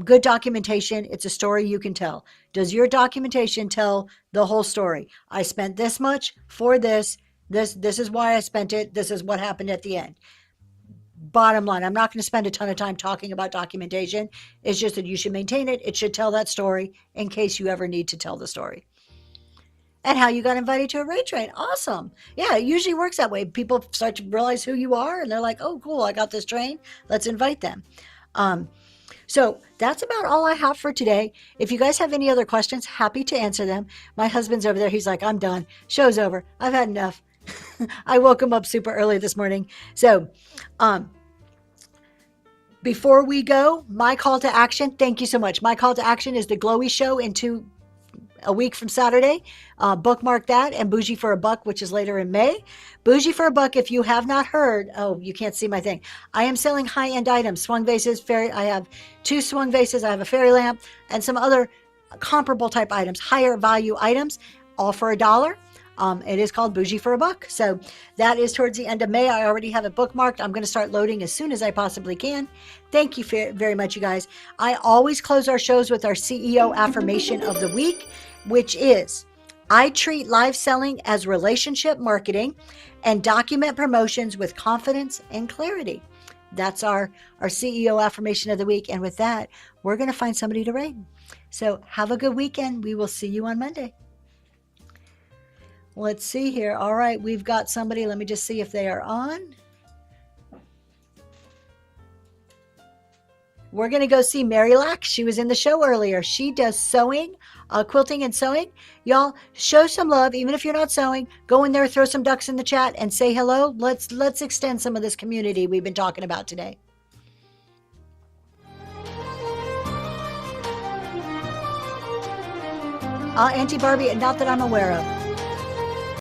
good documentation, it's a story you can tell. Does your documentation tell the whole story? I spent this much for this. This is why I spent it. This is what happened at the end. Bottom line, I'm not going to spend a ton of time talking about documentation. It's just that you should maintain it. It should tell that story in case you ever need to tell the story. And how you got invited to a raid train. Awesome. Yeah, it usually works that way. People start to realize who you are and they're like, oh, cool, I got this train. Let's invite them. So that's about all I have for today. If you guys have any other questions, happy to answer them. My husband's over there. He's like, I'm done. Show's over. I've had enough. I woke him up super early this morning. So, before we go, my call to action, thank you so much. My call to action is the Glowy Show in 2 a week from Saturday. Bookmark that, and Bougie for a Buck, which is later in May. Bougie for a Buck, if you have not heard, oh, you can't see my thing. I am selling high-end items, swung vases, fairy. I have 2 swung vases. I have a fairy lamp and some other comparable type items, higher value items, all for $1. It is called Bougie for a Buck. So that is towards the end of May. I already have it bookmarked. I'm going to start loading as soon as I possibly can. Thank you very much, you guys. I always close our shows with our CEO affirmation of the week, which is, I treat live selling as relationship marketing and document promotions with confidence and clarity. That's our CEO affirmation of the week. And with that, we're going to find somebody to rate. So have a good weekend. We will see you on Monday. Let's see here. All right, we've got somebody. Let me just see if they are on. We're going to go see Mary Lack. She was in the show earlier. She does sewing, quilting and sewing. Y'all, show some love. Even if you're not sewing, go in there, throw some ducks in the chat and say hello. Let's extend some of this community we've been talking about today. Auntie Barbie, not that I'm aware of.